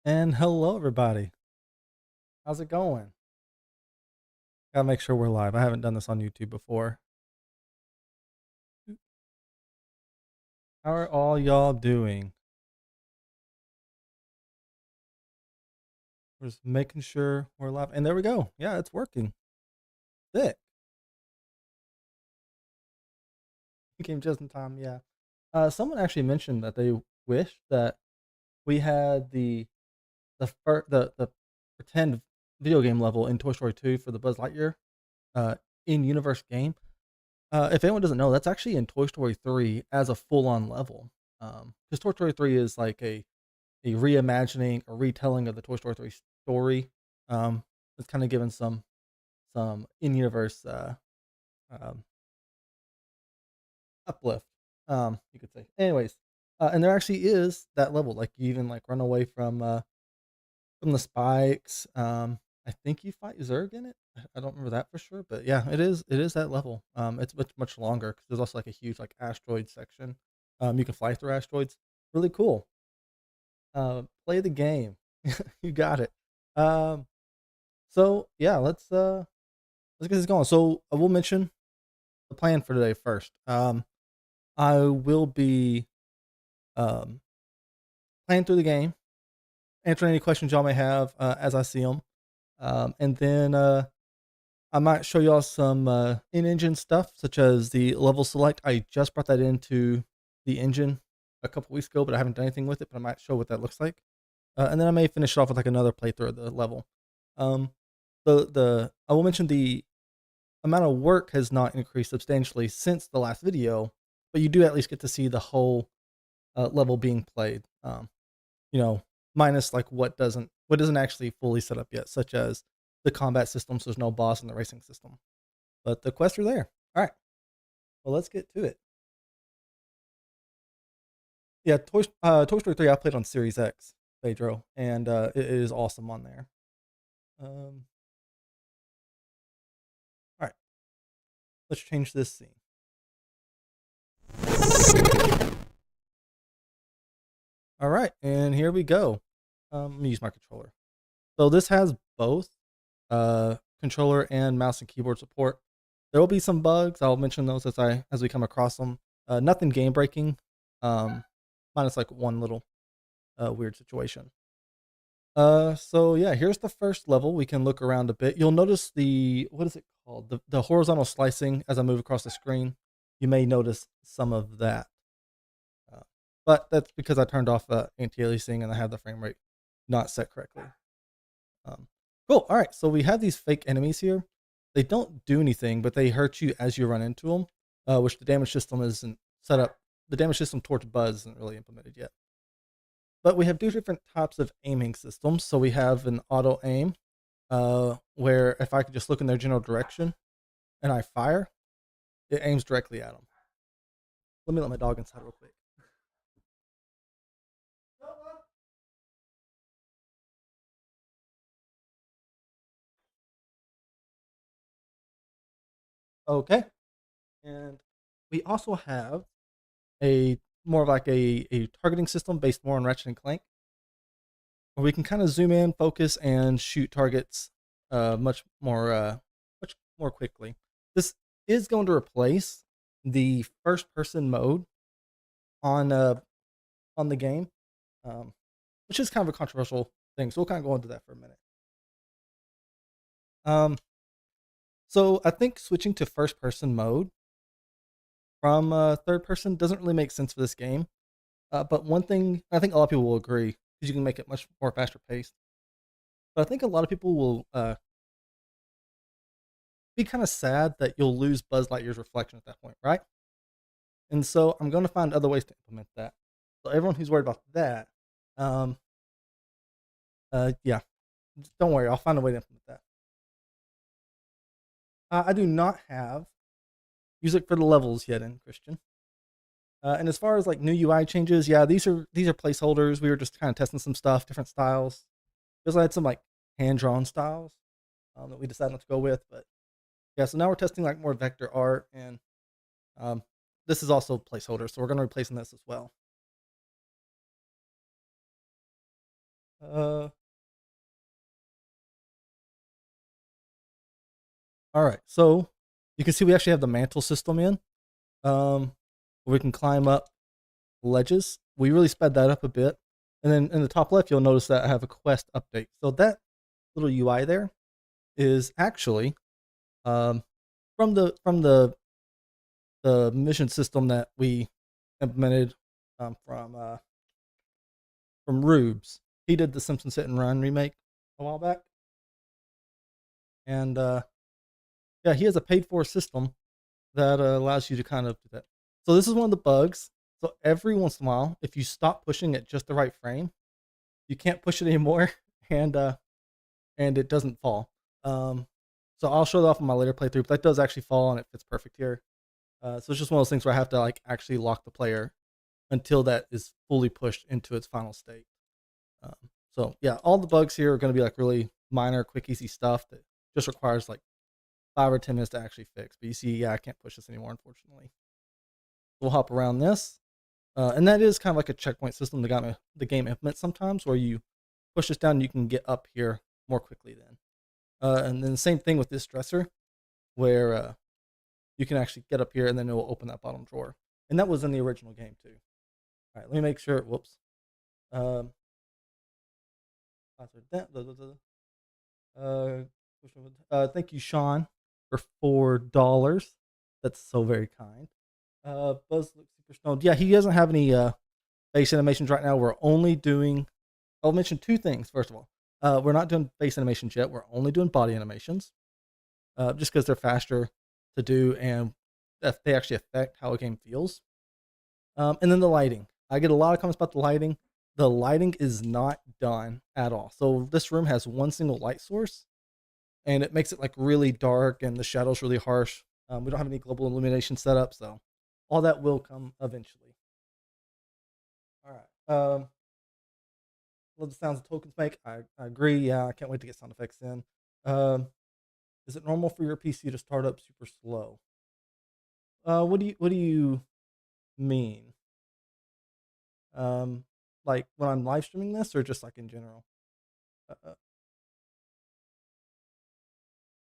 And hello, everybody. How's it going? Gotta make sure we're live. I haven't done this on YouTube before. How are all y'all doing? We're just making sure we're live. And there we go. Yeah, it's working. Sick. You came just in time. Yeah. Someone actually mentioned that they wish that we had the pretend video game level in Toy Story 2 for the Buzz Lightyear in universe game. If anyone doesn't know, that's actually in Toy Story 3 as a full-on level. Because Toy Story 3 is like a reimagining or retelling of the Toy Story 3 story. It's kind of given some in-universe um, uplift, you could say. Anyways, and there actually is that level. Like you even like run away from the spikes. I think you fight Zurg in it. I don't remember that for sure, but yeah, it is that level. It's much longer because there's also like a huge like asteroid section. You can fly through asteroids. Really cool. Play the game. You got it. Um, so yeah, let's get this going. So I will mention the plan for today first. I will be um playing through the game, answering any questions y'all may have as I see them, and then I might show y'all some in-engine stuff, such as the level select. I just brought that into the engine a couple weeks ago, but I haven't done anything with it. But I might show what that looks like. And then I may finish it off with like another playthrough of the level. Um, the I will mention the amount of work has not increased substantially since the last video, but you do at least get to see the whole level being played. You know, minus like what isn't actually fully set up yet, such as the combat system. So there's no boss in the racing system, but the quests are there. All right, well let's get to it. Yeah, Toy Story 3 I played on Series X, Pedro, and it is awesome on there. Um, all right, let's change this scene. All right, and here we go. Let me use my controller. So this has both controller and mouse and keyboard support. There will be some bugs. I'll mention those as we come across them. Nothing game breaking, minus like one little weird situation. So yeah, here's the first level. We can look around a bit. You'll notice the what is it called? The horizontal slicing as I move across the screen. You may notice some of that. Uh, but that's because I turned off anti-aliasing and I have the frame rate not set correctly. Um, cool. All right. So we have these fake enemies here. They don't do anything, but they hurt you as you run into them, which the damage system isn't set up. The damage system towards Buzz isn't really implemented yet. But we have two different types of aiming systems. So we have an auto aim, where if I could just look in their general direction and I fire, it aims directly at them. Let me let my dog inside real quick. Okay. And we also have a more of like a targeting system based more on Ratchet and Clank, where we can kind of zoom in, focus, and shoot targets much more quickly. This is going to replace the first person mode on on the game, um, which is kind of a controversial thing. So we'll kind of go into that for a minute. Um, so I think switching to first person mode from third person doesn't really make sense for this game. But one thing I think a lot of people will agree because you can make it much more faster paced. But I think a lot of people will be kind of sad that you'll lose Buzz Lightyear's reflection at that point, right? And so I'm going to find other ways to implement that. So everyone who's worried about that, um, yeah, don't worry, I'll find a way to implement that. I do not have music for the levels yet in Christian. And as far as like new UI changes, yeah, these are placeholders. We were just kind of testing some stuff, different styles. Because I had some like hand drawn styles that we decided not to go with, but yeah. So now we're testing like more vector art, and um, this is also placeholder, so we're going to replace this as well. Uh, all right, so you can see we actually have the mantle system in. We can climb up ledges. We really sped that up a bit. And then in the top left, you'll notice that I have a quest update. So that little UI there is actually um, from the mission system that we implemented from Rubes. He did the Simpsons Hit and Run remake a while back, and yeah, he has a paid for system that allows you to kind of do that. So this is one of the bugs. So every once in a while, if you stop pushing at just the right frame, you can't push it anymore, and it doesn't fall. Um, so I'll show that off in my later playthrough, but that does actually fall and it fits perfect here. So it's just one of those things where I have to like actually lock the player until that is fully pushed into its final state. Um, so yeah, all the bugs here are going to be like really minor, quick, easy stuff that just requires like 5 or 10 minutes to actually fix. But you see, yeah, I can't push this anymore, unfortunately. We'll hop around this. And that is kind of like a checkpoint system the game implements sometimes, where you push this down and you can get up here more quickly then. And then the same thing with this dresser, where you can actually get up here and then it will open that bottom drawer. And that was in the original game too. All right, let me make sure. Whoops. Um, thank you, Sean, for $4. That's so very kind. Buzz looks super stoned. Yeah, he doesn't have any face animations right now. We're only doing. I'll mention two things. First of all, we're not doing face animations yet. We're only doing body animations, just because they're faster to do and they actually affect how a game feels. And then the lighting. I get a lot of comments about the lighting. The lighting is not done at all. So this room has one single light source, and it makes it like really dark, and the shadows really harsh. We don't have any global illumination set up, so all that will come eventually. All right. Love the sounds the tokens make. I agree. Yeah, I can't wait to get sound effects in. Um, is it normal for your PC to start up super slow? What do you mean? Um, like when I'm live streaming this, or just like in general? Uh,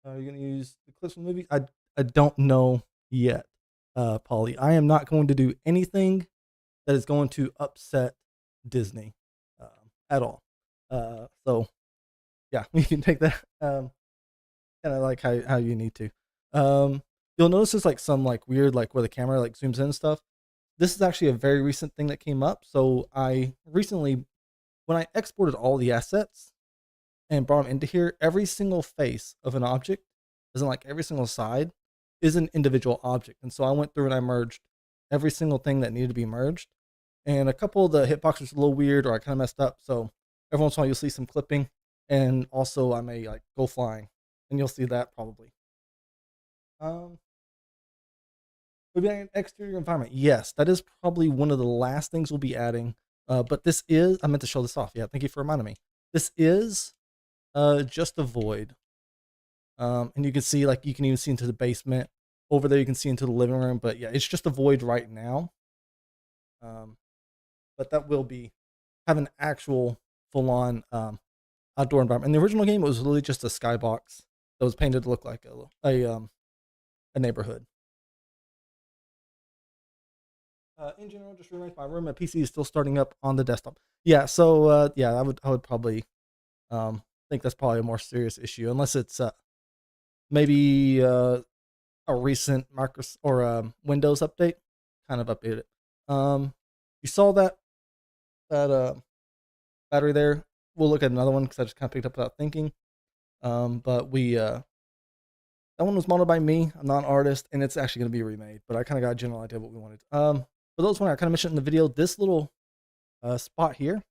are you gonna use the clips from the movie? I don't know yet, Polly. I am not going to do anything that is going to upset Disney at all. So yeah, you can take that kind of like how you need to. You'll notice there's like some like weird like where the camera like zooms in and stuff. This is actually a very recent thing that came up. So I recently, when I exported all the assets and brought them into here, every single face of an object, as in like every single side, is an individual object. And so I went through and I merged every single thing that needed to be merged. And a couple of the hitboxes were a little weird, or I kind of messed up. So every once in a while you'll see some clipping, and also I may like go flying, and you'll see that probably. Um, would be an exterior environment. Yes, that is probably one of the last things we'll be adding. But this is, I meant to show this off. Yeah, thank you for reminding me. This is just a void. And you can see, like, you can even see into the basement. Over there, you can see into the living room. But yeah, it's just a void right now. But that will be have an actual full-on outdoor environment. In the original game, it was literally just a skybox that was painted to look like a neighborhood. In general, just rearrange my room. My PC is still starting up on the desktop. Yeah, so yeah, I would probably think that's probably a more serious issue, unless it's maybe a recent Microsoft or Windows update, kind of update it. You saw that battery there. We'll look at another one because I just kind of picked up without thinking. But that one was modeled by me. I'm not an artist, and it's actually going to be remade. But I kind of got a general idea of what we wanted. For those one I kind of mentioned in the video, this little spot here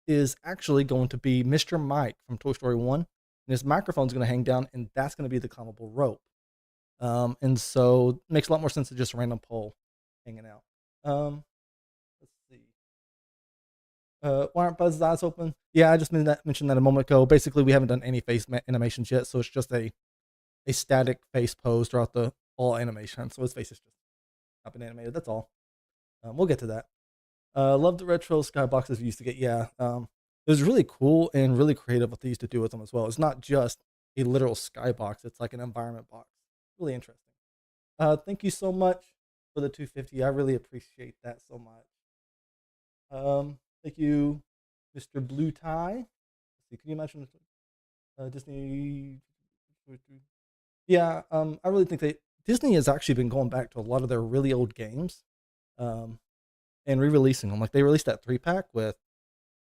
is actually going to be Mr. Mike from Toy Story 1. And his microphone's going to hang down, and that's going to be the climbable rope. And so it makes a lot more sense than just a random pole hanging out. Let's see. Why aren't Buzz's eyes open? Yeah, I just mentioned that a moment ago. Basically, we haven't done any face animations yet, so it's just a static face pose throughout the all animation. So his face is just not been animated. That's all. We'll get to that. Love the retro skyboxes we used to get. Yeah. it was really cool and really creative what they used to do with them as well. It's not just a literal skybox; it's like an environment box. Really interesting. Thank you so much for the 250. I really appreciate that so much. Thank you, Mr. Blue Tie. Let's see, can you imagine Disney? Yeah, I really think Disney has actually been going back to a lot of their really old games, um, and re-releasing them. Like they released that 3-pack with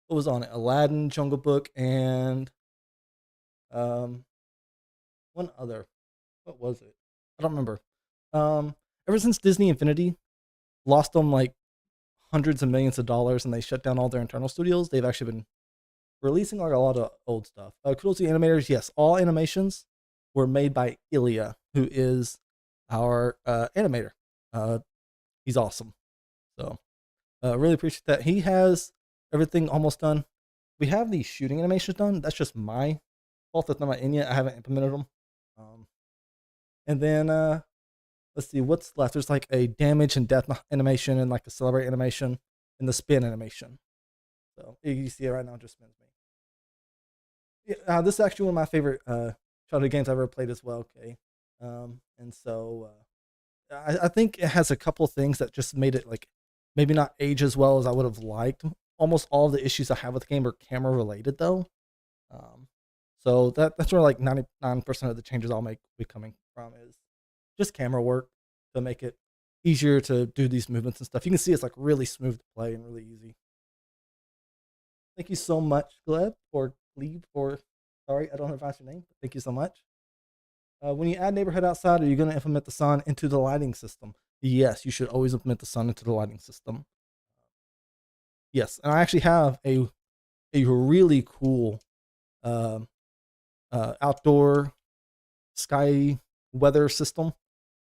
what was on it? Aladdin, Jungle Book, and um, one other. What was it? I don't remember. Um, Ever since Disney Infinity lost them like hundreds of millions of dollars and they shut down all their internal studios, they've actually been releasing like a lot of old stuff. Kudos to the animators. Yes, all animations were made by Illia, who is our animator. He's awesome. So really appreciate that. He has everything almost done. We have the shooting animations done. That's just my fault. That's not my in yet. I haven't implemented them. And then let's see what's left. There's like a damage and death animation and like a celebrate animation and the spin animation. So you see it right now. It just spins me. Yeah, this is actually one of my favorite childhood games I've ever played as well. Okay, and so I think it has a couple things that just made it like maybe not age as well as I would have liked. Almost all of the issues I have with the game are camera related though. So that's where like 99% of the changes I'll make be coming from is just camera work to make it easier to do these movements and stuff. You can see it's like really smooth to play and really easy. Thank you so much, Gleb, or Glebe, or sorry, I don't know if that's your name, but thank you so much. When you add neighborhood outside, are you going to implement the sun into the lighting system? Yes, you should always implement the sun into the lighting system. Yes, and I actually have a really cool outdoor sky weather system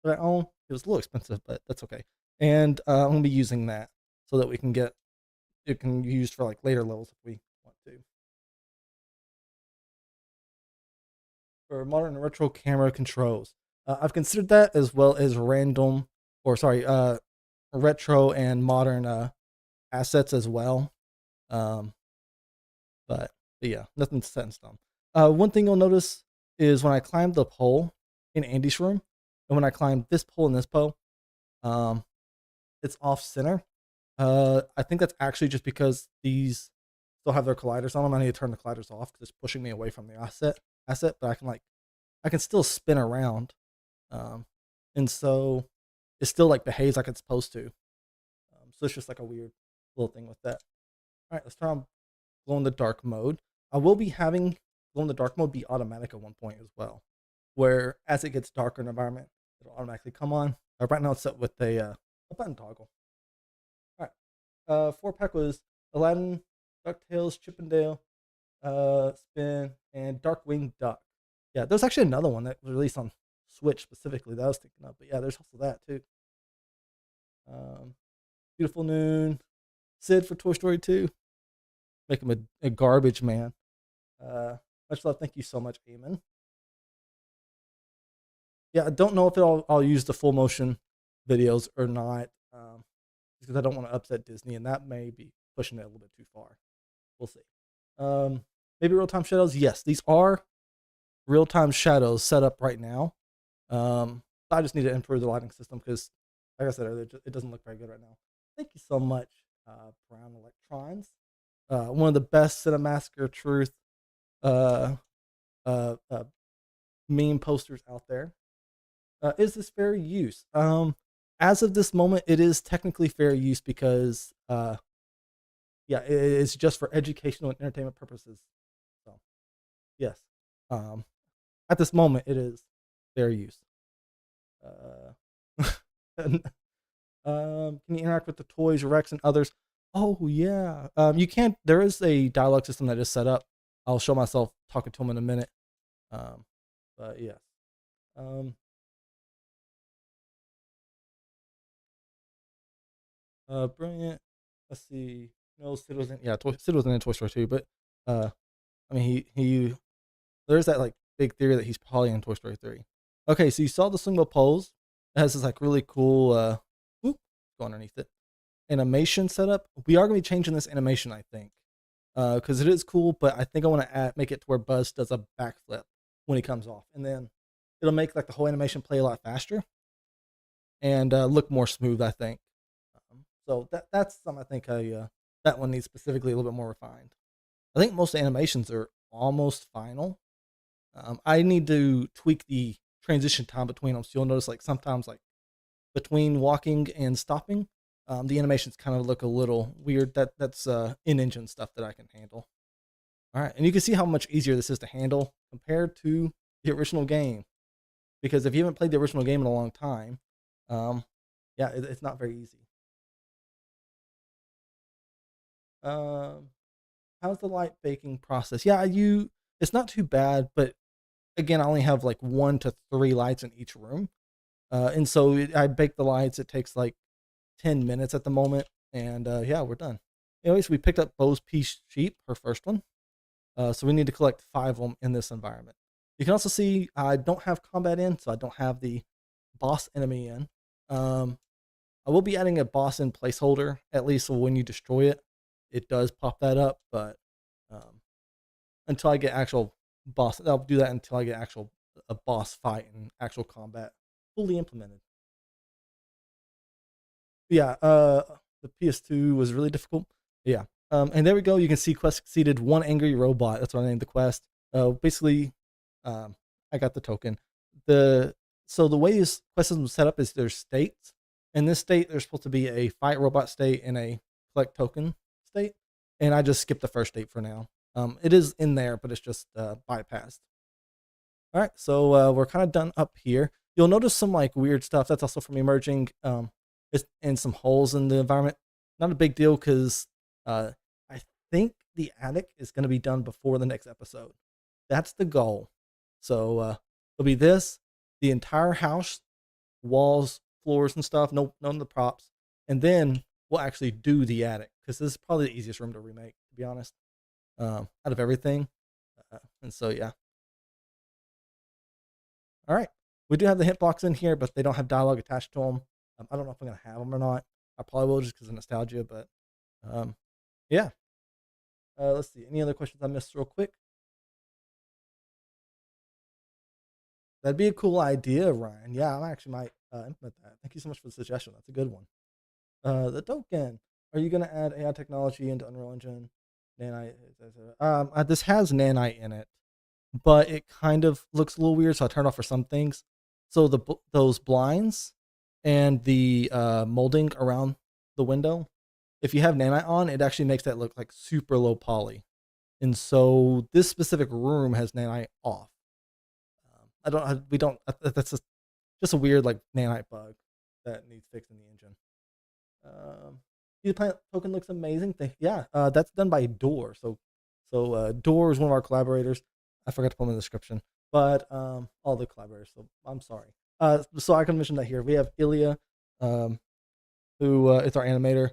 that I own. It was a little expensive, but that's okay. And I'm gonna be using that so that we can get it can be used for like later levels if we want to. For modern and retro camera controls, I've considered that as well as retro and modern assets as well. Um, but yeah, nothing's set in stone. One thing you'll notice is when I climb the pole in Andy's room, and when I climb this pole and this pole, it's off center. I think that's actually just because these still have their colliders on them. I need to turn the colliders off because it's pushing me away from the asset. But I can still spin around, and so it still like behaves like it's supposed to. So it's just like a weird little thing with that. All right, let's turn on glow in the dark mode. I will be having glow in the dark mode be automatic at one point as well, where as it gets darker in the environment, it'll automatically come on. Right now it's set with a button toggle. All right, 4-pack was Aladdin, DuckTales, Chippendale, Spin, and Darkwing Duck. Yeah, there's actually another one that was released on Switch specifically that I was thinking of, but yeah, there's also that too. Beautiful Noon, Sid for Toy Story 2. Make him a garbage man. Much love. Thank you so much, Eamon. Yeah, I don't know if I'll use the full motion videos or not, because I don't want to upset Disney, and that may be pushing it a little bit too far. We'll see. Maybe real time shadows. Yes, these are real time shadows set up right now. I just need to improve the lighting system because, like I said earlier, it doesn't look very good right now. Thank you so much, Brown Electrons. One of the best Cinemassacre Truth meme posters out there. Is this fair use? As of this moment, it is technically fair use because, yeah, it's just for educational and entertainment purposes. So, yes, at this moment, it is fair use. Can you interact with the toys, Rex, and others? Oh yeah. You can't. There is a dialogue system that is set up. I'll show myself talking to him in a minute. But yeah. Brilliant. Let's see. No, Sid was in. Yeah, Sid was in Toy Story 2, but I mean, he. There's that like big theory that he's probably in Toy Story 3. Okay, so you saw the swingable poles. It has this like really cool. Go underneath it. Animation setup. We are gonna be changing this animation, I think. because it is cool. But I think I want to make it to where Buzz does a backflip when he comes off, and then it'll make like the whole animation play a lot faster and look more smooth, I think. So that's something I think that one needs specifically a little bit more refined. I think most animations are almost final. I need to tweak the transition time between them. So you'll notice like sometimes like between walking and stopping, the animations kind of look a little weird. That's in-engine stuff that I can handle. All right, and you can see how much easier this is to handle compared to the original game. Because if you haven't played the original game in a long time, yeah, it's not very easy. How's the light baking process? Yeah, it's not too bad, but again, I only have like 1 to 3 lights in each room. And so I bake the lights. It takes like 10 minutes at the moment. And yeah, we're done. Anyways, we picked up Bo's Peace Sheep, her first one. So we need to collect 5 of them in this environment. You can also see I don't have combat in, so I don't have the boss enemy in. I will be adding a boss in placeholder, at least so when you destroy it, it does pop that up. But until I get actual boss, I'll do that until I get a boss fight and actual combat fully implemented. Yeah, the PS2 was really difficult. Yeah, and there we go. You can see quest succeeded, 1 angry robot. That's what I named the quest. Basically, I got the token. So the way this quest system is set up is there's states. In this state, there's supposed to be a fight robot state and a collect token state, and I just skipped the first state for now. It is in there, but it's just bypassed. All right, so we're kind of done up here. You'll notice some like weird stuff. That's also from emerging, and some holes in the environment. Not a big deal because I think the attic is going to be done before the next episode. That's the goal. So it'll be this, the entire house, walls, floors, and stuff. None of the props, and then we'll actually do the attic because this is probably the easiest room to remake, to be honest, out of everything. And so yeah. All right, we do have the hitbox in here, but they don't have dialogue attached to them. I don't know if I'm gonna have them or not. I probably will just because of nostalgia, but yeah. Let's see. Any other questions I missed real quick? That'd be a cool idea, Ryan. Yeah, I actually might implement that. Thank you so much for the suggestion. That's a good one. The token. Are you going to add AI technology into Unreal Engine? Nanite. This has Nanite in it, but it kind of looks a little weird, so I turned off for some things. So those blinds and the molding around the window, if you have Nanite on, it actually makes that look like super low poly. And so this specific room has Nanite off. That's just a weird like nanite bug that needs fixed in the engine. The planet token looks amazing. Yeah, that's done by Dor. So Dor is one of our collaborators. I forgot to put him in the description, but all the collaborators. So I'm sorry. So I can mention that here. We have Illia, who is our animator.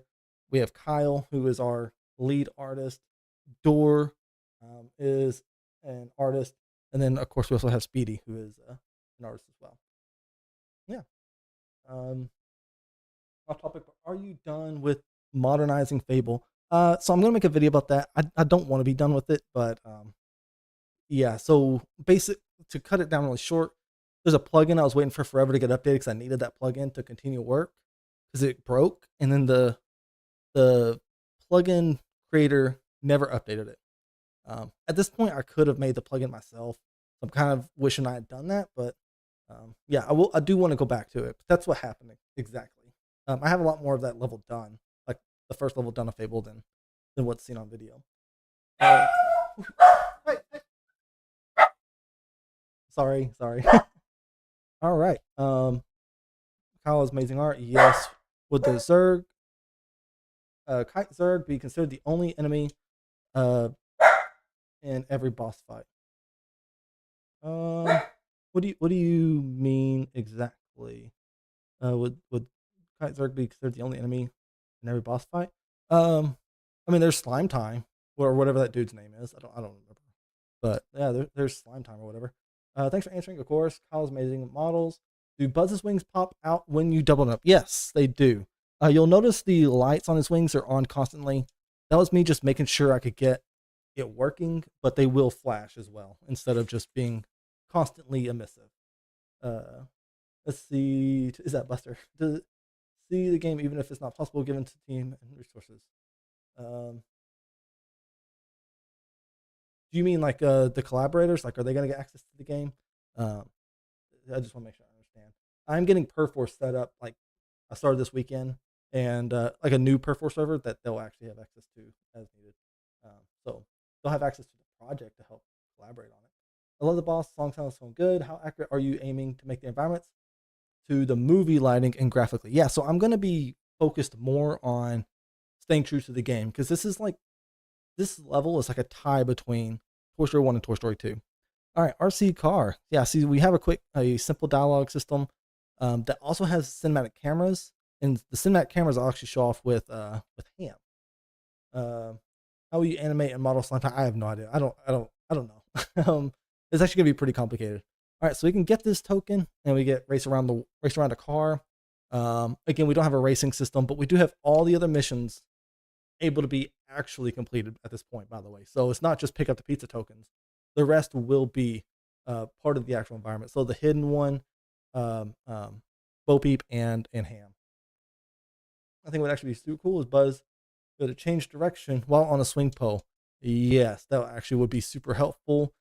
We have Kyle, who is our lead artist. Dor is an artist. And then, of course, we also have Speedy, who is an artist as well. Yeah. Off topic, are you done with modernizing Fable? So I'm going to make a video about that. I don't want to be done with it, but yeah. So to cut it down really short, there's a plugin I was waiting for forever to get updated because I needed that plugin to continue work because it broke. And then the plugin creator never updated it. At this point, I could have made the plugin myself. So I'm kind of wishing I had done that, but yeah, I do want to go back to it. But that's what happened exactly. I have a lot more of that level done, like the first level done of Fable than what's seen on video. Hey. Sorry. All right. Kyle's amazing art. Yes. Would the Zerg, Kite Zerg, be considered the only enemy in every boss fight? What do you mean exactly? Would Kite Zerg be considered the only enemy in every boss fight? I mean, there's Slime Time or whatever that dude's name is. I don't remember, but yeah, there's Slime Time or whatever. Thanks for answering. Of course, Kyle's amazing models. Do Buzz's wings pop out when you double them up? Yes, they do. You'll notice the lights on his wings are on constantly. That was me just making sure I could get it working, but they will flash as well instead of just being constantly emissive. Uh, let's see, is that Buster? Does see the game even if it's not possible given to team and resources? Um, do you mean like the collaborators? Like, are they gonna get access to the game? Um, I just want to make sure I understand. I'm getting Perforce set up. Like, I started this weekend, and like a new Perforce server that they'll actually have access to as needed. So they'll have access to the project to help collaborate on it. I love the boss. Song sounds so good. How accurate are you aiming to make the environments? To the movie lighting and graphically. Yeah, so I'm going to be focused more on staying true to the game because this is like this level is like a tie between Toy Story 1 and Toy Story 2. All right, RC car. Yeah, see, we have a simple dialogue system that also has cinematic cameras, and the cinematic cameras I'll actually show off with Ham. How will you animate and model slime time? I have no idea. I don't know. It's actually gonna be pretty complicated. All right, so we can get this token, and we get race around a car. Again, we don't have a racing system, but we do have all the other missions able to be actually completed at this point. By the way, so it's not just pick up the pizza tokens. The rest will be part of the actual environment. So the hidden one, Bo Peep and Ham. I think what actually be super cool is Buzz go to change direction while on a swing pole. Yes, that actually would be super helpful.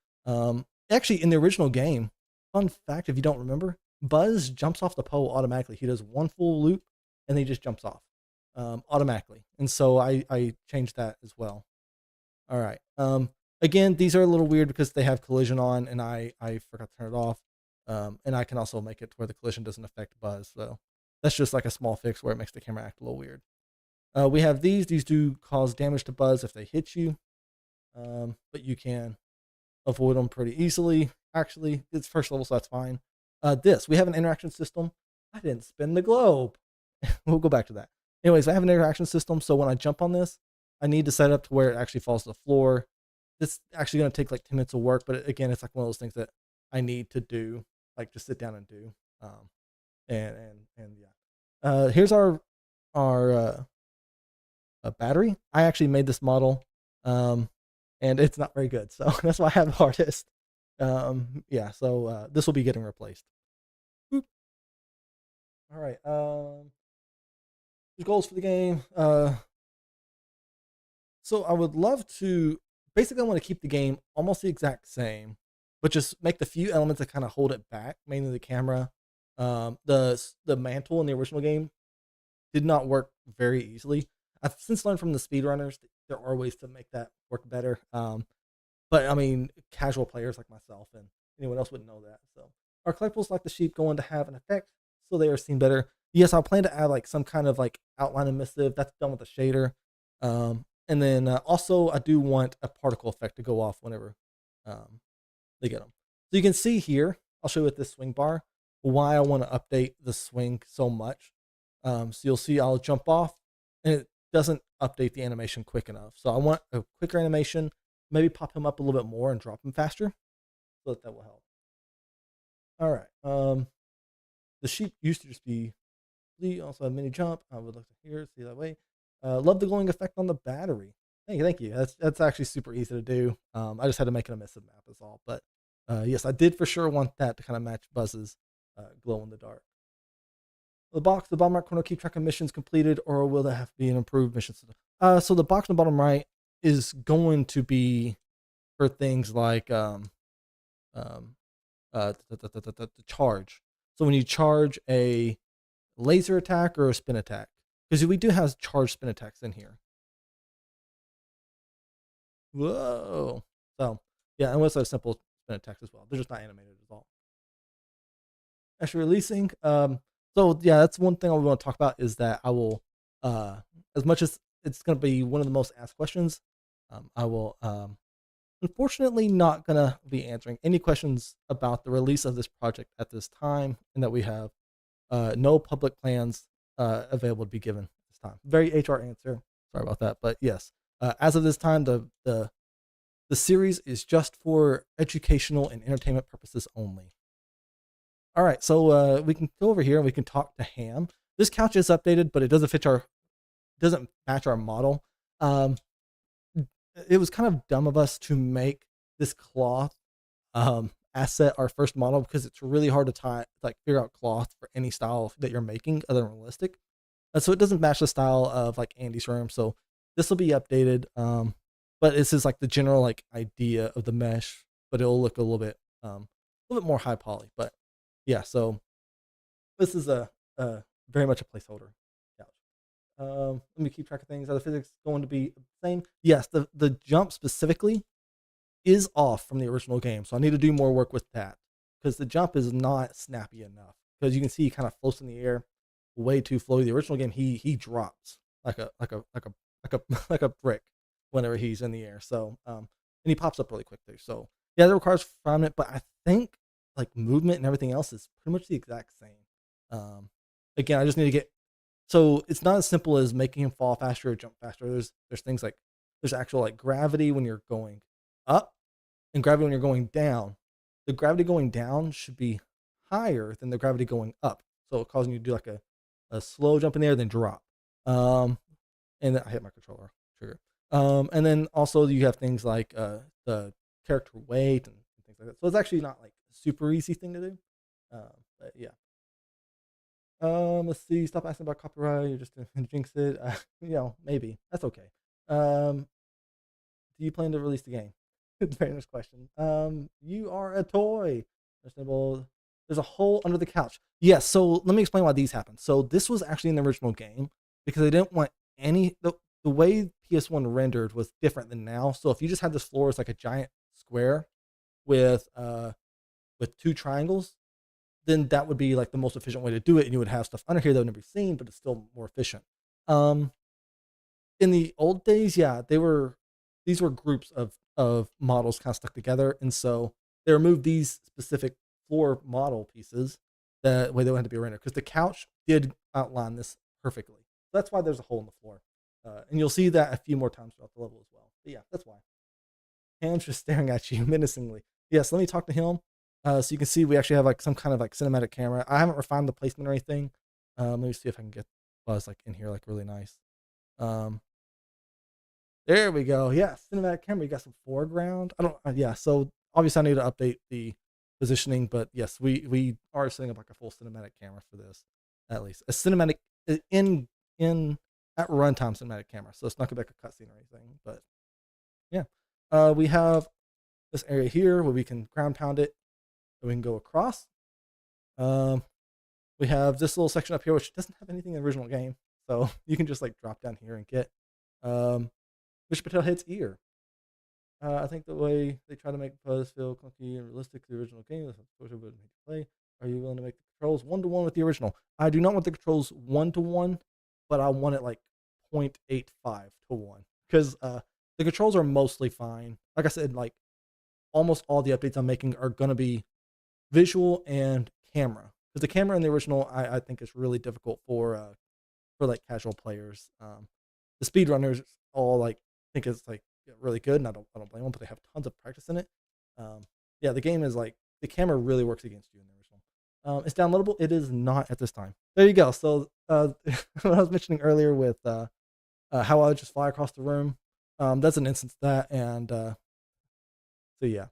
Actually, in the original game, fun fact if you don't remember, Buzz jumps off the pole automatically. He does one full loop and then he just jumps off automatically. And so I changed that as well. All right. Again, these are a little weird because they have collision on, and I forgot to turn it off. And I can also make it to where the collision doesn't affect Buzz. So that's just like a small fix where it makes the camera act a little weird. We have these. These do cause damage to Buzz if they hit you, but you can avoid them pretty easily. Actually, it's first level, so that's fine. We have an interaction system. I didn't spin the globe. We'll go back to that. Anyways, I have an interaction system, so when I jump on this, I need to set it up to where it actually falls to the floor. It's actually going to take like 10 minutes of work, but again, it's like one of those things that I need to do, like just sit down and do. And yeah. Here's our battery. I actually made this model, and it's not very good, so that's why I have artist. Yeah, so this will be getting replaced. Boop. All right. Goals for the game. So I would love to. Basically, I want to keep the game almost the exact same, but just make the few elements that kind of hold it back, mainly the camera. The mantle in the original game did not work very easily. I've since learned from the speedrunners that there are ways to make that work better. But I mean, casual players like myself and anyone else wouldn't know that. So, are collectibles like the sheep going to have an effect so they are seen better? Yes, I'll plan to add like some kind of like outline emissive. That's done with a shader. And then also I do want a particle effect to go off whenever they get them. So you can see here, I'll show you with this swing bar why I want to update the swing so much. So you'll see I'll jump off and it doesn't update the animation quick enough. So I want a quicker animation, maybe pop him up a little bit more and drop him faster. So that will help. All right. The sheep used to just be also a mini jump. I would like to hear see that way. Love the glowing effect on the battery. Thank you. That's actually super easy to do. I just had to make it a emissive map is all. But yes, I did for sure want that to kind of match Buzz's glow in the dark. The box, the bottom right corner, keep track of missions completed, or will there have to be an improved mission system? So the box on the bottom right is going to be for things like the charge. So when you charge a laser attack or a spin attack, because we do have charged spin attacks in here. Whoa. So yeah, and we also have simple spin attacks as well. They're just not animated at all. Actually releasing. So yeah, that's one thing I want to talk about is that I will, as much as it's going to be one of the most asked questions, I will, unfortunately not going to be answering any questions about the release of this project at this time, and that we have no public plans available to be given at this time. Very HR answer. Sorry about that, but yes, as of this time, the series is just for educational and entertainment purposes only. All right, so we can go over here and we can talk to Ham. This couch is updated, but it doesn't match our model. it was kind of dumb of us to make this cloth asset our first model, because it's really hard to figure out cloth for any style that you're making other than realistic. So it doesn't match the style of like Andy's room. So this will be updated. But this is like the general like idea of the mesh, but it'll look a little bit more high poly. But yeah, so this is a very much a placeholder couch. Let me keep track of things. Are the physics going to be the same? Yes, the jump specifically is off from the original game, so I need to do more work with that, because the jump is not snappy enough. Because you can see he kind of floats in the air, way too floaty. The original game, he drops like a like a brick whenever he's in the air. So and he pops up really quick too. So yeah, that requires refinement, but I think like movement and everything else is pretty much the exact same. Again, I just need to get, so it's not as simple as making him fall faster or jump faster. There's things like, there's actual like gravity when you're going up and gravity when you're going down. The gravity going down should be higher than the gravity going up, so it causing you to do like a slow jump in the air, then drop. And then I hit my controller trigger. And then also you have things like the character weight and things like that. So it's actually not like a super easy thing to do. But yeah. Let's see. Stop asking about copyright. You're just gonna jinx it. Maybe that's okay. Do you plan to release the game? Very nice question. You are a toy. There's a hole under the couch. Yes. So let me explain why these happened. So this was actually in the original game, because they didn't want the way PS1 rendered was different than now. So if you just had this floor as like a giant square with two triangles, then that would be like the most efficient way to do it, and you would have stuff under here that would never be seen, but it's still more efficient. In the old days, yeah, these were groups of models kind of stuck together, and so they removed these specific floor model pieces that way they had to be rendered, because the couch did outline this perfectly. That's why there's a hole in the floor, and you'll see that a few more times throughout the level as well. But yeah, that's why. Ham's just staring at you menacingly. Yes, let me talk to him. So you can see we actually have like some kind of like cinematic camera. I haven't refined the placement or anything. Let me see if I can get Buzz like in here like really nice. There we go. Yeah, cinematic camera. You got some foreground. Yeah. So obviously I need to update the positioning, but yes, we are setting up like a full cinematic camera for this, at least a cinematic in at runtime cinematic camera. So it's not gonna be like a cutscene or anything. But yeah, we have this area here where we can ground pound it. So we can go across. We have this little section up here, which doesn't have anything in the original game. So you can just like drop down here and get Mr. Patel hits ear. I think the way they try to make Buzz feel clunky and realistic to the original game, that's what would make you play. Are you willing to make the controls 1-to-1 with the original? I do not want the controls 1-to-1, but I want it like 0.85 to 1, because the controls are mostly fine. Like I said, like almost all the updates I'm making are gonna be visual and camera, because the camera in the original I think is really difficult for like casual players. The speedrunners all like think it's like really good, and I don't blame them, but they have tons of practice in it. Yeah, the game is like, the camera really works against you in the original. It's downloadable. It is not at this time. There you go. So what I was mentioning earlier with how I would just fly across the room, that's an instance of that. And so yeah,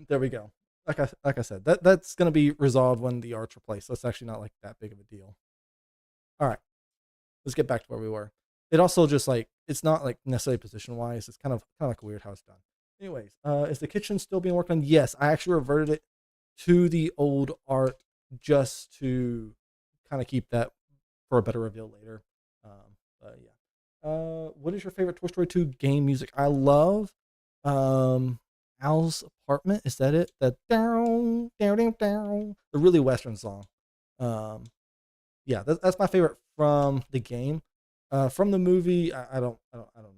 there we go. Like I said, that's gonna be resolved when the art's replaced. So it's actually not like that big of a deal. All right, let's get back to where we were. It also just like, it's not like necessarily position wise. It's kind of like weird how it's done. Anyways, is the kitchen still being worked on? Yes, I actually reverted it to the old art just to kind of keep that for a better reveal later. But yeah. What is your favorite Toy Story 2 game music? I love Al's Apartment. Is that it? That down, down, down, down. The really Western song. Yeah, that's my favorite from the game. From the movie, I don't know. I don't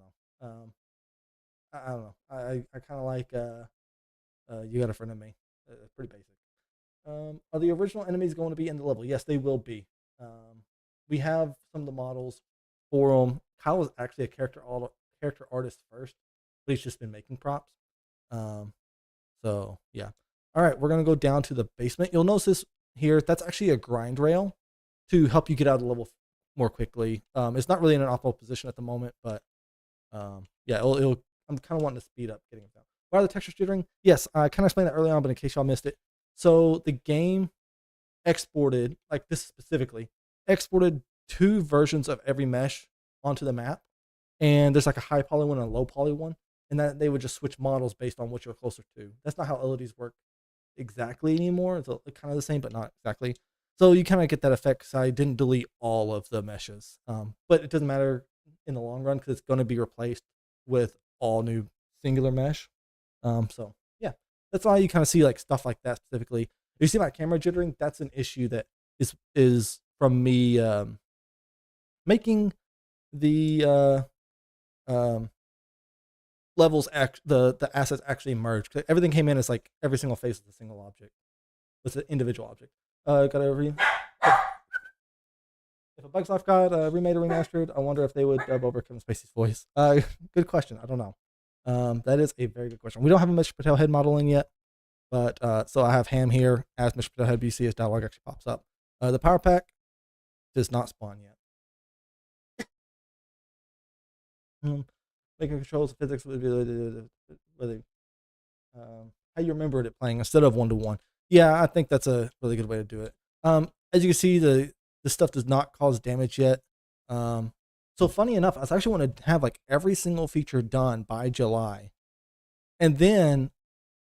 know. I kind of like You Got a Friend in Me. Pretty basic. Are the original enemies going to be in the level? Yes, they will be. We have some of the models for them. Kyle was actually a character artist first, but he's just been making props. So yeah. All right, we're gonna go down to the basement. You'll notice this here. That's actually a grind rail to help you get out of the level more quickly. It's not really in an optimal position at the moment, but Yeah, it'll I'm kind of wanting to speed up getting it down. Why the texture jittering? Yes, I kind of explained that early on, but in case y'all missed it, so the game exported, like this specifically, exported two versions of every mesh onto the map, and there's like a high poly one and a low poly one, and that they would just switch models based on what you're closer to. That's not how LODs work exactly anymore. It's kind of the same, but not exactly. So you kind of get that effect because I didn't delete all of the meshes, but it doesn't matter in the long run because it's going to be replaced with all new singular mesh. So yeah, that's why you kind of see like stuff like that specifically. If you see my camera jittering, that's an issue that is from me making the um, levels the assets actually merge. Everything came in as like every single face is a single object. It's an individual object. Gotta read. If a Bugs Life got remade or remastered, I wonder if they would dub over Kevin Spacey's voice. Good question. I don't know. That is a very good question. We don't have a Mr. Patel head model in yet, but so I have Ham here as Mr. Patel head. You see his dialogue actually pops up. The power pack does not spawn yet. Making controls of physics would be how you remembered it playing instead of 1-to-1. Yeah, I think that's a really good way to do it. As you can see, the stuff does not cause damage yet. So funny enough, I was actually want to have like every single feature done by July, and then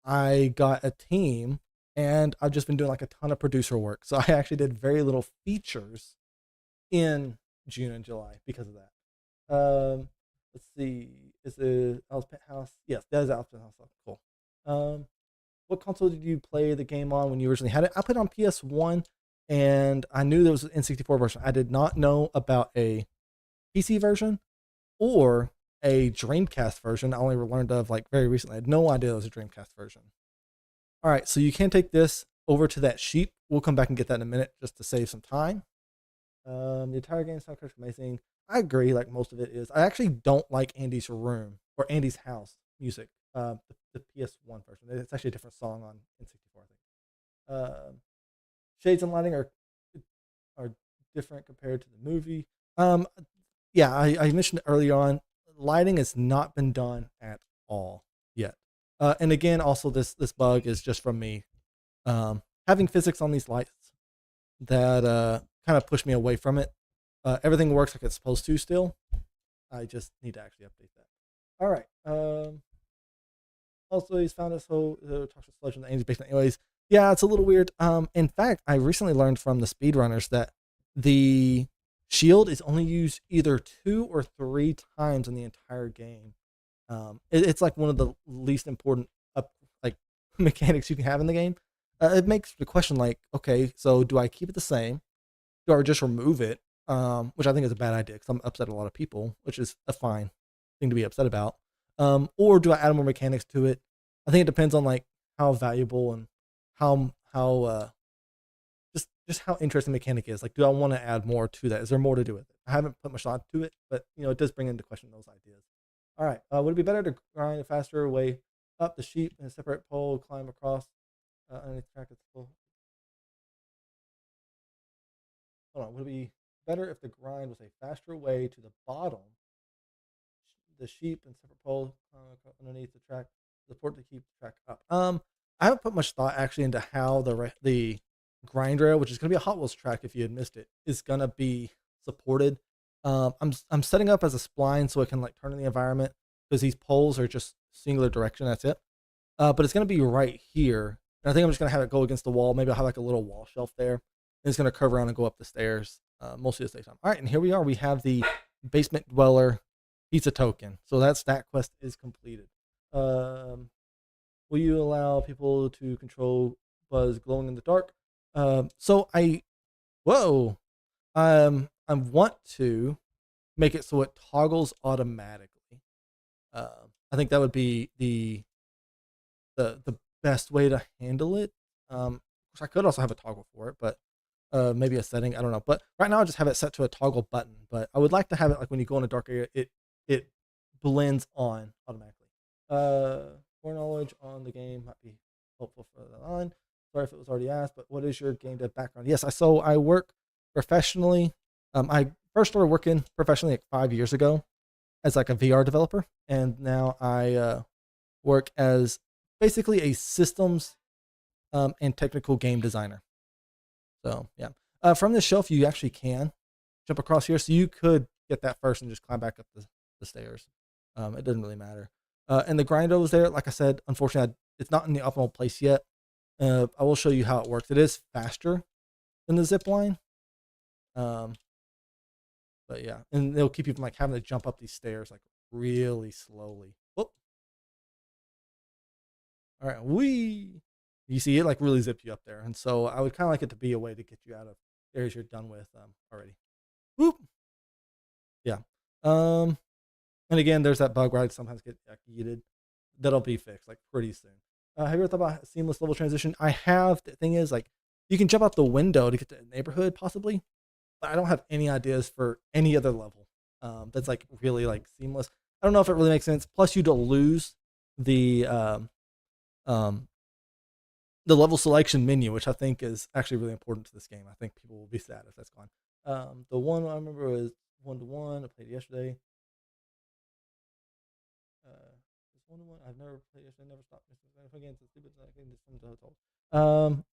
I got a team, and I've just been doing like a ton of producer work. So I actually did very little features in June and July because of that. Let's see, is it Alice Penthouse? Yes, that is Alice Penthouse. Cool. What console did you play the game on when you originally had it? I played on PS1, and I knew there was an N64 version. I did not know about a PC version or a Dreamcast version. I only learned of like very recently. I had no idea there was a Dreamcast version. All right, so you can take this over to that sheet. We'll come back and get that in a minute just to save some time. The entire game soundtrack is amazing. I agree, like most of it is. I actually don't like Andy's room or Andy's house music. The PS1 version. It's actually a different song on N64, I think. Shades and lighting are different compared to the movie. Yeah, I mentioned early on, lighting has not been done at all yet. And again, also this bug is just from me having physics on these lights that kind of pushed me away from it. Everything works like it's supposed to still. I just need to actually update that. All right. Also, he's found us so talks to sludge in the Andy's basement. Anyways, yeah, it's a little weird. In fact, I recently learned from the speedrunners that the shield is only used either 2 or 3 times in the entire game. It's like one of the least important like mechanics you can have in the game. It makes the question like, okay, so do I keep it the same? Do I just remove it? Which I think is a bad idea because I'm upset a lot of people, which is a fine thing to be upset about. Or do I add more mechanics to it? I think it depends on like how valuable and how just how interesting the mechanic is. Like, do I want to add more to that? Is there more to do with it? I haven't put much thought to it, but it does bring into question those ideas. All right, would it be better to grind a faster way up the sheep in a separate pole, climb across underneath the track? Hold on, would it be better if the grind was a faster way to the bottom, the sheep and separate pole underneath the track, support to keep the track up? I haven't put much thought actually into how the grind rail, which is going to be a Hot Wheels track if you had missed it, is going to be supported. I'm setting up as a spline so it can like turn in the environment because these poles are just singular direction. That's it. But it's going to be right here. And I think I'm just going to have it go against the wall. Maybe I'll have like a little wall shelf there. And it's going to curve around and go up the stairs mostly at the same time. All right, and here we are. We have the basement dweller pizza token. So that quest is completed. Will you allow people to control Buzz glowing in the dark? So I want to make it so it toggles automatically. I think that would be the best way to handle it. Of course, I could also have a toggle for it, but maybe a setting, I don't know. But right now I just have it set to a toggle button. But I would like to have it like when you go in a dark area, it blends on automatically. More knowledge on the game might be helpful further on. Sorry if it was already asked, but what is your game dev background? Yes, I work professionally. I first started working professionally like 5 years ago. as like a VR developer, and now I work as basically a systems and technical game designer. So yeah, from the shelf you actually can jump across here, so you could get that first and just climb back up the stairs. It doesn't really matter. And the grinder was there. Like I said, unfortunately, it's not in the optimal place yet. I will show you how it works. It is faster than the zip line. But yeah, and it'll keep you from like having to jump up these stairs like really slowly. Whoop. All right, you see it like really zipped you up there, and so I would kind of like it to be a way to get you out of areas you're done with already. Whoop. Yeah. And again, there's that bug where I sometimes get like, yeeted. That'll be fixed like pretty soon. Have you ever thought about seamless level transition? I have. The thing is, like, you can jump out the window to get to the neighborhood possibly, but I don't have any ideas for any other level that's like really like seamless. I don't know if it really makes sense. Plus, you'd lose the um, the level selection menu, which I think is actually really important to this game. I think people will be sad if that's gone. The one I remember was 1-to-1. I played yesterday. It's 1-to-1. I've never played yesterday. Never stopped again.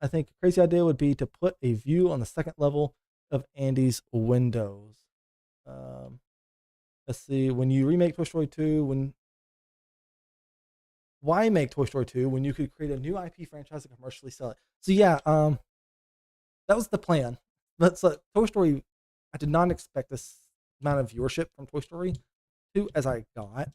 I think a crazy idea would be to put a view on the second level of Andy's windows. Let's see. When you remake Toy Story 2, why make Toy Story 2 when you could create a new IP franchise and commercially sell it? So yeah, that was the plan. But so, Toy Story, I did not expect this amount of viewership from Toy Story 2 as I got.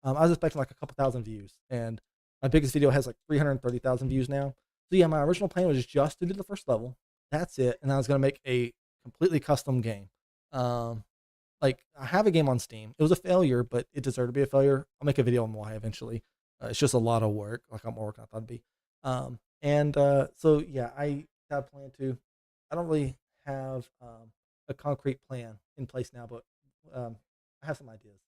I was expecting like a couple thousand views, and my biggest video has like 330,000 views now. So yeah, my original plan was just to do the first level. That's it, and I was gonna make a completely custom game. Like I have a game on Steam. It was a failure, but it deserved to be a failure. I'll make a video on why eventually. It's just a lot of work, like I'm more work than I thought it'd be. So yeah, I have planned to. I don't really have a concrete plan in place now, but I have some ideas.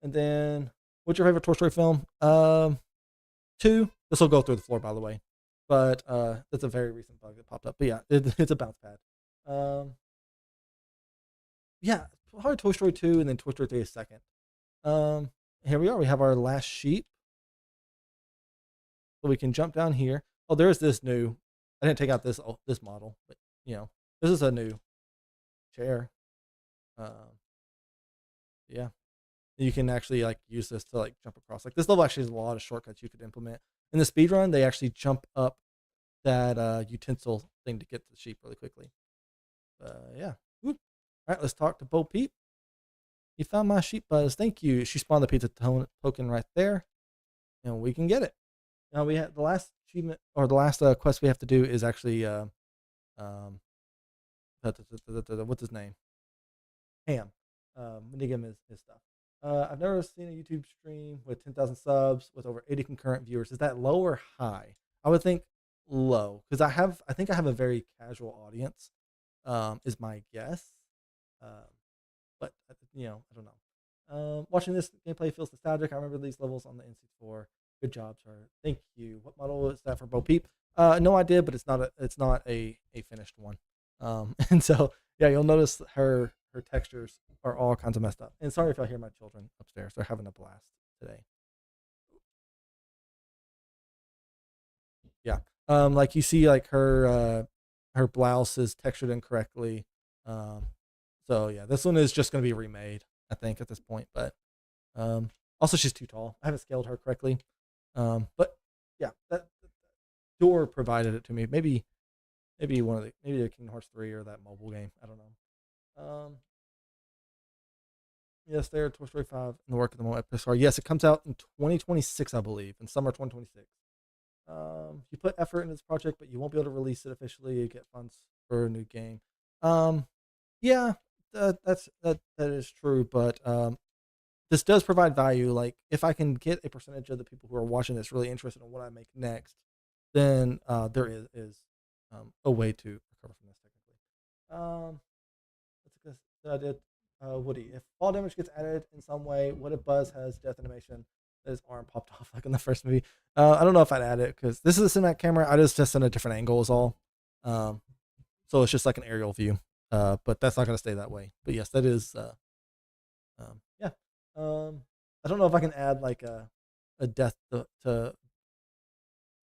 And then, what's your favorite Toy Story film? 2. This will go through the floor, by the way, but that's a very recent bug that popped up. But yeah, it's a bounce pad. Yeah, probably Toy Story 2, and then Toy Story 3 is second. Here we are. We have our last sheep. So we can jump down here. Oh, there's this new. I didn't take out this model, but this is a new chair. Yeah, you can actually like use this to like jump across. Like this level actually has a lot of shortcuts you could implement. In the speedrun, they actually jump up that utensil thing to get to the sheep really quickly. Yeah. Whoop. All right, let's talk to Bo Peep. You found my sheep buzz. Thank you. She spawned the pizza token right there, and we can get it. Now we have the last achievement or the last quest we have to do is actually what's his name? Ham. We need to give him his stuff. I've never seen a YouTube stream with 10,000 subs with over 80 concurrent viewers. Is that low or high? I would think low because I think I have a very casual audience. Is my guess. But I don't know. Watching this gameplay feels nostalgic. I remember these levels on the N64. Good job, sir. Thank you. What model is that for Bo Peep? No idea, but it's not a finished one. And so yeah, you'll notice her textures are all kinds of messed up. And sorry if I hear my children upstairs. They're having a blast today. Yeah. Like you see, like her blouse is textured incorrectly. So yeah, this one is just going to be remade, I think, at this point. But also she's too tall. I haven't scaled her correctly. But yeah, that Dor provided it to me. Maybe the Kingdom Hearts 3 or that mobile game. I don't know. Yes, they're Toy Story 5 in the work of the moment. Sorry, yes, it comes out in 2026, I believe, in summer 2026. You put effort into this project, but you won't be able to release it officially. You get funds for a new game. Yeah, that is true, but this does provide value. Like if I can get a percentage of the people who are watching this really interested in what I make next, then there is a way to recover from this technically. That I did. Woody, if fall damage gets added in some way, what if Buzz has death animation that his arm popped off like in the first movie? I don't know if I'd add it because this is a cinematic camera. I just in a different angle is all. So it's just like an aerial view. But that's not going to stay that way. But yes, that is Yeah. I don't know if I can add like a death to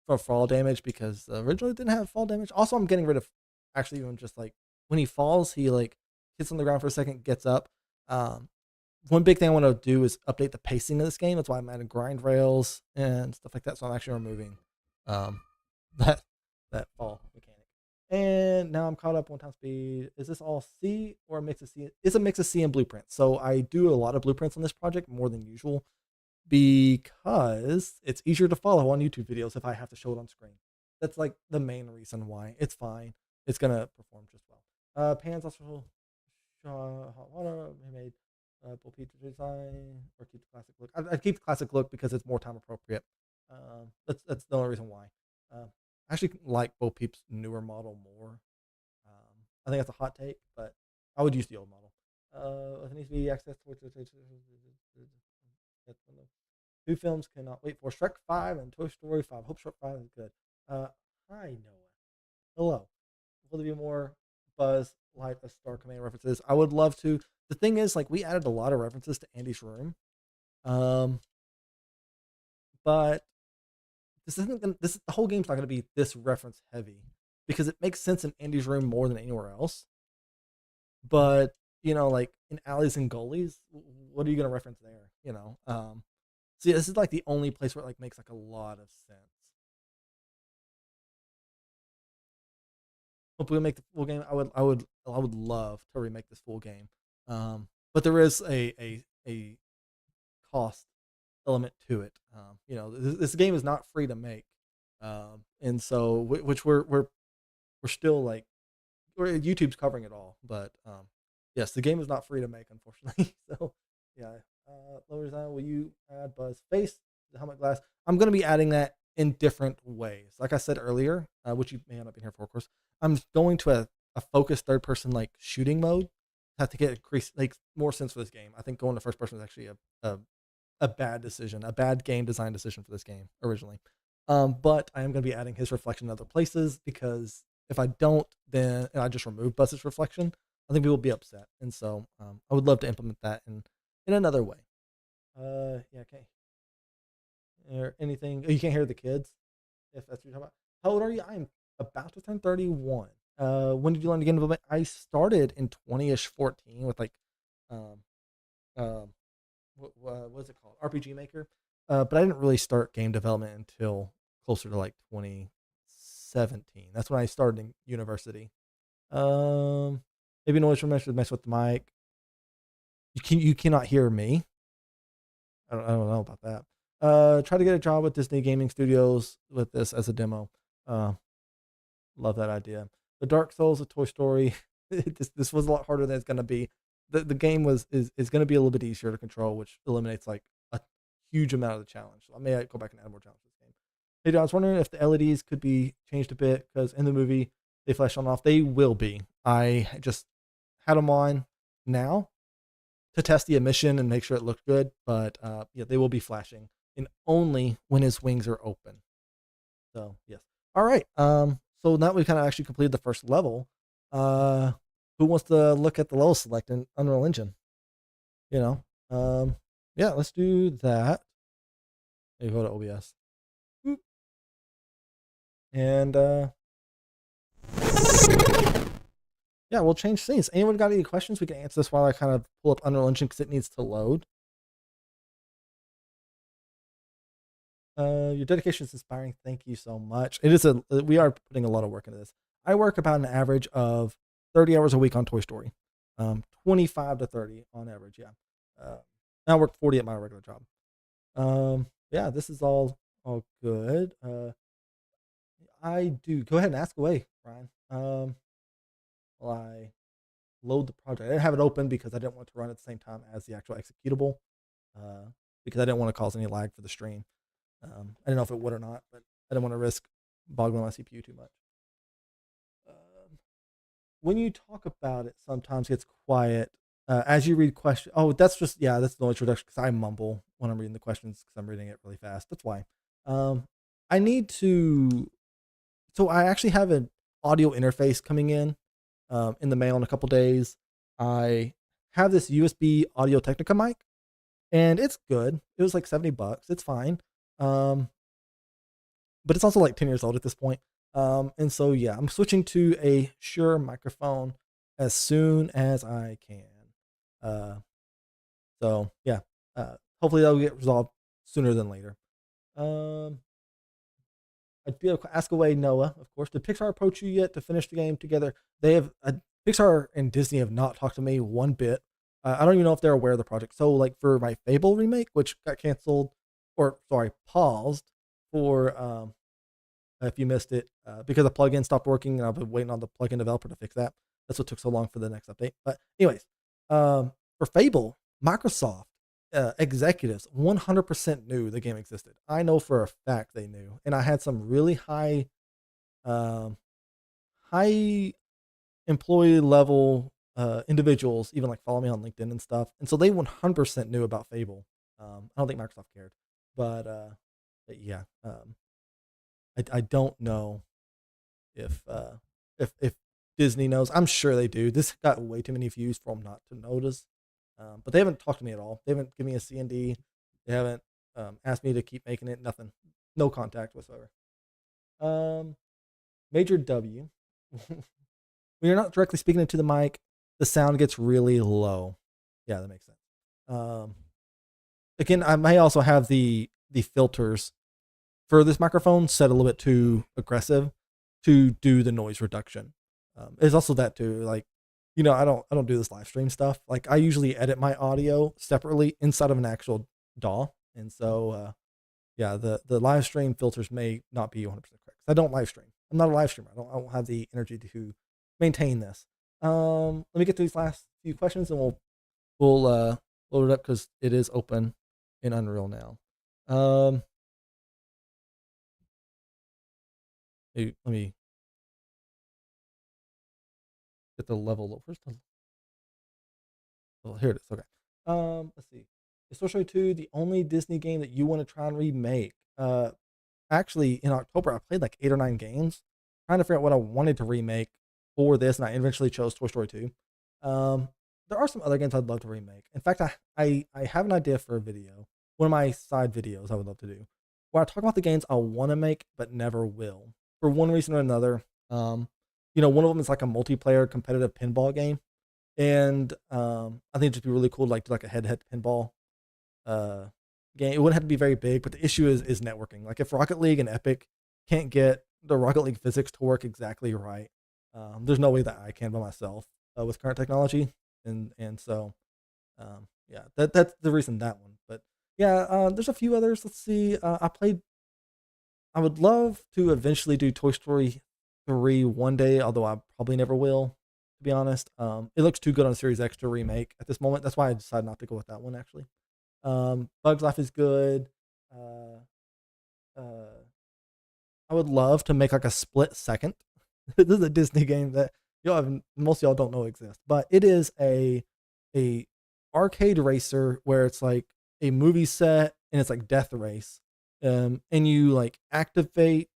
for fall damage because originally it didn't have fall damage. Also, I'm getting rid of actually even just like when he falls, he like hits on the ground for a second, gets up. Um, One big thing I want to do is update the pacing of this game. That's why I'm adding grind rails and stuff like that. So I'm actually removing um, that that fall mechanic. And now I'm caught up on time speed. Is this all C or a mix of C? It's a mix of C and blueprint. So I do a lot of blueprints on this project more than usual because it's easier to follow on YouTube videos if I have to show it on screen. That's like the main reason why. It's fine. It's gonna perform just well. Pans also hot water. He made Bo Peep design or keep the classic look. I keep the classic look because it's more time appropriate. That's the only reason why. I actually like Bo Peep's newer model more. I think that's a hot take, but I would use the old model. It needs to be accessed towards two films cannot wait for Shrek 5 and Toy Story 5. Hope Shrek 5 is good. Hi, Noah. Hello. Will there be more Buzz Light a Star Command references? I would love to. The thing is, like, we added a lot of references to Andy's room. Um, but this isn't gonna, this the whole game's not gonna be this reference heavy because it makes sense in Andy's room more than anywhere else. But like in alleys and gullies, what are you gonna reference there? See, this is like the only place where it like makes like a lot of sense. Hopefully, we make the full game. I would love to remake this full game. But there is a cost element to it. This game is not free to make, and so which we're still like YouTube's covering it all, but yes, the game is not free to make, unfortunately. So yeah, lower design. Will you add Buzz face the helmet glass? I'm going to be adding that in different ways. Like I said earlier, which you may not be here for, of course. I'm going to a focused third person like shooting mode. Have to get increased like more sense for this game. I think going to first person is actually a bad decision, a bad game design decision for this game originally. But I am going to be adding his reflection in other places because if I don't, then and I just remove Buzz's reflection, I think people will be upset. And so I would love to implement that in another way. Yeah, okay. Or anything. Oh, you can't hear the kids if that's what you're talking about. How old are you? I'm about to turn 31. When did you learn to game development? I started in 20ish 14 with like um um what is it called? RPG Maker. But I didn't really start game development until closer to like 2017. That's when I started in university. Um, Maybe noise from mess with the mic. You cannot hear me. I don't know about that. Try to get a job with Disney Gaming Studios with this as a demo. Uh, Love that idea. The Dark Souls of Toy Story. This was a lot harder than it's gonna be. The game is gonna be a little bit easier to control, which eliminates like a huge amount of the challenge. So I may go back and add more challenges to this game. Hey, John, I was wondering if the LEDs could be changed a bit because in the movie they flash on off. They will be. I just had them on now to test the emission and make sure it looked good. But yeah, they will be flashing and only when his wings are open. So yes. All right. So now we've kind of actually completed the first level. Uh, who wants to look at the level select in Unreal Engine? You know. Yeah, let's do that. You go to OBS. And yeah, we'll change scenes. Anyone got any questions? We can answer this while I kind of pull up Unreal Engine because it needs to load. Your dedication is inspiring. Thank you so much. We are putting a lot of work into this. I work about an average of 30 hours a week on Toy Story. 25 to 30 on average, yeah. I work 40 at my regular job. Yeah, this is all good. I do go ahead and ask away, Brian. While I load the project. I didn't have it open because I didn't want to run at the same time as the actual executable. Because I didn't want to cause any lag for the stream. I didn't know if it would or not, but I didn't want to risk boggling my CPU too much. When you talk about it, sometimes it gets quiet as you read questions. Oh, that's the noise reduction because I mumble when I'm reading the questions because I'm reading it really fast. That's why. I need to. So I actually have an audio interface coming in the mail in a couple days. I have this USB Audio Technica mic, and it's good. It was like $70. It's fine. Um, but it's also like 10 years old at this point. And so yeah, I'm switching to a Shure microphone as soon as I can. Uh, so yeah, hopefully that'll get resolved sooner than later. Um, I'd be able to ask away Noah, of course. Did Pixar approach you yet to finish the game together? They have. Pixar and Disney have not talked to me one bit. I don't even know if they're aware of the project. So like for my Fable remake, which got canceled, or sorry, paused for if you missed it, because the plugin stopped working, and I've been waiting on the plugin developer to fix that. That's what took so long for the next update. But anyways, for Fable, Microsoft executives 100% knew the game existed. I know for a fact they knew, and I had some really um, high employee level individuals even like follow me on LinkedIn and stuff, and so they 100% knew about Fable. I don't think Microsoft cared, but yeah, I don't know if Disney knows. I'm sure they do. This got way too many views for them not to notice. But they haven't talked to me at all. They haven't given me a C&D. They haven't asked me to keep making it. Nothing. No contact whatsoever. Major W. When you're not directly speaking into the mic, the sound gets really low. Yeah, that makes sense. Again, I may also have the filters for this microphone set a little bit too aggressive to do the noise reduction. It's also that too, like, I don't do this live stream stuff. Like, I usually edit my audio separately inside of an actual DAW, and so yeah, the live stream filters may not be 100% correct. I don't live stream. I'm not a live streamer. I don't have the energy to maintain this. Let me get to these last few questions, and we'll load it up because it is open in Unreal now. Let me get the level. Where's the? Oh, here it is. Okay. Let's see. Is Toy Story 2 the only Disney game that you want to try and remake? Actually, in October, I played like 8 or 9 games, trying to figure out what I wanted to remake for this, and I eventually chose Toy Story 2. There are some other games I'd love to remake. In fact, I have an idea for a video, one of my side videos I would love to do, where I talk about the games I want to make but never will, for one reason or another. One of them is like a multiplayer competitive pinball game, and I think it'd just be really cool to like do like a head-to-head pinball game. It wouldn't have to be very big, but the issue is networking. Like if Rocket League and Epic can't get the Rocket League physics to work exactly right, there's no way that I can by myself with current technology, and so yeah, that's the reason that one. But yeah, there's a few others. Let's see. I would love to eventually do Toy Story 3 one day, although I probably never will, to be honest. It looks too good on Series X to remake at this moment. That's why I decided not to go with that one, actually. Bugs Life is good. I would love to make like a Split Second. This is a Disney game that most of y'all don't know exists, but it is a arcade racer where it's like a movie set and it's like Death Race, and you like activate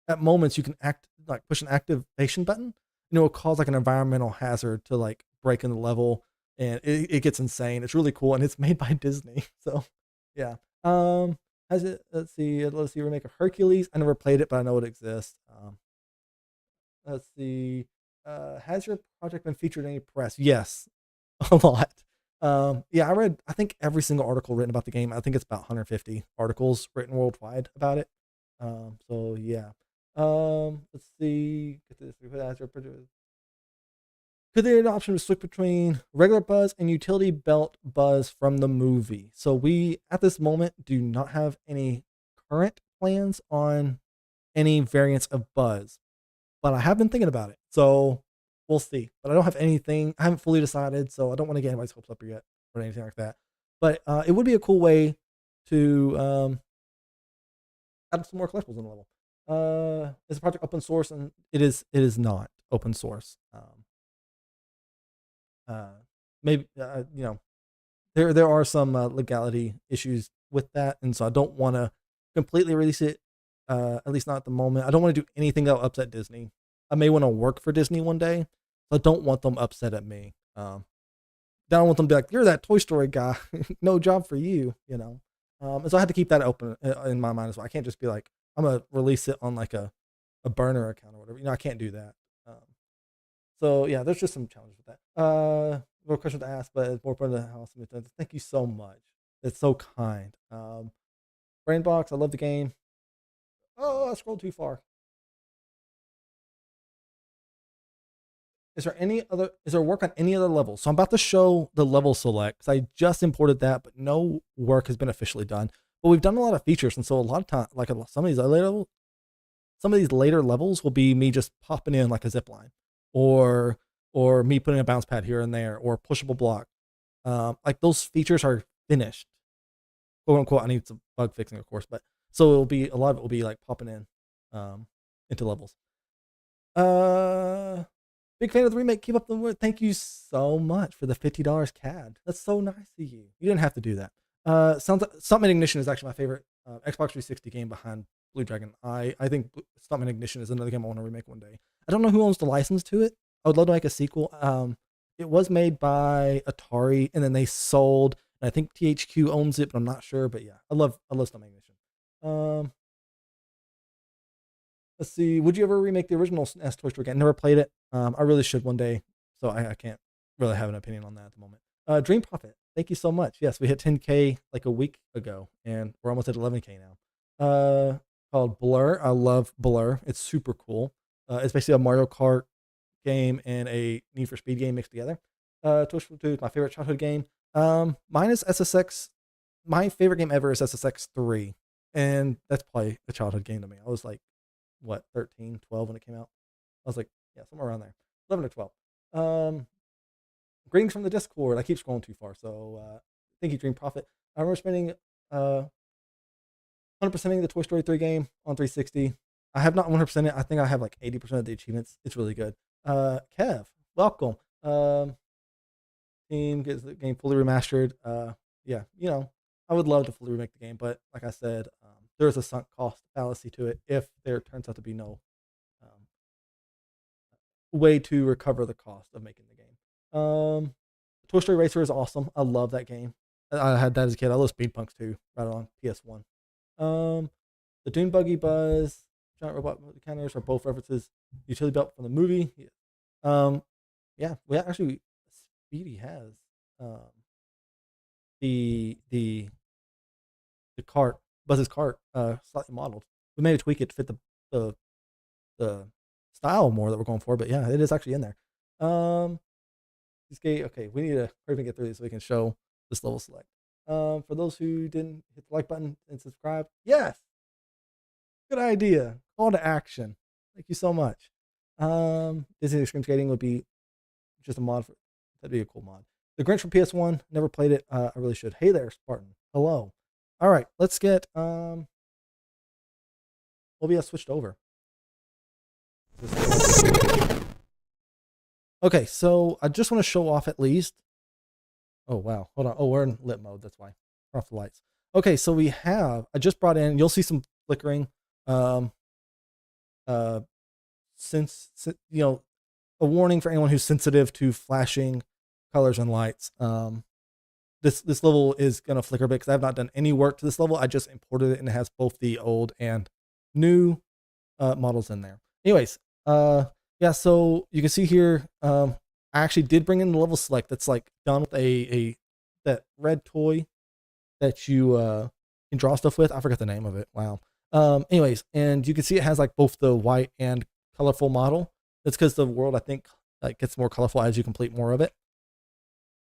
at moments you can push an activation button, and it will cause like an environmental hazard to like break in the level, and it gets insane. It's really cool, and it's made by Disney. So yeah. Has it? Let's see. Remake of Hercules. I never played it, but I know it exists. Let's see. Has your project been featured in any press? Yes, a lot. Yeah, I read, I think every single article written about the game. I think it's about 150 articles written worldwide about it. So yeah. Let's see. Get this. Could there be an option to switch between regular buzz and utility belt buzz from the movie? So we, at this moment, do not have any current plans on any variants of buzz, but I have been thinking about it. So we'll see. But I don't have anything. I haven't fully decided, so I don't want to get anybody's hopes up yet or anything like that. But it would be a cool way to add some more collectibles in the level. Is the project open source? And it is not open source. Maybe there are some legality issues with that, and so I don't want to completely release it, at least not at the moment. I don't want to do anything that will upset Disney. I may want to work for Disney one day, So I don't want them upset at me. I don't want them to be like, "You're that Toy Story guy, no job for you," you know. And so I had to keep that open in my mind as well. I can't just be like, I'm gonna release it on like a burner account or whatever. You know, I can't do that. So yeah, there's just some challenges with that. More questions to ask, but it's more part of the house. Thank you so much. It's so kind. Brainbox, I love the game. Oh, I scrolled too far. Is there any other? Is there work on any other levels? So I'm about to show the level select because I just imported that, but no work has been officially done. But we've done a lot of features, and so a lot of time, like some of these later levels will be me just popping in like a zip line, or or me putting a bounce pad here and there, or pushable block. Like those features are finished, quote unquote. I need some bug fixing, of course, but so it'll be a lot of it will be like popping in into levels. Uh, Big fan of the remake. Keep up the work. Thank you so much for the $50 CAD. That's so nice of you. You didn't have to do that. Stuntman Ignition is actually my favorite Xbox 360 game behind Blue Dragon. I think Stuntman Ignition is another game I want to remake one day. I don't know who owns the license to it. I would love to make a sequel. It was made by Atari, and then they sold. And I think THQ owns it, but I'm not sure. But yeah, I love Stuntman Ignition. Let's see. Would you ever remake the original SNES Toy Story game? Never played it. I really should one day, so I can't really have an opinion on that at the moment. Dream Profit, thank you so much. Yes, we hit 10K like a week ago, and we're almost at 11K now. Called Blur. I love Blur. It's super cool. It's basically a Mario Kart game and a Need for Speed game mixed together. Toy Story 2 is my favorite childhood game. Mine is SSX. My favorite game ever is SSX 3, and that's probably a childhood game to me. I was like, what, 13, 12 when it came out? I was like, yeah, somewhere around there, 11 or 12. Greetings from the Discord. I keep scrolling too far, so thank you, Dream Profit. I remember spending 100%ing the Toy Story 3 game on 360. I have not 100% it. I think I have like 80% of the achievements. It's really good. Kev, welcome. Team gets the game fully remastered. Yeah, you know, I would love to fully remake the game, but like I said, there's a sunk cost fallacy to it if there turns out to be no way to recover the cost of making the game. Toy Story Racer is awesome. I love that game. I had that as a kid. I love Speed Punks too, right on PS1. The Dune Buggy Buzz, Giant Robot Encounters are both references. Utility belt from the movie. Yeah, we actually Speedy has the cart, Buzz's cart, slightly modeled. We may tweak it to fit the style more that we're going for, but yeah, it is actually in there. Okay, we need to hurry and get through this so we can show this level select. For those who didn't hit the like button and subscribe, yes, good idea. Call to action. Thank you so much. Disney Extreme Skating would be just a mod that'd be a cool mod. The Grinch from PS1, never played it. I really should. Hey there, Spartan. Hello. All right, let's get OBS switched over. Okay, so I just want to show off at least. Oh wow, hold on. Oh, we're in lit mode. That's why. Turn off the lights. Okay, so we have. I just brought in. You'll see some flickering. Since you know, a warning for anyone who's sensitive to flashing colors and lights. This level is gonna flicker a bit because I have not done any work to this level. I just imported it and it has both the old and new models in there. Anyways, yeah, so you can see here, I actually did bring in the level select that's like done with that red toy that you can draw stuff with. I forgot the name of it. Wow. Anyways, and you can see it has like both the white and colorful model. That's because the world, I think, like gets more colorful as you complete more of it.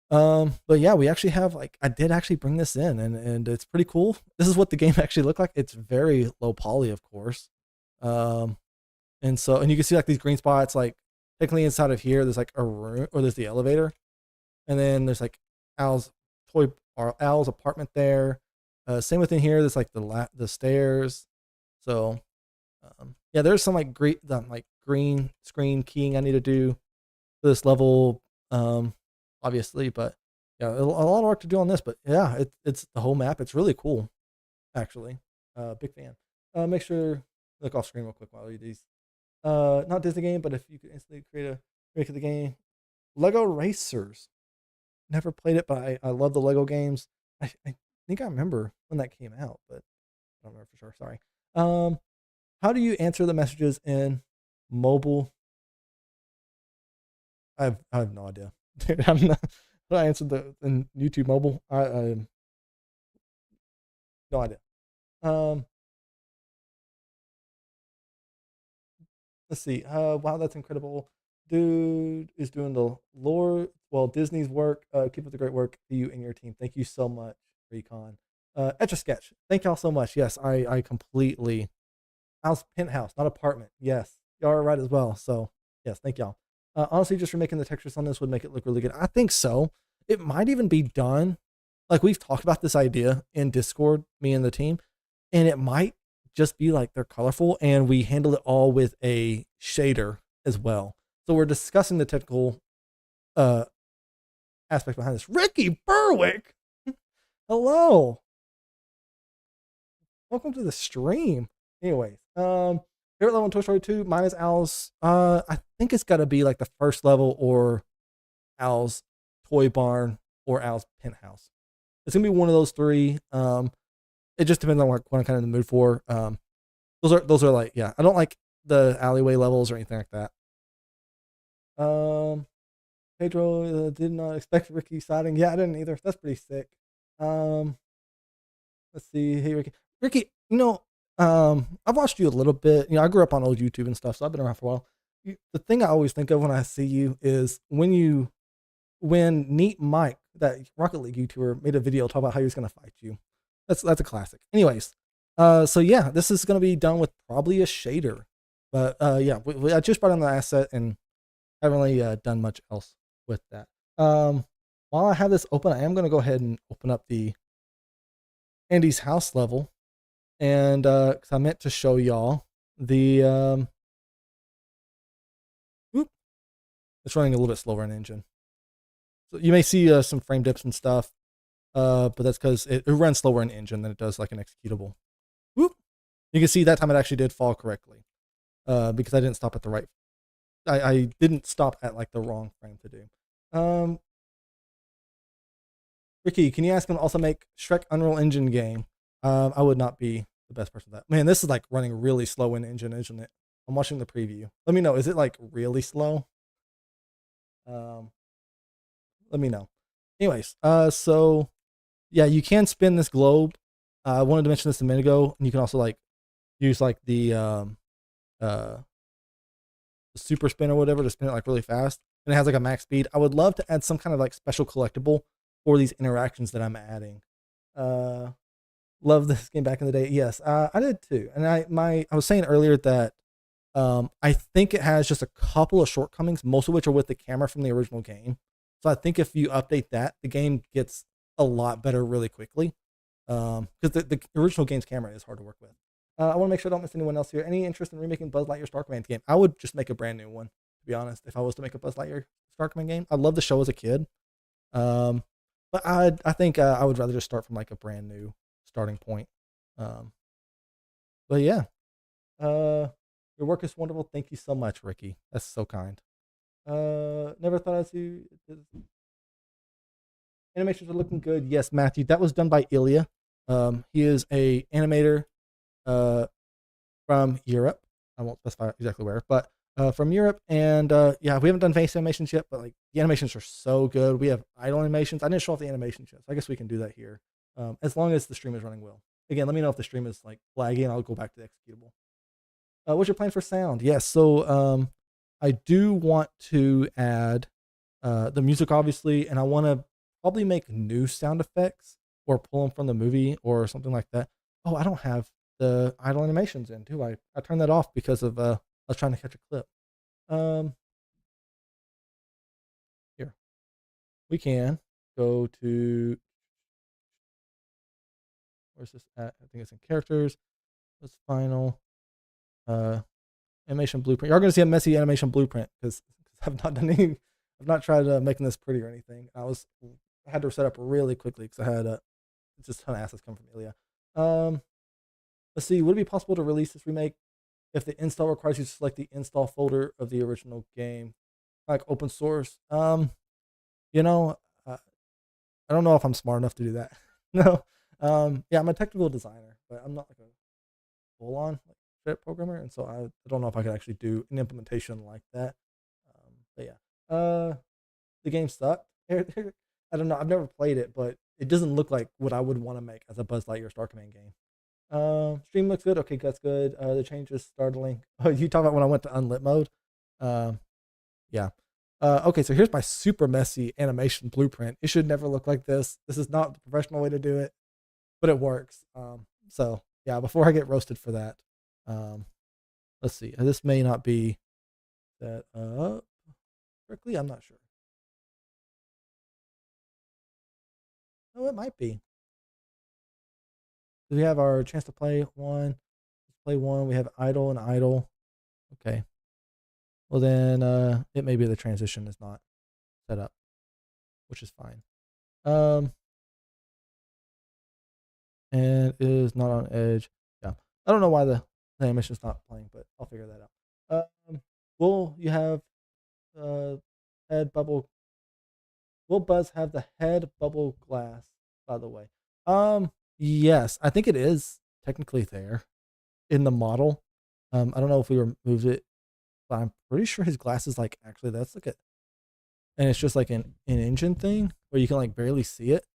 But yeah, we actually have like I did actually bring this in, and it's pretty cool. This is what the game actually looked like. It's very low poly, of course. And you can see like these green spots, like technically inside of here, there's like a room, or there's the elevator, and then there's like Al's apartment there. Same within here. There's like the stairs. So, yeah, there's some like green screen keying I need to do for this level. Obviously, but yeah, a lot of work to do on this. But yeah, it's the whole map. It's really cool, actually. Big fan. Make sure look off screen real quick while I read these. Not Disney game, but if you could instantly create a remake of the game. Lego Racers. Never played it, but I love the Lego games. I think I remember when that came out, but I don't remember for sure. Sorry. How do you answer the messages in mobile? I have no idea. Dude, I'm not. I answered the in YouTube mobile. I no idea. Um, let's see. Wow, that's incredible. Dude is doing the lore. Well, Disney's work. Keep up the great work, you and your team. Thank you so much, Recon. Etch a Sketch. Thank y'all so much. Yes, I completely. House, penthouse, not apartment. Yes, y'all are right as well. So yes, thank y'all. Honestly, just remaking the textures on this would make it look really good. I think so. It might even be done. Like we've talked about this idea in Discord, me and the team, and it might just be like they're colorful, and we handle it all with a shader as well. So we're discussing the technical uh aspect behind this. Ricky Berwick, hello, welcome to the stream. Anyways, favorite level in Toy Story 2, mine is Al's. I think it's got to be like the first level or Al's toy barn or Al's penthouse. It's gonna be one of those three. It just depends on what I'm kind of in the mood for. Those are like, yeah. I don't like the alleyway levels or anything like that. Pedro did not expect Ricky siding. Yeah, I didn't either. That's pretty sick. Let's see. Hey, Ricky. Ricky, I've watched you a little bit. I grew up on old YouTube and stuff, so I've been around for a while. The thing I always think of when I see you is when Neat Mike, that Rocket League YouTuber, made a video talking about how he was going to fight you. That's a classic. Anyways, so yeah, this is going to be done with probably a shader. But yeah, I just brought in the asset and haven't really done much else with that. While I have this open, I am going to go ahead and open up the Andy's house level. And because I meant to show y'all the it's running a little bit slower in engine, so you may see some frame dips and stuff, but that's because it runs slower in engine than it does like an executable. Whoop. You can see that time it actually did fall correctly, because I didn't stop at the right. I didn't stop at like the wrong frame to do. Ricky, can you ask him to also make Shrek Unreal Engine game? I would not be the best person for that. Man, this is like running really slow in engine, isn't it? I'm watching the preview. Let me know. Is it like really slow? Let me know. Anyways, so yeah, you can spin this globe. I wanted to mention this a minute ago, and you can also like use like the super spin or whatever to spin it like really fast, and it has like a max speed. I would love to add some kind of like special collectible for these interactions that I'm adding. Love this game back in the day. Yes, I did too. And I was saying earlier that I think it has just a couple of shortcomings, most of which are with the camera from the original game. So I think if you update that, the game gets a lot better really quickly. Because the original game's camera is hard to work with. I want to make sure I don't miss anyone else here. Any interest in remaking Buzz Lightyear Star Command game? I would just make a brand new one, to be honest. If I was to make a Buzz Lightyear Star Command game, I'd love the show as a kid. But I think I would rather just start from like a brand new starting point. But yeah, your work is wonderful. Thank you so much, Ricky. That's so kind. Never thought I'd see animations are looking good. Yes, Matthew, that was done by Illia. He is a animator from Europe. I won't specify exactly where, but from Europe. And yeah, we haven't done face animations yet, but like the animations are so good. We have idle animations. I didn't show off the animations yet, so I guess we can do that here, as long as the stream is running well. Again, let me know if the stream is like lagging. I'll go back to the executable. What's your plan for sound? Yes, so I do want to add the music, obviously, and I want to probably make new sound effects or pull them from the movie or something like that. Oh, I don't have the idle animations in, do I? I turned that off because of I was trying to catch a clip. Here we can go to, where's this at? I think it's in characters. What's final? Animation blueprint. You're going to see a messy animation blueprint because I've not done any. I've not tried making this pretty or anything. I had to set up really quickly because I had just a ton of assets come from Ilya. Let's see. Would it be possible to release this remake if the install requires you to select the install folder of the original game? like open source. You know, I don't know if I'm smart enough to do that. No. Yeah, I'm a technical designer, but I'm not like a full on like straight programmer, and so I don't know if I could actually do an implementation like that. But yeah, the game sucked. I don't know. I've never played it, but it doesn't look like what I would want to make as a Buzz Lightyear Star Command game. Stream looks good. Okay, that's good. The change is startling. Oh, you talk about when I went to unlit mode. Um, yeah. Okay, so here's my super messy animation blueprint. It should never look like this. This is not the professional way to do it, but it works. So yeah, before I get roasted for that, um, let's see. This may not be set up correctly. I'm not sure. Oh, it might be. We have our chance to play one. Let's play one. We have idle and idle. Okay. Well then, it may be the transition is not set up, which is fine. And it is not on edge. Yeah, I don't know why the animation is not playing, but I'll figure that out. Will you have head bubble? Will Buzz have the head bubble glass? By the way, yes, I think it is technically there in the model. I don't know if we removed it, but I'm pretty sure his glass is like actually that's like a, and it's just like an engine thing where you can like barely see it.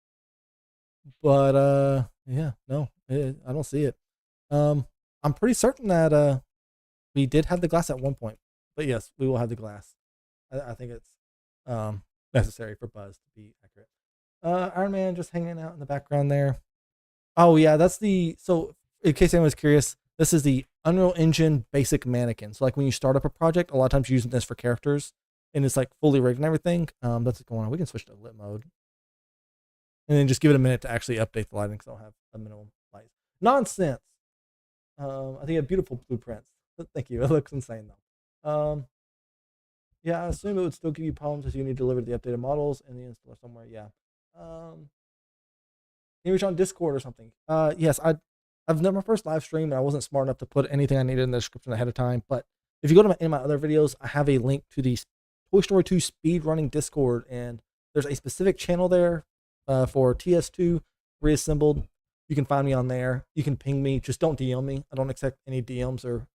But yeah, no, I don't see it. I'm pretty certain that we did have the glass at one point, but yes, we will have the glass. I think it's necessary for Buzz to be accurate. Iron Man just hanging out in the background there. Oh yeah, that's the so. In case anyone's curious, this is the Unreal Engine basic mannequin. So like when you start up a project, a lot of times you're using this for characters, and it's like fully rigged and everything. That's going on. We can switch to lit mode, and then just give it a minute to actually update the lighting because I don't have a minimum light. Nonsense. I think a beautiful blueprints. Thank you. It looks insane though. Yeah, I assume it would still give you problems if you need to deliver the updated models in the installer somewhere. Yeah. Can you reach on Discord or something? Yes, I've done my first live stream and I wasn't smart enough to put anything I needed in the description ahead of time. But if you go to in my other videos, I have a link to the Toy Story 2 speedrunning Discord, and there's a specific channel there for TS2 reassembled. You can find me on there. You can ping me. Just don't DM me. I don't accept any DMs or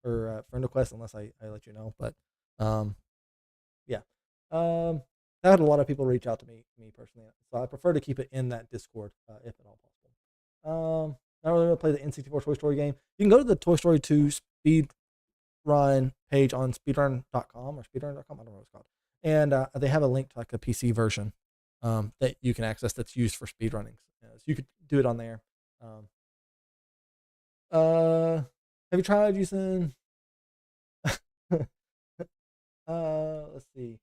friend requests unless I let you know. But yeah, I had a lot of people reach out to me personally, so I prefer to keep it in that Discord if at all possible. I really want to play the N64 Toy Story game. You can go to the Toy Story 2 speedrun page on speedrun.com or speedrun.com. I don't know what it's called, and they have a link to like a PC version that you can access that's used for speedrunning. So you could do it on there. Have you tried using? Let's see.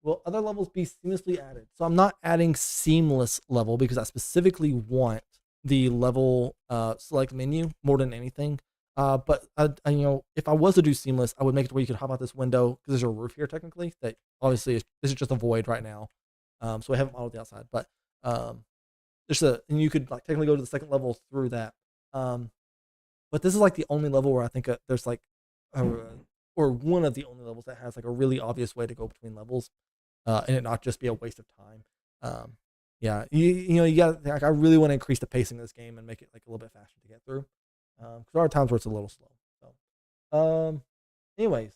Will other levels be seamlessly added? So I'm not adding seamless level because I specifically want the level select menu more than anything. But if I was to do seamless, I would make it where you could hop out this window because there's a roof here technically. That obviously this is just a void right now. So I haven't modeled the outside, but and you could like technically go to the second level through that. But this is like the only level where I think there's like or one of the only levels that has like a really obvious way to go between levels, and it not just be a waste of time. Yeah, you got like I really want to increase the pacing of this game and make it like a little bit faster to get through, because there are times where it's a little slow. So, anyways,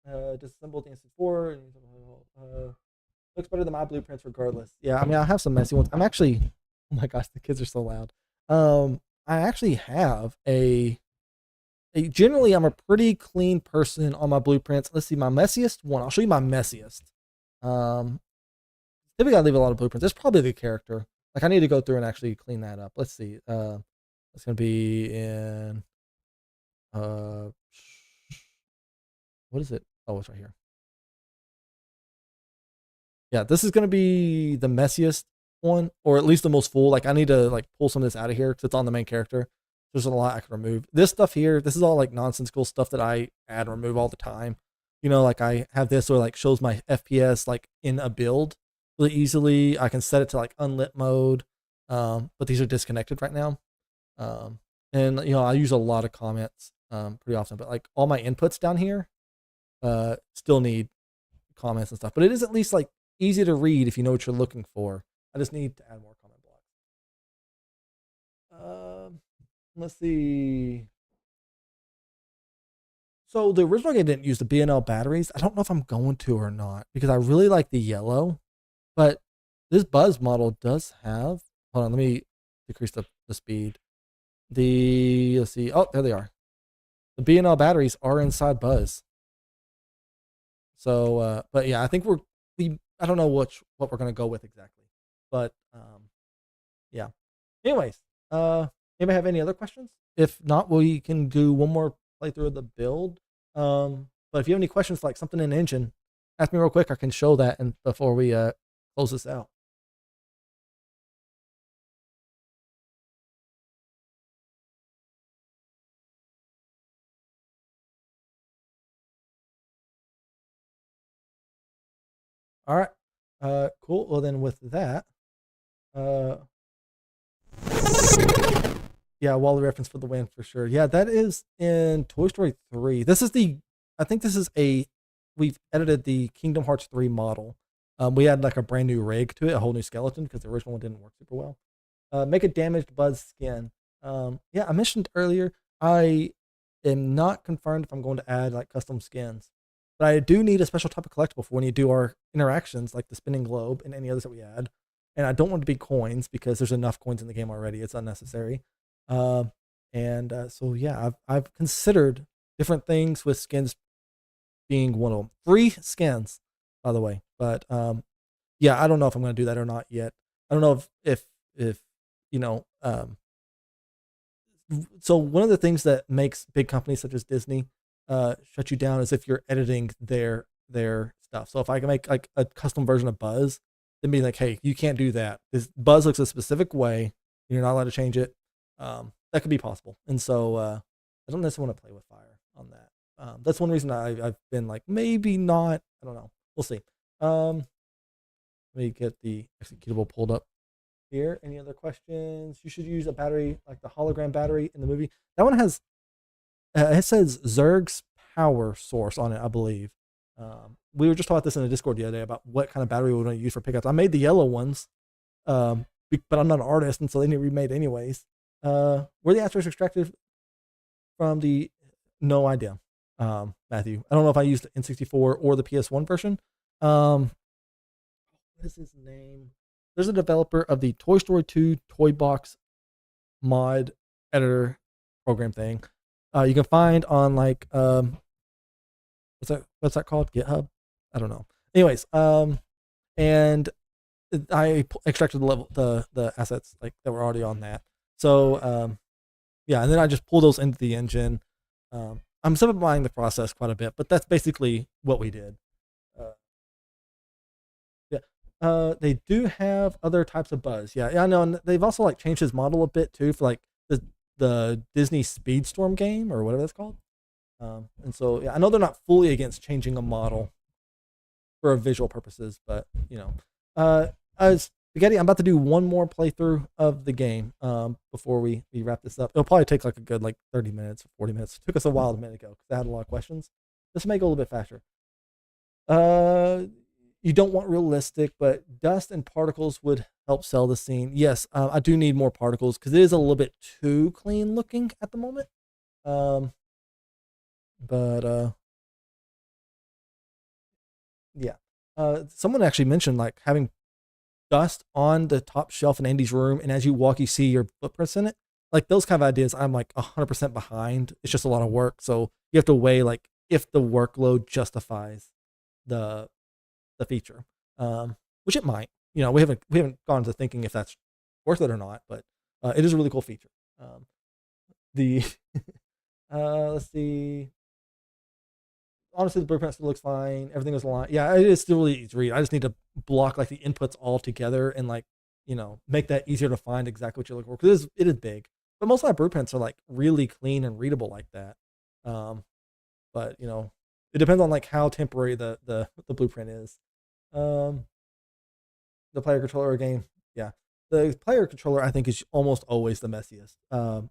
disassemble the N64. Looks better than my blueprints regardless. Yeah, I mean I have some messy ones. I'm actually, oh my gosh, the kids are so loud. I actually have generally I'm a pretty clean person on my blueprints. Let's see my messiest one. I'll show you my messiest. Typically I leave a lot of blueprints. It's probably the character. Like I need to go through and actually clean that up. Let's see. It's gonna be in what is it? Oh, it's right here. Yeah, this is gonna be the messiest one, or at least the most full. Like I need to like pull some of this out of here because it's on the main character. There's a lot I can remove. This stuff here, this is all like nonsensical stuff that I add and remove all the time. Like I have this where like shows my FPS like in a build really easily. I can set it to like unlit mode, but these are disconnected right now. And I use a lot of comments pretty often, but like all my inputs down here still need comments and stuff. But it is at least like easy to read if you know what you're looking for. I just need to add more comment blocks. Let's see. So the original game didn't use the B&L batteries. I don't know if I'm going to or not because I really like the yellow, but this Buzz model does have. Hold on, let me decrease the speed. Let's see. Oh, there they are. The B&L batteries are inside Buzz. So, but yeah, I think I don't know what we're gonna go with exactly, but yeah. Anyways, anybody have any other questions? If not, we can do one more playthrough of the build. But if you have any questions, like something in engine, ask me real quick. I can show that and before we close this out. All right. Cool. Well, then with that, uh, yeah, Wally reference for the win for sure. Yeah, that is in Toy Story 3. I think this is we've edited the Kingdom Hearts 3 model. We had like a brand new rig to it, a whole new skeleton because the original one didn't work super well. Make a damaged Buzz skin. Yeah, I mentioned earlier, I am not confirmed if I'm going to add like custom skins, but I do need a special type of collectible for when you do our interactions, like the spinning globe and any others that we add. And I don't want to be coins because there's enough coins in the game already. It's unnecessary. Um, so yeah, I've considered different things with skins being one of them. Free skins, by the way. But yeah, I don't know if I'm going to do that or not yet. I don't know if you know. So one of the things that makes big companies such as Disney shut you down is if you're editing their stuff. So if I can make like a custom version of Buzz, then be like, hey, you can't do that. This Buzz looks a specific way. You're not allowed to change it. That could be possible. And so I don't necessarily want to play with fire on that. That's one reason I've been like, maybe not. I don't know. We'll see. Let me get the executable pulled up here. Any other questions? You should use a battery like the hologram battery in the movie. That one has, it says Zerg's power source on it, I believe. We were just talking about this in the Discord the other day about what kind of battery we want to use for pickups. I made the yellow ones, but I'm not an artist, and so they need to be remade anyways. Were the asteroids extracted from the? No idea, Matthew. I don't know if I used the N64 or the PS1 version. What is his name? There's a developer of the Toy Story 2 Toy Box mod editor program thing. You can find on like what's that called? GitHub? I don't know. Anyways, and I extracted the assets like that were already on that. So yeah, and then I just pull those into the engine. I'm simplifying the process quite a bit, but that's basically what we did. Yeah, they do have other types of Buzz. Yeah, I know, and they've also like changed his model a bit too for like the Disney Speedstorm game or whatever that's called. And so yeah, I know they're not fully against changing a model for visual purposes, but you know, Spaghetti, I'm about to do one more playthrough of the game before we wrap this up. It'll probably take like a good like 30 minutes or 40 minutes. It took us a while a minute ago because I had a lot of questions. Let's make it a little bit faster. You don't want realistic, but dust and particles would help sell the scene. Yes, I do need more particles because it is a little bit too clean looking at the moment. But yeah. Someone actually mentioned like having dust on the top shelf in Andy's room, and as you walk, you see your footprints in it. Like those kind of ideas, I'm like 100% behind. It's just a lot of work, so you have to weigh like if the workload justifies the feature, which it might. You know, we haven't gone to thinking if that's worth it or not, but it is a really cool feature. The let's see. Honestly, the blueprint still looks fine. Everything is aligned. Yeah, it is still really easy to read. I just need to block like the inputs all together and like, you know, make that easier to find exactly what you're looking for. Because it is big. But most of my blueprints are like really clean and readable like that. But you know, it depends on like how temporary the blueprint is. The player controller game, yeah. The player controller I think is almost always the messiest.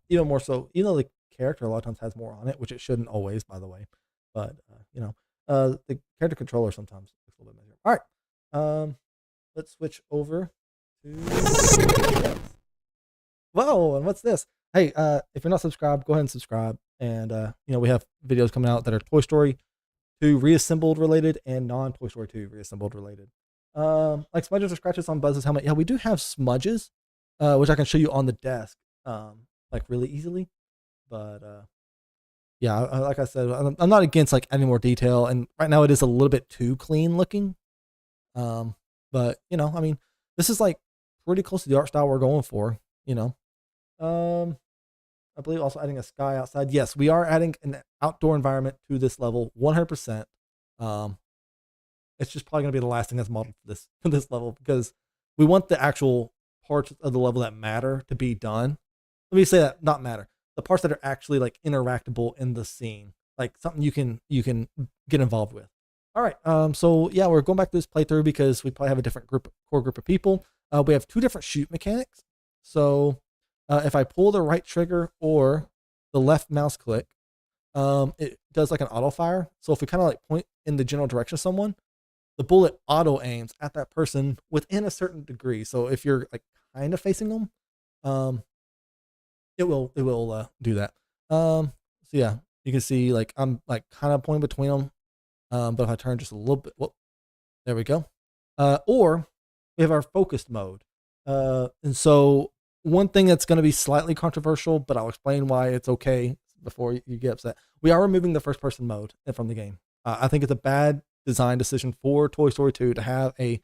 Even more so, even though the character a lot of times has more on it, which it shouldn't always, by the way. But you know, the character controller sometimes looks a All right. Let's switch over to. Whoa, and what's this? Hey, if you're not subscribed, go ahead and subscribe. And we have videos coming out that are Toy Story 2 reassembled related and non-Toy Story 2 reassembled related. Like smudges or scratches on Buzz's helmet. Yeah, we do have smudges, which I can show you on the desk, like really easily. But yeah, like I said, I'm not against like adding more detail. And right now it is a little bit too clean looking. But I mean, this is like pretty close to the art style we're going for. I believe also adding a sky outside. Yes, we are adding an outdoor environment to this level, 100%. It's just probably gonna be the last thing that's modeled for this level because we want the actual parts of the level that matter to be done. Let me say that not matter. The parts that are actually like interactable in the scene, like something you can get involved with. All right. So yeah, we're going back to this playthrough because we probably have a different core group of people. We have 2 different shoot mechanics. So if I pull the right trigger or the left mouse click, it does like an auto fire. So if we kind of like point in the general direction of someone, the bullet auto aims at that person within a certain degree. So if you're like kind of facing them, it will do that. So yeah, you can see like I'm like kind of pointing between them. But if I turn just a little bit, whoop, there we go. Or we have our focused mode. And so one thing that's going to be slightly controversial, but I'll explain why it's okay before you get upset. We are removing the first person mode from the game. I think it's a bad design decision for Toy Story 2 to have a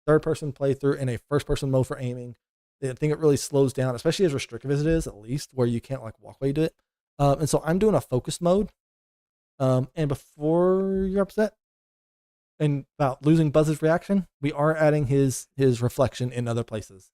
third person playthrough and a first person mode for aiming. I think it really slows down, especially as restrictive as it is, at least where you can't like walk away to it. And so I'm doing a focus mode. And before you're upset and about losing Buzz's reaction, we are adding his reflection in other places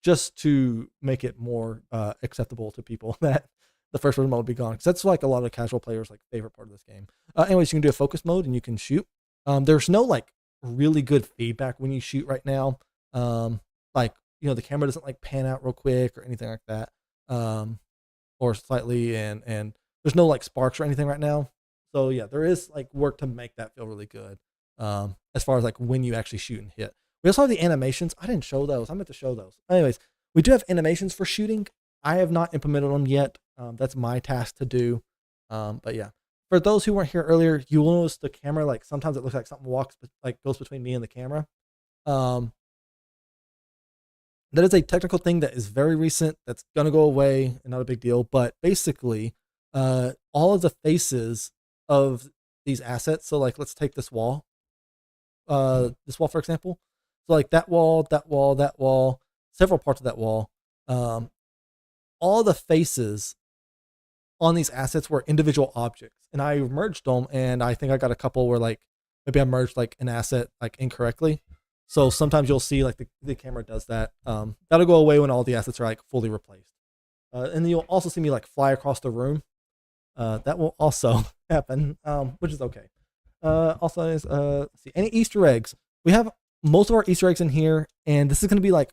just to make it more acceptable to people that the first person mode will be gone. Because that's like a lot of casual players' like favorite part of this game. Anyways, you can do a focus mode and you can shoot. There's no like really good feedback when you shoot right now. Like, the camera doesn't like pan out real quick or anything like that. Or slightly, and there's no like sparks or anything right now. So yeah, there is like work to make that feel really good. As far as like when you actually shoot and hit. We also have the animations. I didn't show those. I meant to show those. Anyways, we do have animations for shooting. I have not implemented them yet. That's my task to do. But yeah, for those who weren't here earlier, you will notice the camera, like sometimes it looks like something goes between me and the camera. That is a technical thing that is very recent. That's going to go away and not a big deal. But basically, all of the faces of these assets. So like, let's take this wall, for example. So like that wall, several parts of that wall, all the faces on these assets were individual objects, and I merged them. And I think I got a couple where like maybe I merged like an asset like incorrectly. So sometimes you'll see like the camera does that. That'll go away when all the assets are like fully replaced. And then you'll also see me like fly across the room. That will also happen, which is okay. Also, let's see, any Easter eggs. We have most of our Easter eggs in here, and this is going to be like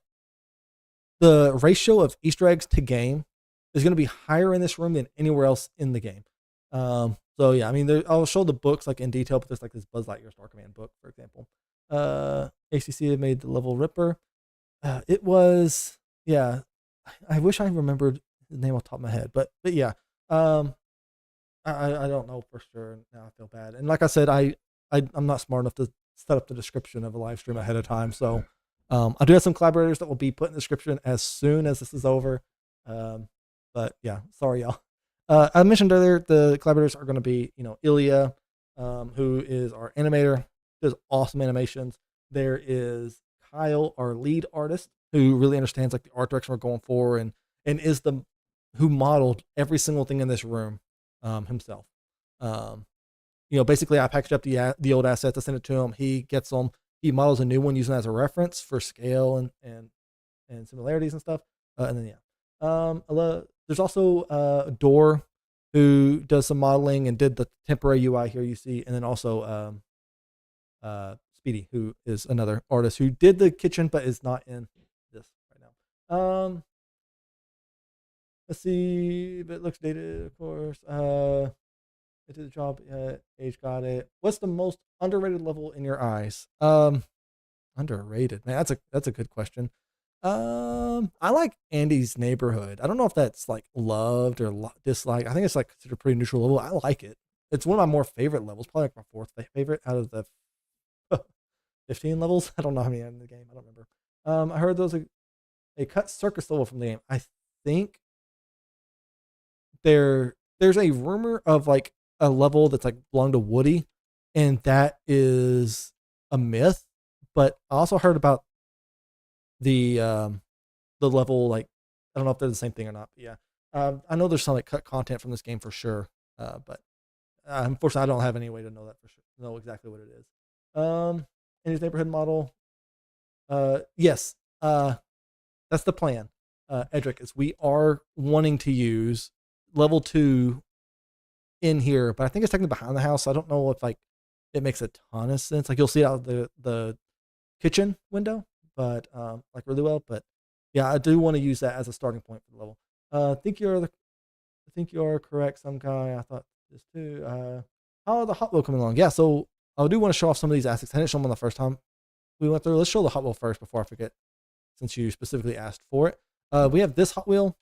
the ratio of Easter eggs to game is going to be higher in this room than anywhere else in the game. So yeah, I mean, I'll show the books like in detail, but there's like this Buzz Lightyear Star Command book, for example. ACC had made the level Ripper. It was, yeah, I wish I remembered the name off the top of my head, but yeah, I don't know for sure. Now I feel bad. And like I said, I'm not smart enough to set up the description of a live stream ahead of time. So I do have some collaborators that will be put in the description as soon as this is over. But yeah, sorry y'all. I mentioned earlier the collaborators are going to be, Illia, who is our animator, does awesome animations. There is Kyle, our lead artist, who really understands like the art direction we're going for, and is who modeled every single thing in this room himself. Basically I packaged up the old assets, I sent it to him. He gets them. He models a new one using it as a reference for scale and similarities and stuff. And then yeah, there's also Dor, who does some modeling and did the temporary UI here you see, and then also Speedy, who is another artist who did the kitchen but is not in this right now. Let's see, but it looks dated, of course. It did the job. Age got it. What's the most underrated level in your eyes? Underrated, man. That's a good question. I like Andy's neighborhood. I don't know if that's like loved or disliked. I think it's like considered a pretty neutral level. I like it. It's one of my more favorite levels. Probably like my fourth favorite out of the 15 levels. I don't know how many are in the game. I don't remember. I heard those a cut circus level from the game. I think there's a rumor of like a level that's like belonged to Woody, and that is a myth. But I also heard about the level, like I don't know if they're the same thing or not. But yeah, I know there's some like cut content from this game for sure. But unfortunately, I don't have any way to know that for sure. Know exactly what it is. In his neighborhood model, yes, that's the plan. Edric, is we are wanting to use level 2 in here, but I think it's technically behind the house. So I don't know if like it makes a ton of sense. Like you'll see it out of the kitchen window, but like really well. But yeah, I do want to use that as a starting point for the level. I think you are correct. Some guy, I thought this too. How are the Hot Wheel coming along? Yeah, so I do want to show off some of these assets. I didn't show them on the first time we went through. Let's show the Hot Wheel first before I forget, since you specifically asked for it. We have this Hot Wheel.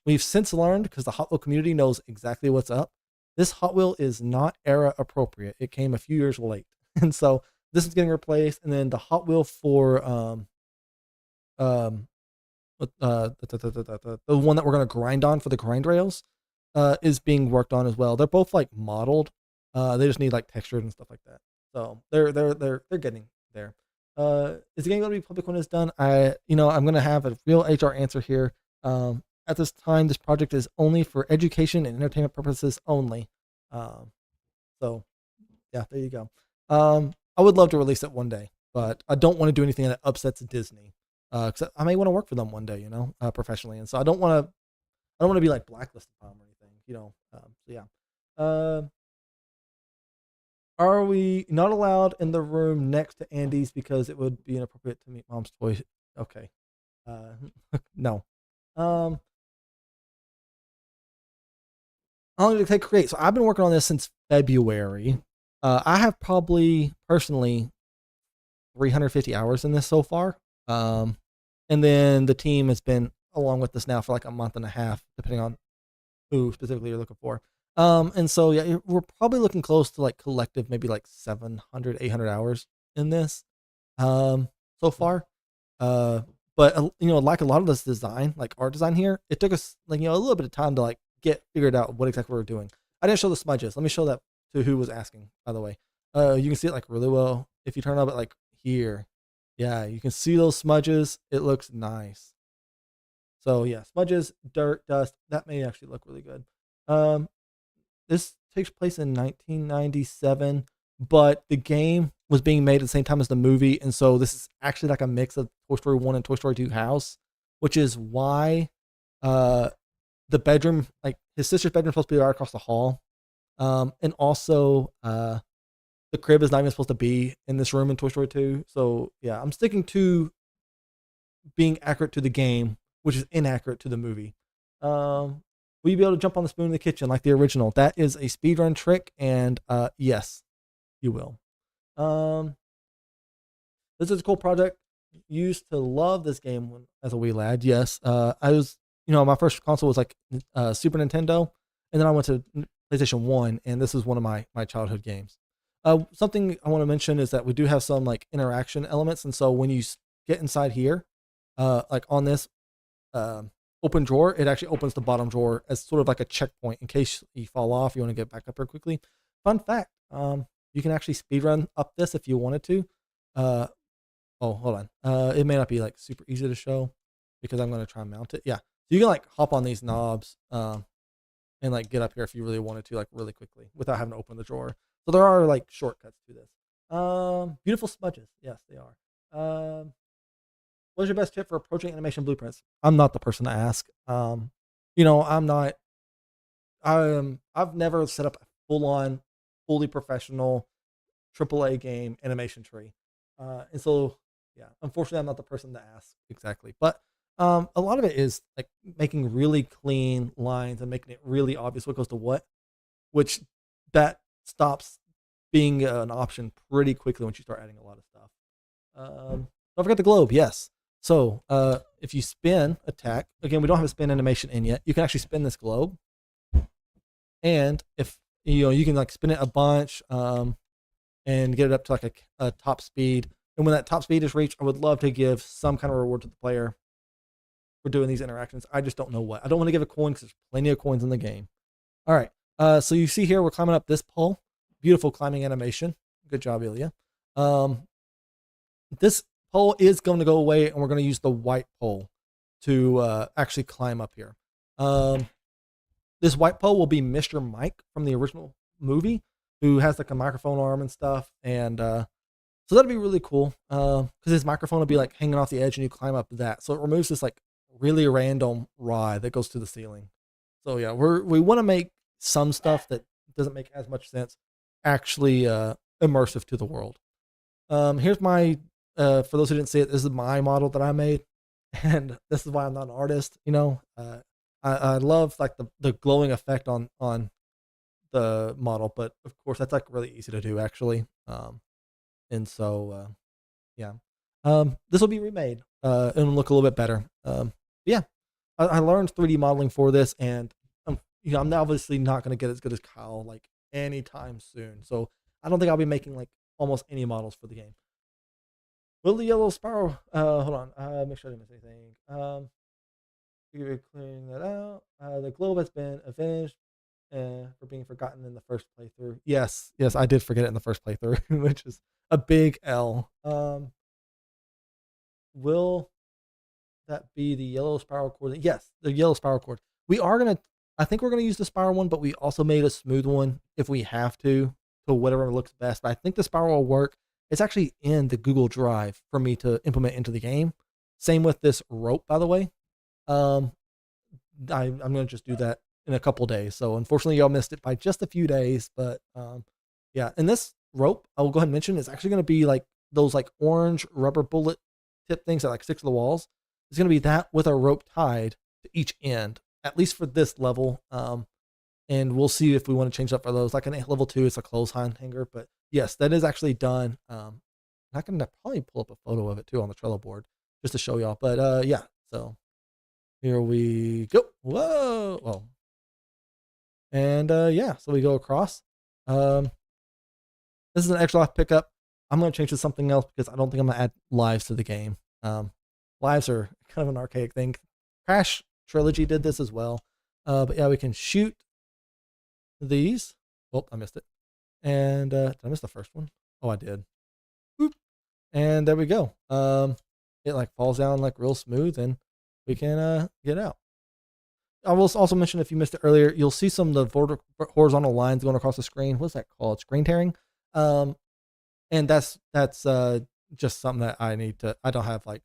We've since learned, because the Hot Wheel community knows exactly what's up, this Hot Wheel is not era appropriate. It came a few years late, and so this is getting replaced. And then the Hot Wheel for um, the one that we're gonna grind on for the grind rails, is being worked on as well. They're both like modeled. They just need like textured and stuff like that. So they're getting there. Is the game going to be public when it's done? I'm going to have a real HR answer here. At this time, this project is only for education and entertainment purposes only. So yeah, there you go. I would love to release it one day, but I don't want to do anything that upsets Disney. Cause I may want to work for them one day, professionally. And so I don't want to be like blacklisted on them or anything, so yeah. Are we not allowed in the room next to Andy's because it would be inappropriate to meet mom's toy? Okay. No. How long did it take to create? So I've been working on this since February. I have probably personally 350 hours in this so far. And then the team has been along with this now for like a month and a half, depending on who specifically you're looking for. And so yeah, we're probably looking close to like collective, maybe like 700, 800 hours in this, so far. But like a lot of this design, like art design here, it took us like, a little bit of time to like get figured out what exactly we were doing. I didn't show the smudges. Let me show that to who was asking, by the way. You can see it like really well. If you turn up it like here, yeah, you can see those smudges. It looks nice. So yeah, smudges, dirt, dust, that may actually look really good. This takes place in 1997, but the game was being made at the same time as the movie, and so this is actually like a mix of Toy Story 1 and Toy Story 2 house, which is why the bedroom, like his sister's bedroom, is supposed to be right across the hall. And also the crib is not even supposed to be in this room in Toy Story 2. So yeah, I'm sticking to being accurate to the game, which is inaccurate to the movie. Will you be able to jump on the spoon in the kitchen like the original? That is a speedrun trick, and yes, you will. This is a cool project. Used to love this game as a wee lad. Yes, I was. My first console was like Super Nintendo, and then I went to PlayStation 1, and this is one of my childhood games. Something I want to mention is that we do have some like interaction elements, and so when you get inside here, like on this open drawer, it actually opens the bottom drawer as sort of like a checkpoint in case you fall off. You want to get back up here quickly. Fun fact: you can actually speedrun up this if you wanted to. Oh, hold on. It may not be like super easy to show because I'm going to try and mount it. Yeah, so you can like hop on these knobs and like get up here if you really wanted to, like really quickly without having to open the drawer. So there are like shortcuts to this. Beautiful smudges. Yes, they are. What's your best tip for approaching animation blueprints? I'm not the person to ask. I'm not. I've never set up a full-on, fully professional AAA game animation tree, and so yeah, unfortunately, I'm not the person to ask exactly. But a lot of it is like making really clean lines and making it really obvious what goes to what, which that stops being an option pretty quickly once you start adding a lot of stuff. Don't forget the globe. Yes. So if you spin attack, again, we don't have a spin animation in yet. You can actually spin this globe, and if you can like spin it a bunch and get it up to like a top speed. And when that top speed is reached, I would love to give some kind of reward to the player for doing these interactions. I just don't know what. I don't want to give a coin because there's plenty of coins in the game. All right. So you see here we're climbing up this pole. Beautiful climbing animation. Good job, Illia. This pole is going to go away, and we're going to use the white pole to actually climb up here. This white pole will be Mr. Mike from the original movie, who has like a microphone arm and stuff. And so that'd be really cool because his microphone will be like hanging off the edge and you climb up that. So it removes this like really random rod that goes to the ceiling. So yeah, we want to make some stuff that doesn't make as much sense actually immersive to the world. Here's my, for those who didn't see it, this is my model that I made. And this is why I'm not an artist, I love like the glowing effect on the model, but of course that's like really easy to do actually. And so yeah, this will be remade and look a little bit better. Yeah, I learned 3D modeling for this, and I'm obviously not going to get as good as Kyle like anytime soon. So I don't think I'll be making like almost any models for the game. Will the yellow sparrow? Hold on. Make sure I didn't miss anything. You're clearing that out. The globe has been avenged for being forgotten in the first playthrough. Yes, I did forget it in the first playthrough, which is a big L. Will that be the yellow spiral cord? Yes, the yellow spiral cord. I think we're gonna use the spiral one, but we also made a smooth one if we have to whatever looks best. But I think the spiral will work. It's actually in the Google Drive for me to implement into the game. Same with this rope, by the way. I'm gonna just do that in a couple days. So unfortunately, y'all missed it by just a few days. But yeah, and this rope, I will go ahead and mention, is actually gonna be like those like orange rubber bullet tip things that like stick to the walls. It's gonna be that with a rope tied to each end, at least for this level. And we'll see if we want to change up for those. Like in level 2, it's a clothesline hanger. But yes, that is actually done. I can probably pull up a photo of it too on the Trello board just to show y'all. But yeah, so here we go. Whoa. And yeah, so we go across. This is an extra life pickup. I'm going to change to something else because I don't think I'm going to add lives to the game. Lives are kind of an archaic thing. Crash Trilogy did this as well. But yeah, we can shoot these. Oh, I missed it. And did I miss the first one? Oh, I did. Boop. And there we go. It like falls down like real smooth, and we can get out. I will also mention, if you missed it earlier, you'll see some of the horizontal lines going across the screen. What's that called? Screen tearing. And that's just something that I don't have like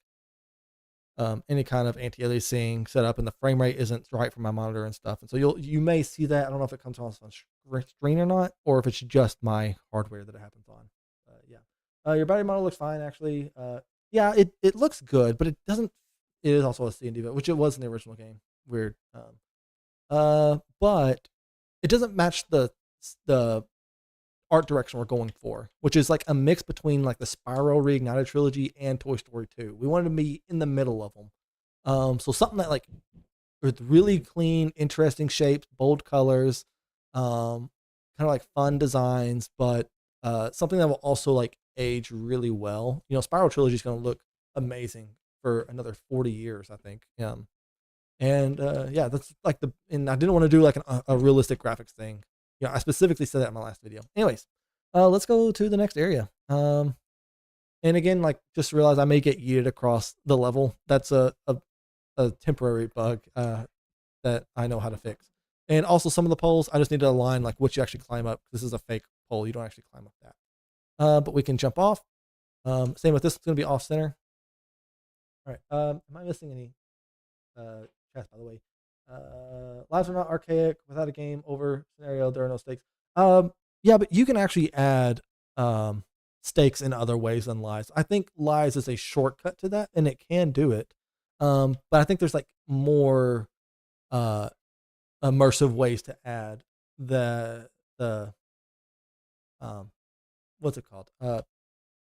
any kind of anti-aliasing set up, and the frame rate isn't right for my monitor and stuff. And so you may see that. I don't know if it comes on screen or not, or if it's just my hardware that it happens on. Yeah. Your body model looks fine, actually. Yeah, it looks good, but it doesn't. It is also a C&D, which it was in the original game. Weird. But it doesn't match the art direction we're going for, which is like a mix between like the Spyro Reignited trilogy and Toy Story 2. We wanted to be in the middle of them. So something that like with really clean, interesting shapes, bold colors, kind of like fun designs, but something that will also like age really well. Spyro trilogy is going to look amazing for another 40 years, I think. And yeah, that's like and I didn't want to do like a realistic graphics thing. I specifically said that in my last video. Anyways, let's go to the next area. And again, like just realize I may get yeeted across the level. That's a temporary bug that I know how to fix. And also some of the poles, I just need to align like what you actually climb up. This is a fake pole. You don't actually climb up that. But we can jump off. Same with this. It's going to be off center. All right. Am I missing any chats, by the way? Lives are not archaic. Without a game over scenario, there are no stakes. Yeah, but you can actually add stakes in other ways than lives. I think lives is a shortcut to that, and it can do it. But I think there's like more immersive ways to add the what's it called?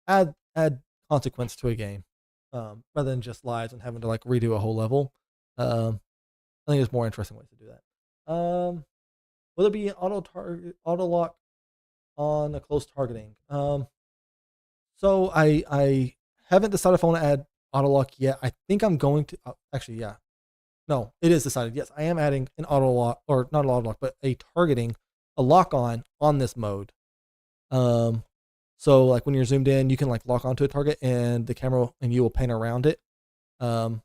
Add consequence to a game, rather than just lives and having to like redo a whole level. I think there's more interesting ways to do that. Will there be an auto lock on a close targeting? So I haven't decided if I want to add auto lock yet. I think I'm going to actually, yeah. No, it is decided. Yes, I am adding an auto lock, or not an auto lock, but a targeting, a lock on this mode. So like when you're zoomed in, you can like lock onto a target, and the camera and you will pan around it. But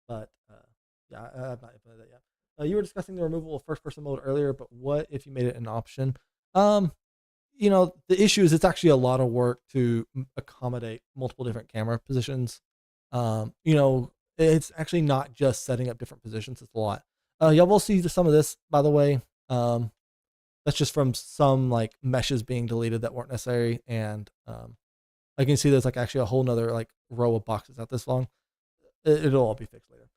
yeah, I've not implemented that yet. You were discussing the removal of first-person mode earlier, but what if you made it an option? The issue is it's actually a lot of work to accommodate multiple different camera positions. It's actually not just setting up different positions. It's a lot. Y'all will see some of this, by the way. That's just from some like meshes being deleted that weren't necessary. And I can see there's like actually a whole nother like row of boxes not this long. It'll all be fixed later.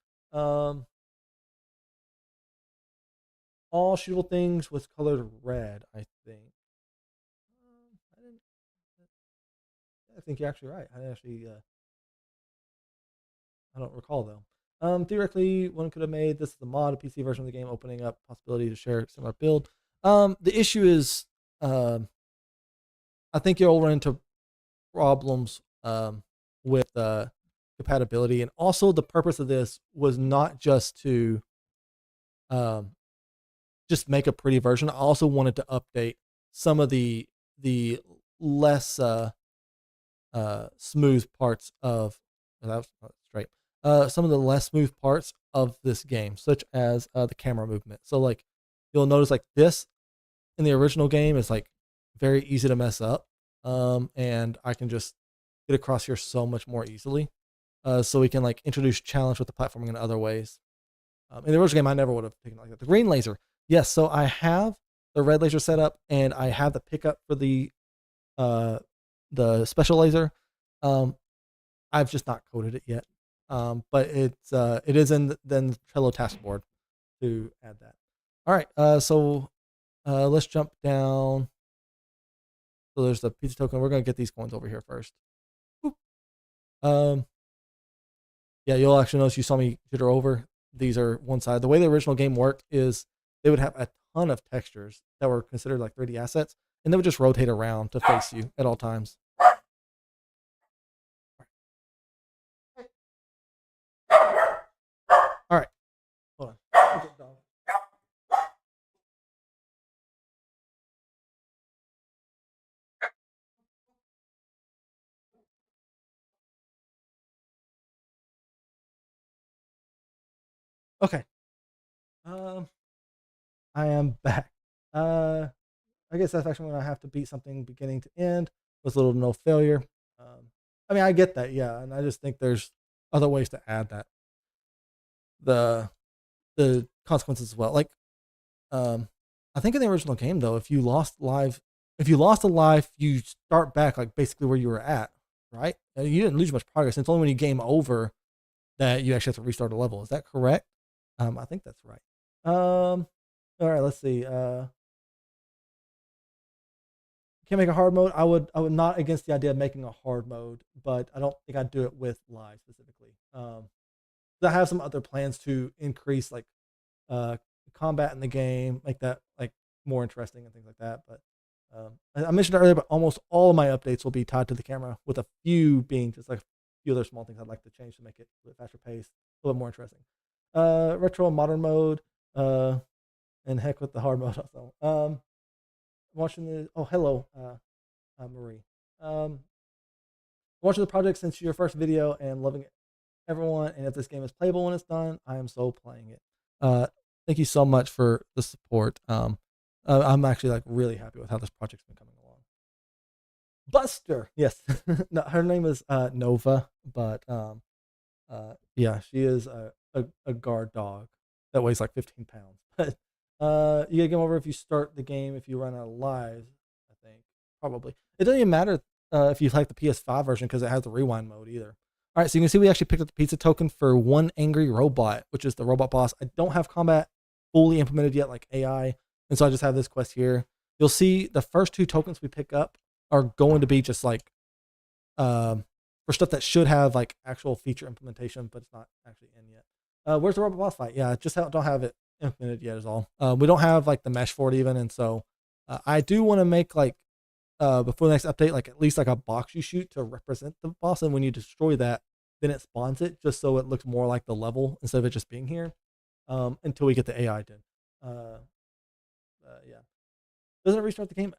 All shootable things was colored red, I think. I think you're actually right. I don't recall though. Theoretically, one could have made this the mod, a PC version of the game, opening up possibility to share a similar build. The issue is, I think you'll run into problems with compatibility, and also the purpose of this was not just to just make a pretty version. I also wanted to update some of the less smooth parts of that was not straight. Some of the less smooth parts of this game, such as the camera movement. So like you'll notice like this in the original game is like very easy to mess up, and I can just get across here so much more easily. So we can like introduce challenge with the platforming in other ways. In the original game, I never would have taken it like that. The green laser, yes. So I have the red laser set up, and I have the pickup for the special laser. I've just not coded it yet. But it is in the Trello task board to add that. All right. So let's jump down. So there's the pizza token. We're gonna get these coins over here first. Boop. Yeah, you'll actually notice you saw me jitter over. These are one side. The way the original game worked is they would have a ton of textures that were considered like 3D assets, and they would just rotate around to face you at all times. All right, hold on. Okay. I am back. I guess that's actually when I have to beat something beginning to end with little to no failure. I mean, I get that, yeah, and I just think there's other ways to add that the consequences as well. Like, I think in the original game though, if you lost a life, you start back like basically where you were at, right? You didn't lose much progress. It's only when you game over that you actually have to restart a level. Is that correct? I think that's right. All right, let's see. Can't make a hard mode. I would not against the idea of making a hard mode, but I don't think I'd do it with live specifically. I have some other plans to increase like combat in the game, make that like more interesting and things like that. But I mentioned it earlier, but almost all of my updates will be tied to the camera, with a few being just like a few other small things I'd like to change to make it a bit faster pace, a little bit more interesting. Retro and modern mode, and heck with the hard mode also. Watching the hello, Marie. Watching the project since your first video and loving it, everyone. And if this game is playable when it's done, I am so playing it. Thank you so much for the support. I'm actually like really happy with how this project's been coming along. Buster, yes, no, her name is Nova, but yeah, she is a guard dog that weighs like 15 pounds. But you get game over if you start the game, if you run out of lives, I think. Probably. It doesn't even matter if you like the PS5 version, because it has the rewind mode either. All right, so you can see we actually picked up the pizza token for one angry robot, which is the robot boss. I don't have combat fully implemented yet, like AI, and so I just have this quest here. you'll see the first 2 tokens we pick up are going to be just like for stuff that should have like actual feature implementation, but it's not actually in yet. Where's the robot boss fight? Yeah, just don't have it implemented yet is all. We don't have like the mesh for it even, and so I do want to make like before the next update, like at least like a box you shoot to represent the boss, and when you destroy that, then it spawns it just so it looks more like the level instead of it just being here. Until we get the AI done. Yeah. Doesn't it restart the game?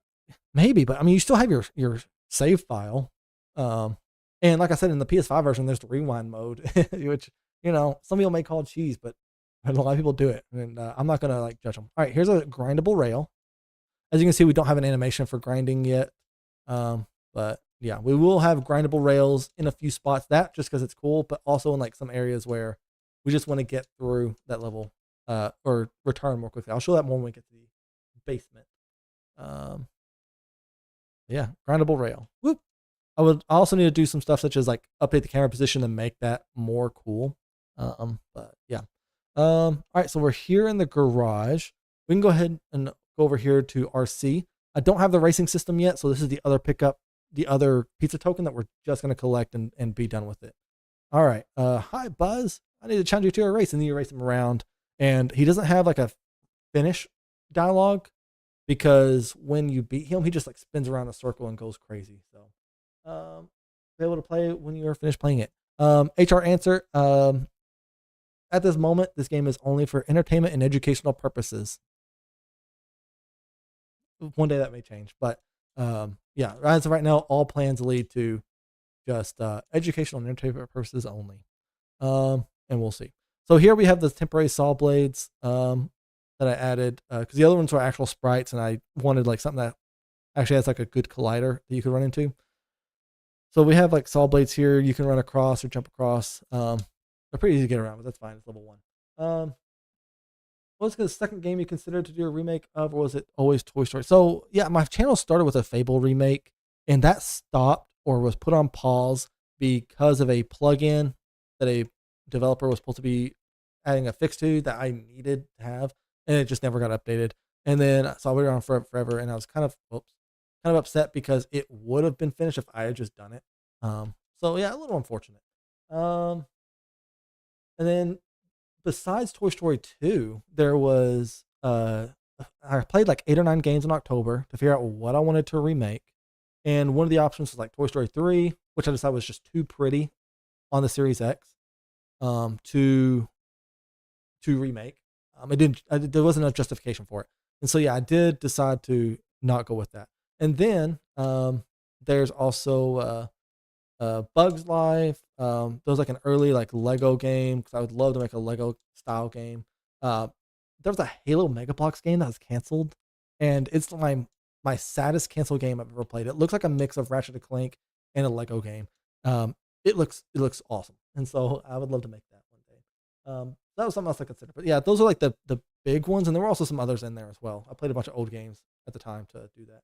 Maybe, but I mean, you still have your save file. And like I said, in the PS5 version, there's the rewind mode, which, you know, some people may call cheese, but a lot of people do it. And I'm not going to like judge them. All right, here's a grindable rail. As you can see, we don't have an animation for grinding yet. But yeah, we will have grindable rails in a few spots, that just because it's cool, but also in like some areas where we just want to get through that level or return more quickly. I'll show that more when we get to the basement. Yeah, grindable rail. Whoop. I also need to do some stuff such as like update the camera position and make that more cool. But yeah. All right, so we're here in the garage. We can go ahead and go over here to RC. I don't have the racing system yet, so this is the other pickup, the other pizza token that we're just going to collect and be done with it. All right. Hi, Buzz. I need to challenge you to a race, and then you race him around. And he doesn't have like a finish dialogue because when you beat him, he just like spins around a circle and goes crazy. So, be able to play when you're finished playing it. HR answer. At this moment, this game is only for entertainment and educational purposes. One day that may change, but yeah, as of right now, all plans lead to just educational and entertainment purposes only. And we'll see. So here we have the temporary saw blades that I added because the other ones were actual sprites, and I wanted like something that actually has like a good collider that you could run into. So we have like saw blades here. You can run across or jump across. They're pretty easy to get around, but that's fine. It's level 1. What was the second game you considered to do a remake of, or was it always Toy Story? So yeah, my channel started with a Fable remake, and that stopped or was put on pause because of a plugin that a developer was supposed to be adding a fix to that I needed to have, and it just never got updated. And then so I waited on forever, and I was kind of upset because it would have been finished if I had just done it. So yeah, a little unfortunate. And then besides Toy Story 2, there was I played like 8 or 9 games in October to figure out what I wanted to remake. And one of the options was like Toy Story 3, which I decided was just too pretty on the Series X to remake. There wasn't a justification for it. And so yeah, I did decide to not go with that. And then there's also Bugs Life. There was like an early like Lego game because I would love to make a Lego style game. There was a Halo Mega Bloks game that was canceled, and it's my saddest canceled game I've ever played. It looks like a mix of Ratchet and Clank and a Lego game. It looks awesome, and so I would love to make that one day. That was something else I considered. But yeah, those are like the big ones, and there were also some others in there as well. I played a bunch of old games at the time to do that.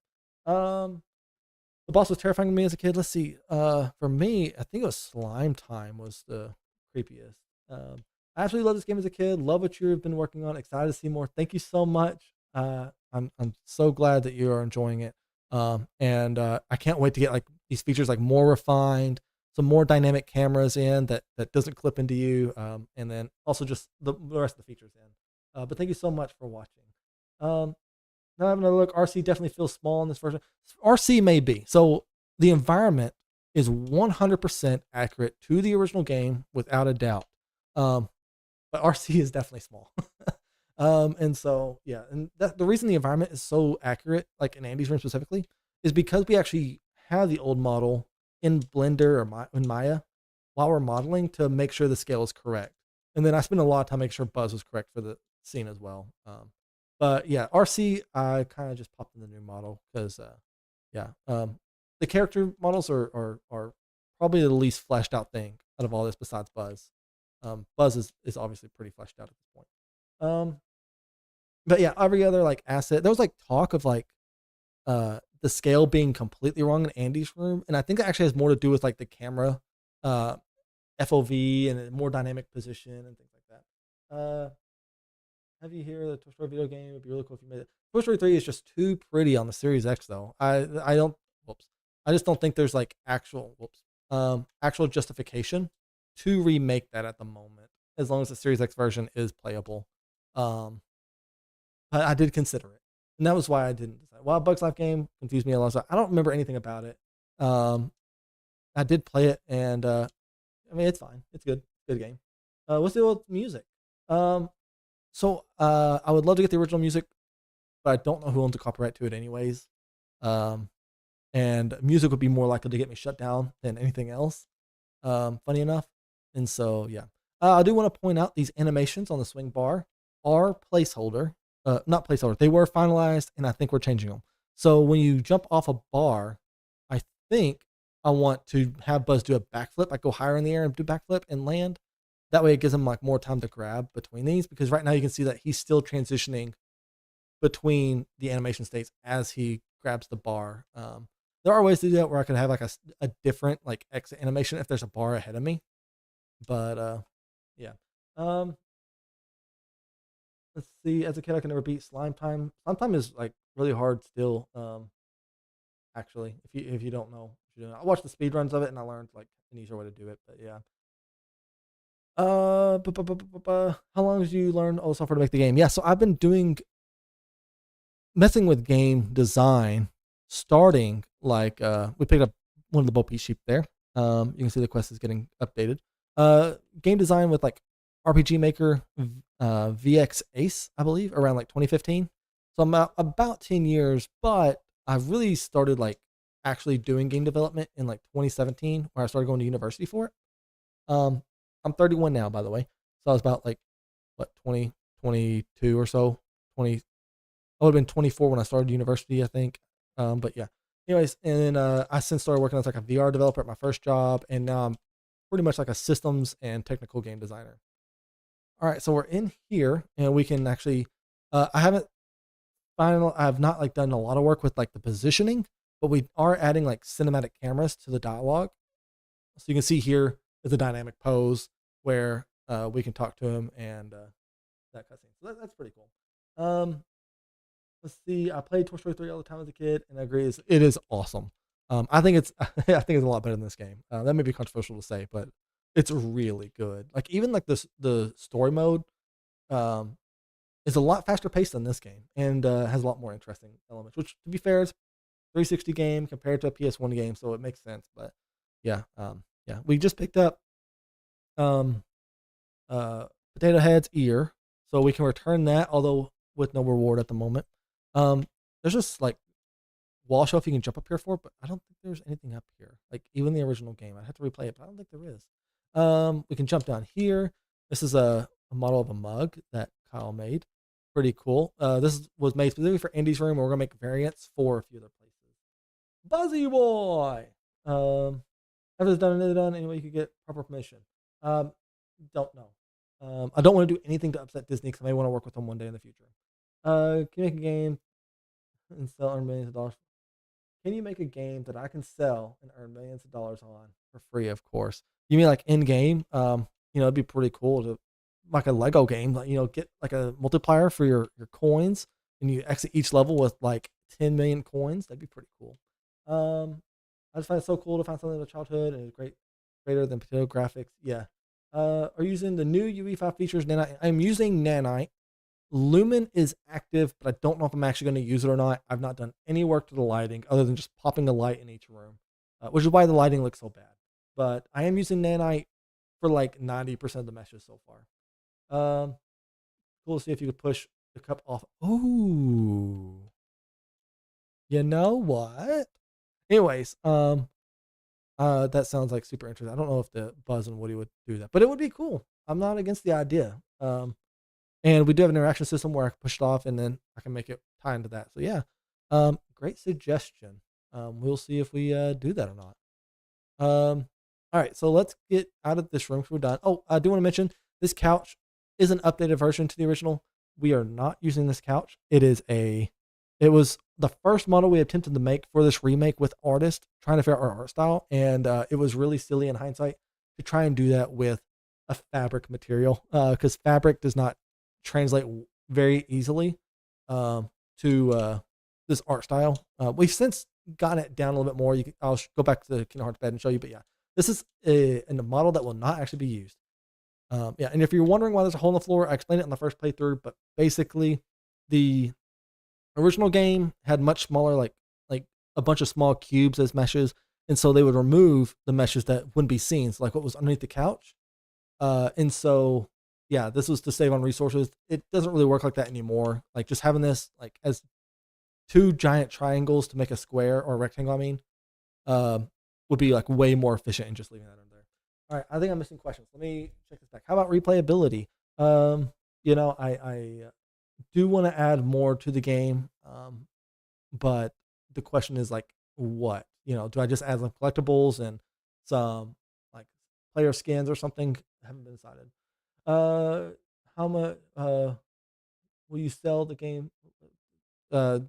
The boss was terrifying to me as a kid. Let's see. For me, I think it was Slime Time was the creepiest. I absolutely love this game as a kid. Love what you've been working on. Excited to see more. Thank you so much. I'm so glad that you are enjoying it. And I can't wait to get like these features like more refined, some more dynamic cameras in that doesn't clip into you, and then also just the rest of the features in. But thank you so much for watching. Now having a look, RC definitely feels small in this version. RC may be. So the environment is 100% accurate to the original game without a doubt. But RC is definitely small. And so, yeah, and the reason the environment is so accurate, like in Andy's room specifically, is because we actually have the old model in Blender or in Maya while we're modeling to make sure the scale is correct. And then I spent a lot of time making sure Buzz was correct for the scene as well. But yeah, RC, I kind of just popped in the new model because, the character models are probably the least fleshed out thing out of all this besides Buzz. Buzz is obviously pretty fleshed out at this point. But yeah, every other like asset, there was like talk of like the scale being completely wrong in Andy's room, and I think that actually has more to do with like the camera, FOV and a more dynamic position and things like that. have you here the Toy Story video game? It'd be really cool if you made it. Toy Story 3 is just too pretty on the Series X though. I don't whoops. I just don't think there's like actual justification to remake that at the moment, as long as the Series X version is playable. Um, but I did consider it, and that was why I didn't decide. Wild Bugs Life game confused me a lot. So I don't remember anything about it. I did play it, and I mean it's fine. It's good. Good game. What's the old music? I would love to get the original music, but I don't know who owns the copyright to it anyways. And music would be more likely to get me shut down than anything else. Funny enough. And so, yeah. I do want to point out these animations on the swing bar are placeholder. Not placeholder. They were finalized, and I think we're changing them. So when you jump off a bar, I think I want to have Buzz do a backflip. I go higher in the air and do backflip and land. That way it gives him like more time to grab between these, because right now you can see that he's still transitioning between the animation states as he grabs the bar. There are ways to do that where I could have like a different like exit animation if there's a bar ahead of me. But yeah. Let's see. As a kid, I can never beat Slime Time. Slime Time is like really hard still. Actually, if you don't know, I watched the speedruns of it and I learned like an easier way to do it. But yeah. How long did you learn all the software to make the game? Yeah, so I've been messing with game design, starting like we picked up one of the Bo Peep sheep there. You can see the quest is getting updated. Game design with like RPG Maker, VX Ace, I believe, around like 2015. So I'm about 10 years, but I've really started like actually doing game development in like 2017, where I started going to university for it. I'm 31 now, by the way. So I was about like, what, 20, 22 or so. I would have been 24 when I started university, I think. But yeah. Anyways, and then I since started working as like a VR developer at my first job, and now I'm pretty much like a systems and technical game designer. All right, so we're in here, and we can actually, I have not like done a lot of work with like the positioning, but we are adding like cinematic cameras to the dialogue. So you can see here is a dynamic pose where we can talk to him and that cutscene. So that's pretty cool. Let's see. I played Toy Story 3 all the time as a kid, and I agree it is awesome. I think it's a lot better than this game. That may be controversial to say, but it's really good. Like even like the story mode is a lot faster paced than this game, and has a lot more interesting elements. Which, to be fair, it's a 360 game compared to a PS1 game, so it makes sense. But yeah, we just picked up Potato Head's ear, so we can return that, although with no reward at the moment. There's just like wall shelf you can jump up here for, but I don't think there's anything up here. Like even the original game, I'd have to replay it, but I don't think there is. We can jump down here. This is a model of a mug that Kyle made. Pretty cool. This was made specifically for Andy's room, and we're gonna make variants for a few other places. Buzzy Boy. Everything's done. Anyway, you could get proper permission. Don't know. I don't want to do anything to upset Disney because I may want to work with them one day in the future. Can you make a game and sell, earn millions of dollars? Can you make a game that I can sell and earn millions of dollars on for free? Of course. You mean like in game? It'd be pretty cool to like a Lego game, like get like a multiplier for your coins, and you exit each level with like 10 million coins. That'd be pretty cool. I just find it so cool to find something in the childhood, and it's greater than potato graphics. Yeah. Are you using the new UE5 features? Nanite. I'm using Nanite. Lumen is active, but I don't know if I'm actually going to use it or not. I've not done any work to the lighting other than just popping a light in each room, which is why the lighting looks so bad. But I am using Nanite for like 90% of the meshes so far. Cool to see if you could push the cup off. Ooh. You know what? Anyways, that sounds like super interesting. I don't know if the Buzz and Woody would do that, but it would be cool. I'm not against the idea. And we do have an interaction system where I can push it off and then I can make it tie into that. So yeah, great suggestion. We'll see if we do that or not. All right, so let's get out of this room because we're done. Oh, I do want to mention this couch is an updated version to the original. We are not using this couch. It was the first model we attempted to make for this remake with artists trying to figure out our art style, and it was really silly in hindsight to try and do that with a fabric material because fabric does not translate very easily to this art style. We've since got it down a little bit more. I'll go back to the Kingdom Hearts bed and show you, but yeah, this is a model that will not actually be used. Yeah, and if you're wondering why there's a hole in the floor, I explained it in the first playthrough, but basically the original game had much smaller, like a bunch of small cubes as meshes, and so they would remove the meshes that wouldn't be seen, so like what was underneath the couch. And so yeah, this was to save on resources. It doesn't really work like that anymore. Like just having this like as two giant triangles to make a square or a rectangle, I mean, would be like way more efficient in just leaving that under there. All right, I think I'm missing questions. Let me check this back. How about replayability? I do want to add more to the game, but the question is like, what? Do I just add some collectibles and some like player skins or something? I haven't been decided. How much will you sell the game? None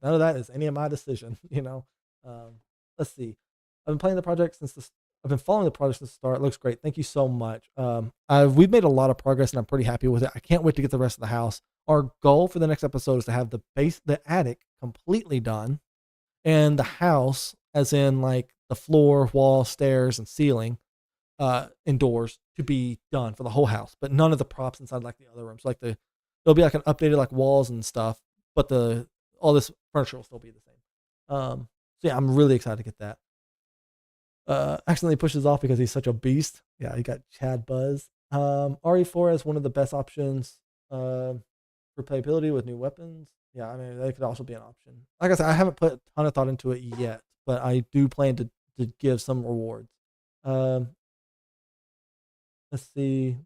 of that is any of my decision. Um, let's see. I've been playing the project since the. I've been following the project since the start. It looks great. Thank you so much. We've made a lot of progress, and I'm pretty happy with it. I can't wait to get the rest of the house. Our goal for the next episode is to have the attic completely done, and the house, as in like the floor, wall, stairs, and ceiling, indoors, to be done for the whole house, but none of the props inside like the other rooms. Like there'll be like an updated like walls and stuff, but all this furniture will still be the same. So yeah, I'm really excited to get that. Accidentally pushes off because he's such a beast. Yeah, you got Chad Buzz. RE4 is one of the best options for playability with new weapons. Yeah, I mean, that could also be an option. Like I said, I haven't put a ton of thought into it yet, but I do plan to give some rewards. Let's see.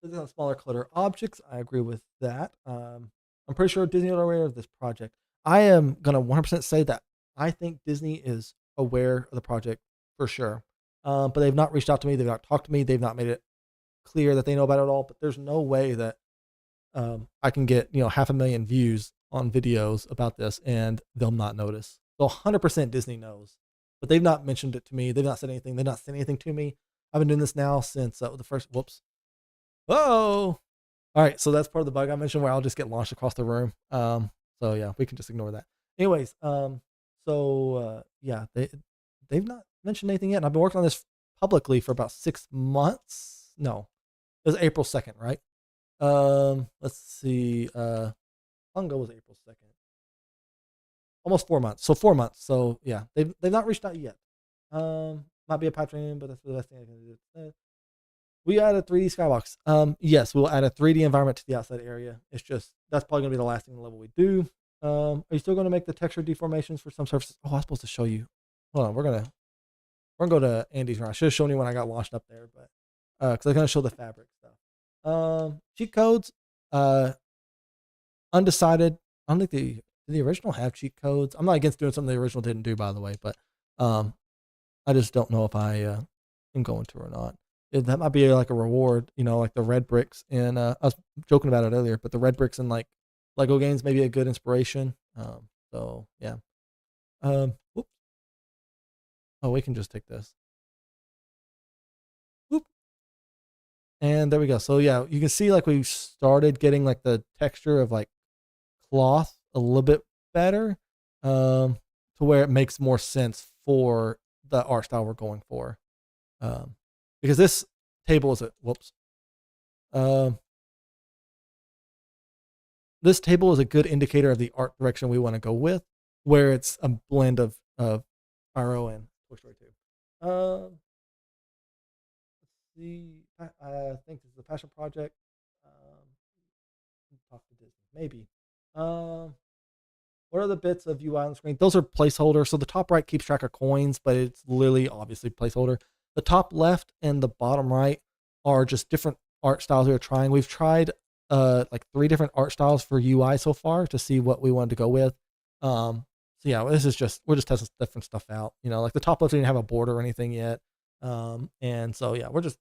Focus on smaller clutter objects. I agree with that. I'm pretty sure Disney is aware of this project. I am gonna 100% say that I think Disney is aware of the project for sure, but they've not reached out to me. They've not talked to me. They've not made it clear that they know about it at all. But there's no way that I can get 500,000 views on videos about this and they'll not notice. So 100% Disney knows, but they've not mentioned it to me. They've not said anything. They've not said anything to me. I've been doing this now since the first. Whoops. Whoa. All right, so that's part of the bug I mentioned where I'll just get launched across the room. So yeah, we can just ignore that. Anyways, yeah, they've not mentioned anything yet. And I've been working on this publicly for about 6 months. No, it was April 2nd, right? Let's see. How long ago was April 2nd? Almost 4 months. So 4 months. So yeah, they've not reached out yet. Might be a Patreon, but that's the best thing I can do. We add a 3D skybox. Yes, we'll add a 3D environment to the outside area. It's just that's probably gonna be the last thing the level we do. Are you still gonna make the texture deformations for some surfaces? Oh, I was supposed to show you. Hold on, we're gonna go to Andy's room. I should have shown you when I got launched up there, but because I'm gonna show the fabric stuff. Cheat codes. Undecided. I don't think the original have cheat codes. I'm not against doing something the original didn't do, by the way, but I just don't know if I am going to or not. That might be like a reward, like the red bricks. And I was joking about it earlier, but the red bricks in like Lego games may be a good inspiration. So yeah. Whoops. Oh, we can just take this. Whoop. And there we go. So yeah, you can see like we started getting like the texture of like cloth a little bit better, to where it makes more sense for the art style we're going for. Because this table is this table is a good indicator of the art direction we want to go with, where it's a blend of Pyro and Toy Story 2. Let's see. I think this is a passion project. Talk to Disney, maybe. What are the bits of UI on the screen? Those are placeholders. So the top right keeps track of coins, but it's literally obviously placeholder. The top left and the bottom right are just different art styles we are trying. We've tried like 3 different art styles for UI so far to see what we wanted to go with. So yeah, we're just testing different stuff out. Like the top left didn't have a border or anything yet. And so yeah, they're just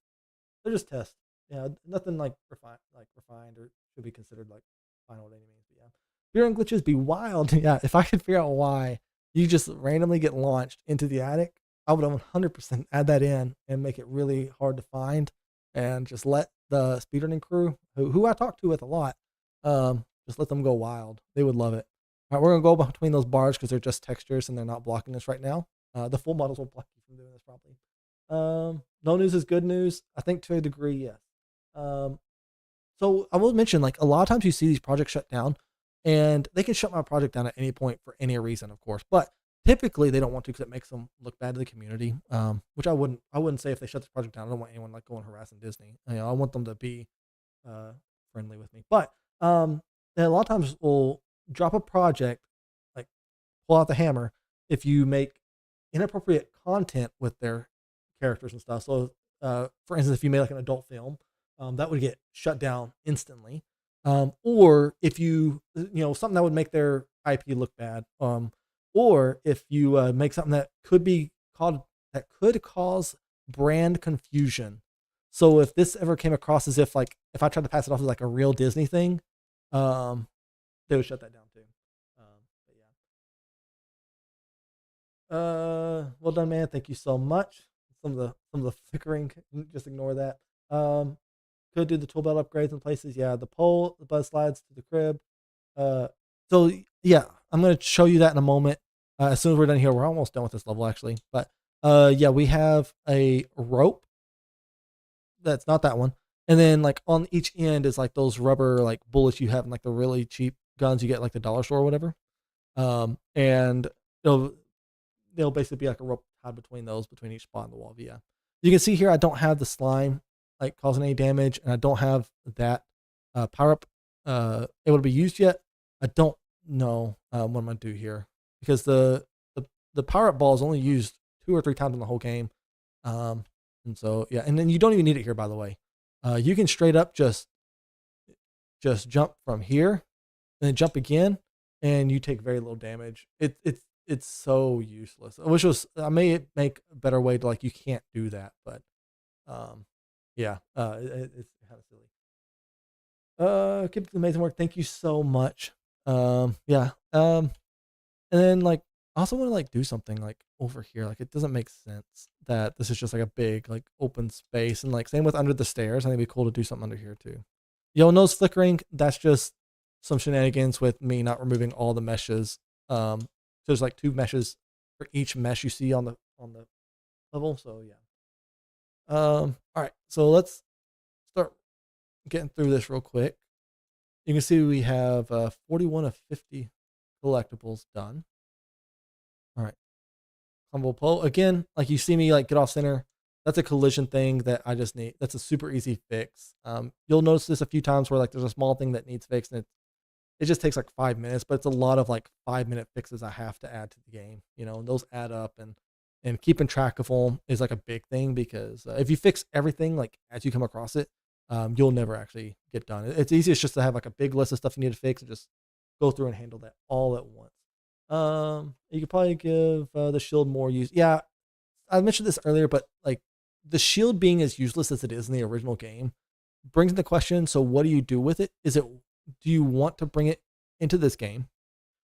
tests. Yeah, nothing like refined or should be considered like final at any means. But yeah. Speedrun glitches be wild. Yeah, if I could figure out why you just randomly get launched into the attic, I would 100% add that in and make it really hard to find. and just let the speedrunning crew, who I talk to with a lot, just let them go wild. They would love it. All right, we're gonna go between those bars because they're just textures and they're not blocking us right now. The full models will block you from doing this probably. No news is good news. I think to a degree, yes. Um, so I will mention, like, a lot of times you see these projects shut down, and they can shut my project down at any point for any reason, of course. But typically they don't want to because it makes them look bad to the community. Which I wouldn't say if they shut this project down. I don't want anyone like going harassing Disney. I want them to be uh, friendly with me. But a lot of times we'll drop a project, like pull out the hammer if you make inappropriate content with their characters and stuff. So, for instance, if you made like an adult film, that would get shut down instantly. Or if something that would make their IP look bad, or if you make something that could cause brand confusion. So if this ever came across as if I tried to pass it off as like a real Disney thing, they would shut that down too. But yeah. Well done, man. Thank you so much. Some of the flickering, just ignore that. Could do the tool belt upgrades in places. Yeah, the pole, the buzz slides to the crib. So yeah, I'm gonna show you that in a moment. As soon as we're done here, we're almost done with this level actually. But yeah, we have a rope. That's not that one. And then like on each end is like those rubber like bullets you have in like the really cheap guns you get like the dollar store or whatever. And they'll basically be like a rope tied between each spot in the wall. But yeah, you can see here I don't have the slime like causing any damage, and I don't have that power up able to be used yet. I don't know what I'm gonna do here because the power up ball is only used 2 or 3 times in the whole game. And so yeah, and then you don't even need it here, by the way. You can straight up just jump from here and then jump again, and you take very little damage. It's so useless. I may make a better way to like you can't do that, but yeah, it's kind of silly. Keep the amazing work. Thank you so much. Yeah. And then like I also want to like do something like over here. Like it doesn't make sense that this is just like a big like open space, and like same with under the stairs. I think it'd be cool to do something under here too. You'll notice flickering. That's just some shenanigans with me not removing all the meshes. So there's like 2 meshes for each mesh you see on the level. So yeah. All right. So let's start getting through this real quick. You can see we have 41 of 50 collectibles done. All right. Humble pole. Again, like you see me like get off center. That's a collision thing that I just need. That's a super easy fix. You'll notice this a few times where like there's a small thing that needs fixed, and it just takes like 5 minutes, but it's a lot of like 5-minute fixes I have to add to the game, and those add up, and keeping track of them is like a big thing because if you fix everything like as you come across it, you'll never actually get done. It's easiest just to have like a big list of stuff you need to fix and just go through and handle that all at once. You could probably give the shield more use. Yeah, I mentioned this earlier, but like the shield being as useless as it is in the original game brings into question. So what do you do with it? Do you want to bring it into this game?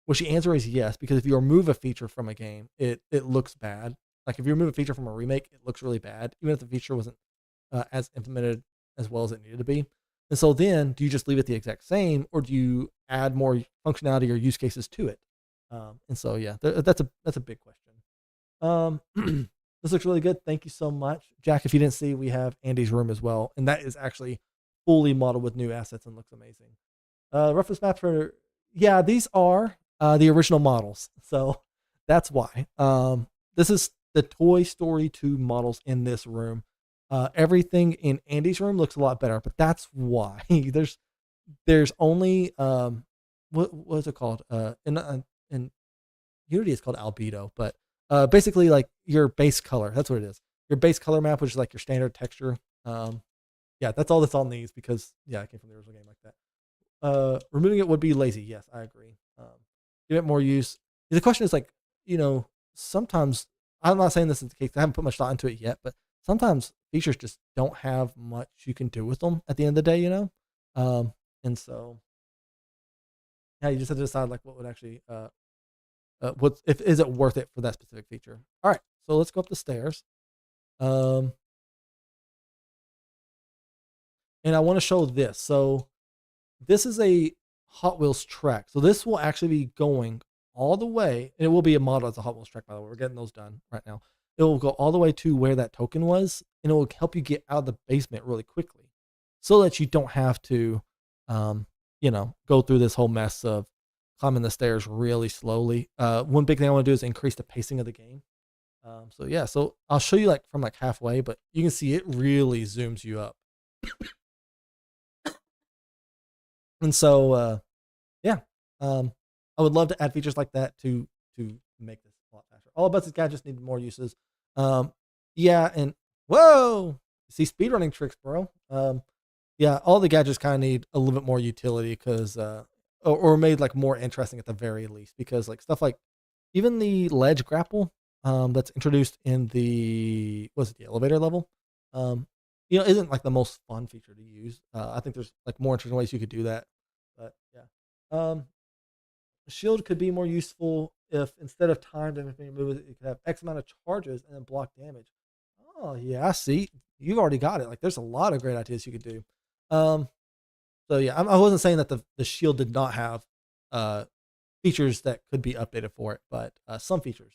Which the answer is yes, because if you remove a feature from a game, it looks bad. Like if you remove a feature from a remake, it looks really bad, even if the feature wasn't as implemented as well as it needed to be. And so then, do you just leave it the exact same, or do you add more functionality or use cases to it? And so yeah, that's a big question. This looks really good. Thank you so much, Jack. If you didn't see, we have Andy's room as well, and that is actually fully modeled with new assets and looks amazing. Reference maps for these are the original models, so that's why. This is the Toy Story 2 models in this room. Everything in Andy's room looks a lot better, but that's why. there's only what is it called? In Unity it's called albedo, but basically like your base color. That's what it is. Your base color map, which is like your standard texture. Yeah, that's all that's on these because I came from the original game like that. Removing it would be lazy. Yes, I agree. Give it more use. The question is like, sometimes I'm not saying this is the case. I haven't put much thought into it yet, but sometimes features just don't have much you can do with them at the end of the day, and so you just have to decide like what would actually is it worth it for that specific feature. All right, so let's go up the stairs. and I want to show this. So this is a Hot Wheels track. So this will actually be going all the way, and it will be a model as a Hot Wheels track, by the way. We're getting those done right now. It will go all the way to where that token was, and it will help you get out of the basement really quickly so that you don't have to, go through this whole mess of climbing the stairs really slowly. One big thing I want to do is increase the pacing of the game. So yeah, so I'll show you like from like halfway, but you can see it really zooms you up. And so, yeah, I would love to add features like that to make this a lot faster. All of us gadgets need more uses. Yeah, and whoa, see speedrunning tricks, bro. Yeah, all the gadgets kind of need a little bit more utility because, or made like more interesting at the very least, because like stuff like even the ledge grapple, that's introduced in the the elevator level, um, isn't like the most fun feature to use. I think there's like more interesting ways you could do that, but yeah. Shield could be more useful if instead of timed and if you move it, could have X amount of charges and then block damage. Oh yeah, see, you've already got it. Like there's a lot of great ideas you could do. Um, so yeah, I wasn't saying that the shield did not have uh features that could be updated for it, but some features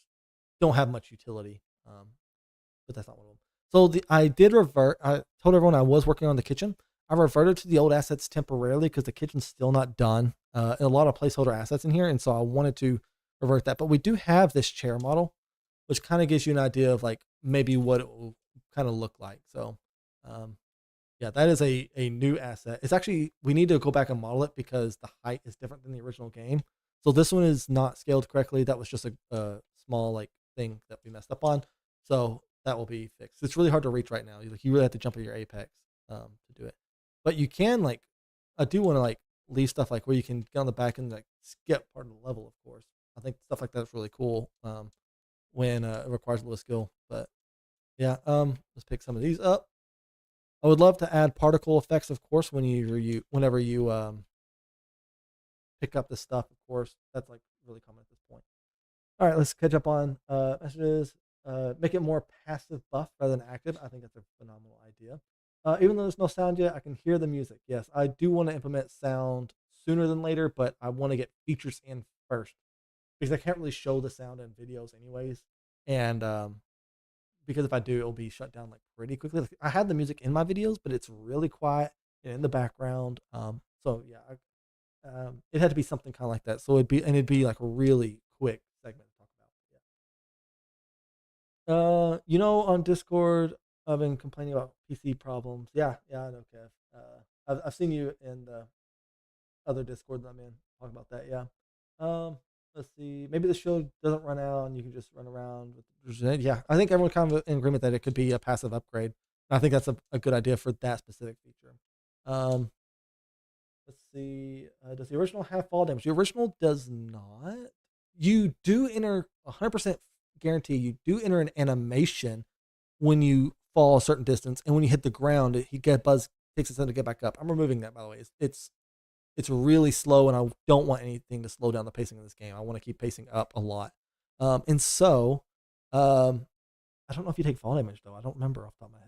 don't have much utility. But that's not one of them. So I did revert. I told everyone I was working on the kitchen. I reverted to the old assets temporarily because the kitchen's still not done. And a lot of placeholder assets in here, and so I wanted to revert that. But we do have this chair model, which kind of gives you an idea of like maybe what it will kind of look like. So, um, yeah, that is a new asset. It's actually we need to go back and model it because the height is different than the original game. So this one is not scaled correctly. That was just a small like thing that we messed up on. So that will be fixed. It's really hard to reach right now. You really have to jump at your apex to do it. But you can like I do want to like leave stuff like where you can get on the back and like skip part of the level. Of course, I think stuff like that's really cool when it requires a little skill. But yeah, let's pick some of these up. I would love to add particle effects, of course, whenever you pick up this stuff. Of course, that's like really common at this point. All right, let's catch up on messages. Make it more passive buff rather than active. I think that's a phenomenal idea. Even though there's no sound yet, I can hear the music. Yes, I do want to implement sound sooner than later, but I want to get features in first because I can't really show the sound in videos anyways. And because if I do, it'll be shut down like pretty quickly. Like, I had the music in my videos, but it's really quiet and in the background. So yeah, it had to be something kind of like that. So it'd be like a really quick segment to talk about. Yeah. On Discord, I've been complaining about PC problems. Yeah, I know, Kev. I've seen you in the other Discord that I'm in talk about that. Yeah. Let's see. Maybe the show doesn't run out and you can just run around with. Yeah, I think everyone's kind of in agreement that it could be a passive upgrade. I think that's a good idea for that specific feature. Um, let's see. Does the original have fall damage? The original does not. You do enter 100% guarantee. You do enter an animation when you fall a certain distance, and when you hit the ground, he takes a second to get back up. I'm removing that, by the way. It's really slow, and I don't want anything to slow down the pacing of this game. I want to keep pacing up a lot. And so, I don't know if you take fall damage though. I don't remember off the top of my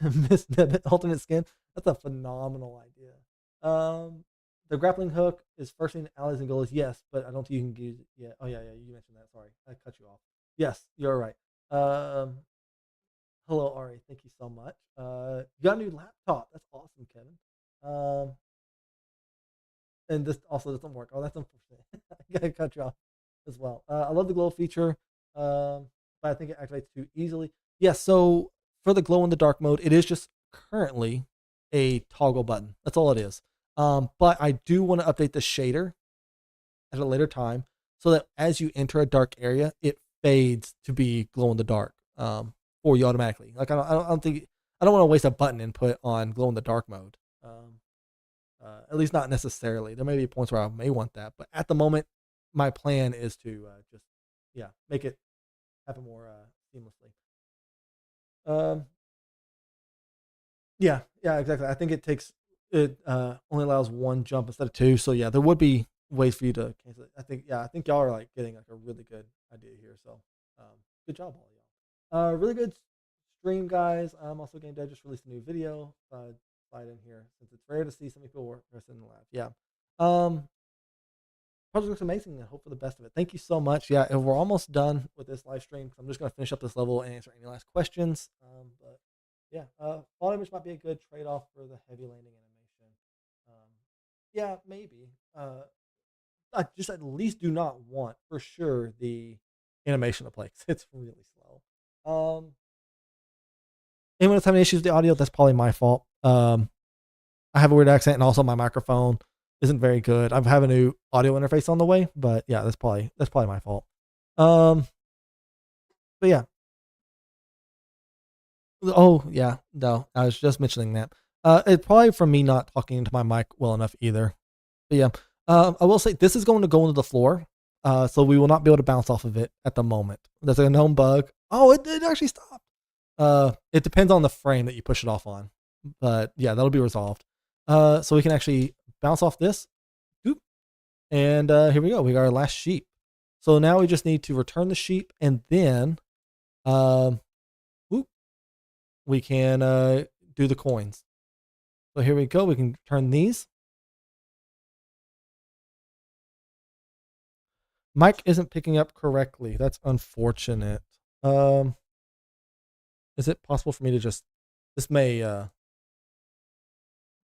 head. Miss Debit alternate skin. That's a phenomenal idea. The grappling hook is first thing allies and goalies. Yes, but I don't think you can use it yet. Oh yeah. You mentioned that. Sorry, I cut you off. Yes, you're right. Hello Ari, thank you so much. You got a new laptop. That's awesome, Kevin. Um, and this also doesn't work. Oh, that's unfortunate. I gotta cut you off as well. I love the glow feature, but I think it activates too easily. Yeah, so for the glow in the dark mode, it is just currently a toggle button. That's all it is. But I do want to update the shader at a later time so that as you enter a dark area, it fades to be glow in the dark for you automatically. Like I don't think I don't want to waste a button input on glow in the dark mode. At least not necessarily. There may be points where I may want that, but at the moment, my plan is to just make it happen more seamlessly. Um, yeah, exactly. I think it only allows one jump instead of two. So yeah, there would be ways for you to cancel it. I think y'all are like getting like a really good idea here. So good job, all y'all. Really good stream, guys. Also, Game Dev just released a new video. Slide in here since it's rare to see so many people work in the lab. Yeah. Project looks amazing and hope for the best of it. Thank you so much. Yeah, and we're almost done with this live stream. I'm just going to finish up this level and answer any last questions. But yeah, fall damage might be a good trade-off for the heavy landing animation. Yeah, maybe. I just at least do not want for sure the animation to play because it's really slow. Anyone else having issues with the audio? That's probably my fault. I have a weird accent and also my microphone isn't very good. I have a new audio interface on the way, but yeah, that's probably my fault. But yeah. Oh yeah, no, I was just mentioning that. It's probably from me not talking into my mic well enough either. But yeah, I will say this is going to go into the floor, so we will not be able to bounce off of it at the moment. There's a known bug. Oh, it actually stopped. It depends on the frame that you push it off on, but yeah, that'll be resolved. So we can actually bounce off this. Oop. And here we go. We got our last sheep. So now we just need to return the sheep and then we can do the coins. So here we go. We can turn these. Mic isn't picking up correctly. That's unfortunate. Is it possible for me to just, this may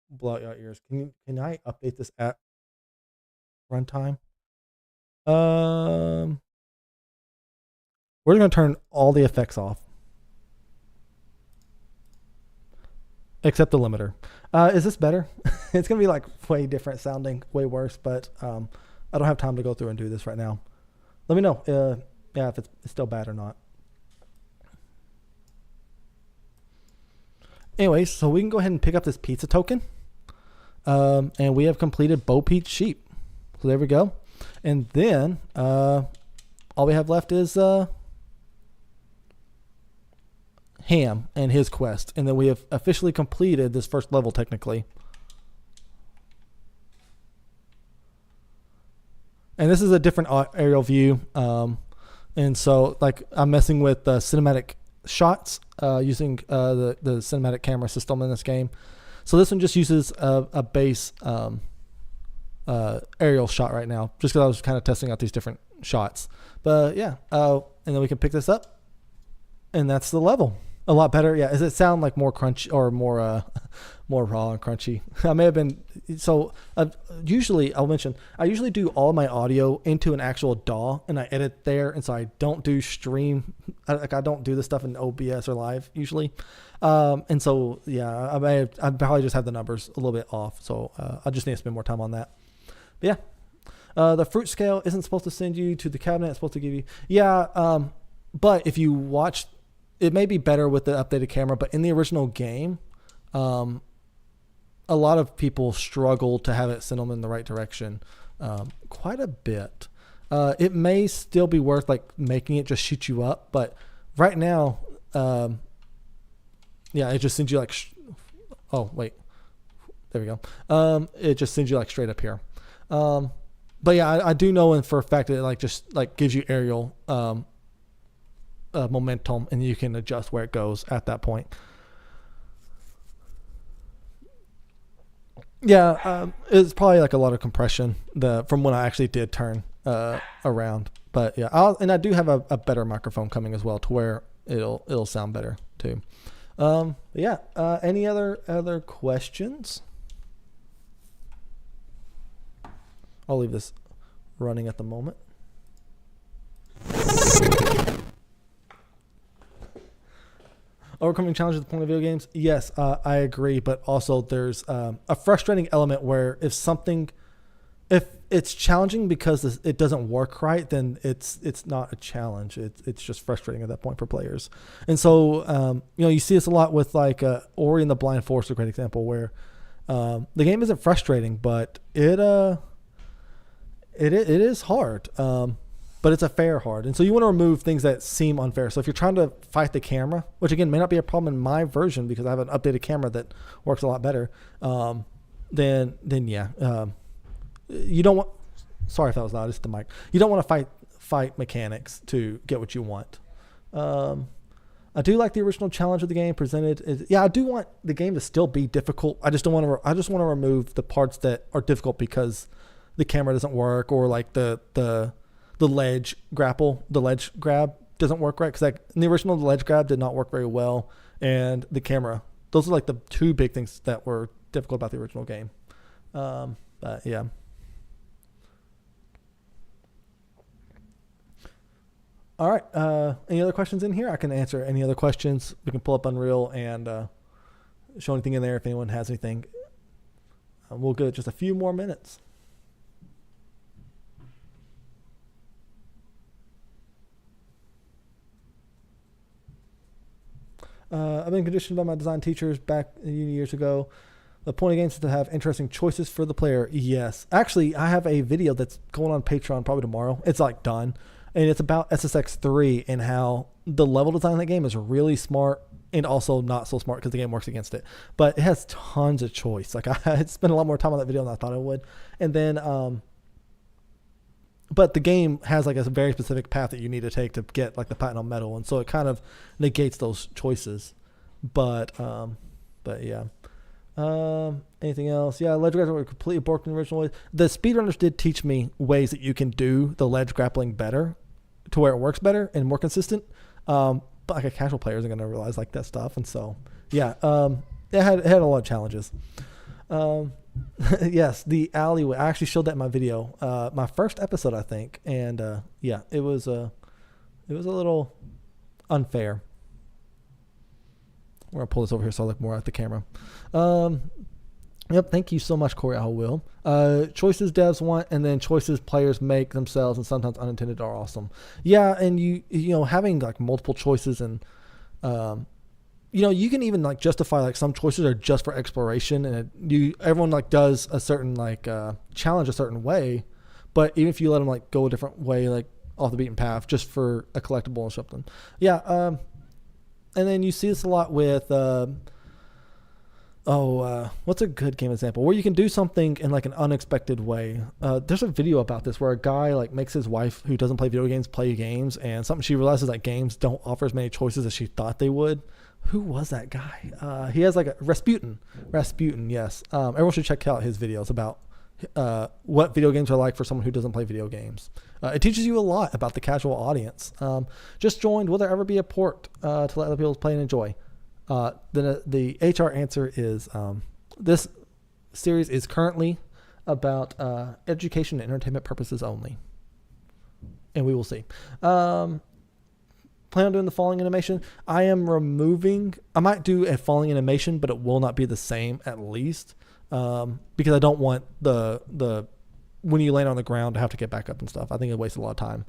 blow out your ears. Can I update this at runtime? We're going to turn all the effects off. Except the limiter. Is this better? It's going to be like way different sounding, way worse, but I don't have time to go through and do this right now. Let me know yeah, if it's still bad or not. Anyways, so we can go ahead and pick up this pizza token. And we have completed Bo Pete's sheep. So there we go. And then all we have left is Ham and his quest. And then we have officially completed this first level technically. And this is a different aerial view. And so like I'm messing with cinematic shots using the cinematic camera system in this game. So this one just uses a base aerial shot right now, just because I was kind of testing out these different shots. But yeah, and then we can pick this up, and that's the level. A lot better. Yeah, does it sound like more crunchy or more more raw and crunchy? I may have been. So usually I'll mention I usually do all my audio into an actual DAW and I edit there, and so I don't do stream. I don't do this stuff in OBS or live usually. And so yeah, I probably just have the numbers a little bit off. So I just need to spend more time on that. But yeah, the fruit scale isn't supposed to send you to the cabinet. It's supposed to give you but if you watch. It may be better with the updated camera, but in the original game, a lot of people struggle to have it send them in the right direction quite a bit. It may still be worth like making it just shoot you up, but right now, yeah, it just sends you like, oh wait, there we go. It just sends you like straight up here. But yeah, I do know for a fact that it like just like gives you aerial momentum, and you can adjust where it goes at that point. Yeah, it's probably like a lot of compression from when I actually did turn around. But yeah, I do have a better microphone coming as well, to where it'll sound better too. Yeah. Any other questions? I'll leave this running at the moment. Overcoming challenges at the point of video games. Yes, I agree. But also there's a frustrating element where if it's challenging because it doesn't work right, then it's not a challenge. It's just frustrating at that point for players. And so, you see this a lot with like Ori and the Blind Forest, a great example, where the game isn't frustrating, but it is hard. But it's a fair hard. And so you want to remove things that seem unfair. So if you're trying to fight the camera, which again may not be a problem in my version because I have an updated camera that works a lot better, then yeah. You don't want, sorry if that was loud, it's the mic. You don't want to fight mechanics to get what you want. I do like the original challenge of the game presented. I do want the game to still be difficult. I just don't want to. I just want to remove the parts that are difficult because the camera doesn't work, or like the ledge grab doesn't work right. Because like in the original, the ledge grab did not work very well, and the camera. Those are like the two big things that were difficult about the original game. But yeah. All right. Any other questions in here? I can answer any other questions. We can pull up Unreal and show anything in there if anyone has anything. We'll give it just a few more minutes. I've been conditioned by my design teachers back years ago. The point of games is to have interesting choices for the player. Yes. Actually, I have a video that's going on Patreon probably tomorrow. It's like done. And it's about SSX3 and how the level design of that game is really smart and also not so smart because the game works against it. But it has tons of choice. Like I spent a lot more time on that video than I thought I would. And then, but the game has like a very specific path that you need to take to get like the platinum medal. And so it kind of negates those choices. But yeah. Anything else? Yeah, ledge grappling were completely broken in the original ways. The speedrunners did teach me ways that you can do the ledge grappling better to where it works better and more consistent. But like a casual player isn't going to realize like that stuff. And so, yeah, it had a lot of challenges. Yes, the alleyway. I actually showed that in my video, my first episode, I think. And yeah, it was a little unfair. We're going to pull this over here so I look more at the camera. Yep, thank you so much, Corey. I will. Choices devs want, and then choices players make themselves, and sometimes unintended are awesome. Yeah, and you know, having like multiple choices, and you know, you can even like justify like some choices are just for exploration, and everyone like does a certain like challenge a certain way, but even if you let them like go a different way, like off the beaten path, just for a collectible or something. Yeah. And then you see this a lot with, what's a good game example? Where you can do something in like an unexpected way. There's a video about this where a guy like makes his wife who doesn't play video games play games, and something she realizes that games don't offer as many choices as she thought they would. Who was that guy? He has like a Rasputin, yes. Everyone should check out his videos about what video games are like for someone who doesn't play video games. It teaches you a lot about the casual audience. Just joined. Will there ever be a port to let other people play and enjoy? The HR answer is this series is currently about education and entertainment purposes only, and we will see. Plan on doing the falling animation. I might do a falling animation, but it will not be the same at least. Because I don't want the when you land on the ground to have to get back up and stuff. I think it wastes a lot of time.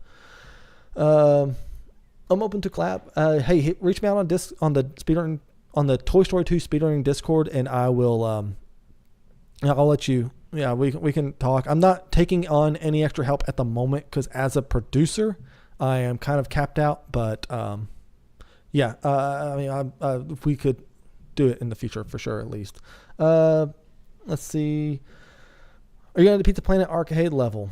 I'm open to collab. Hey, reach me out on the speedrun on the Toy Story 2 speedrunning Discord, and I will. I'll let you. Yeah, we can talk. I'm not taking on any extra help at the moment because as a producer, I am kind of capped out. But yeah, I mean, if we could do it in the future for sure, at least. Let's see. Are you going to the Pizza Planet arcade level?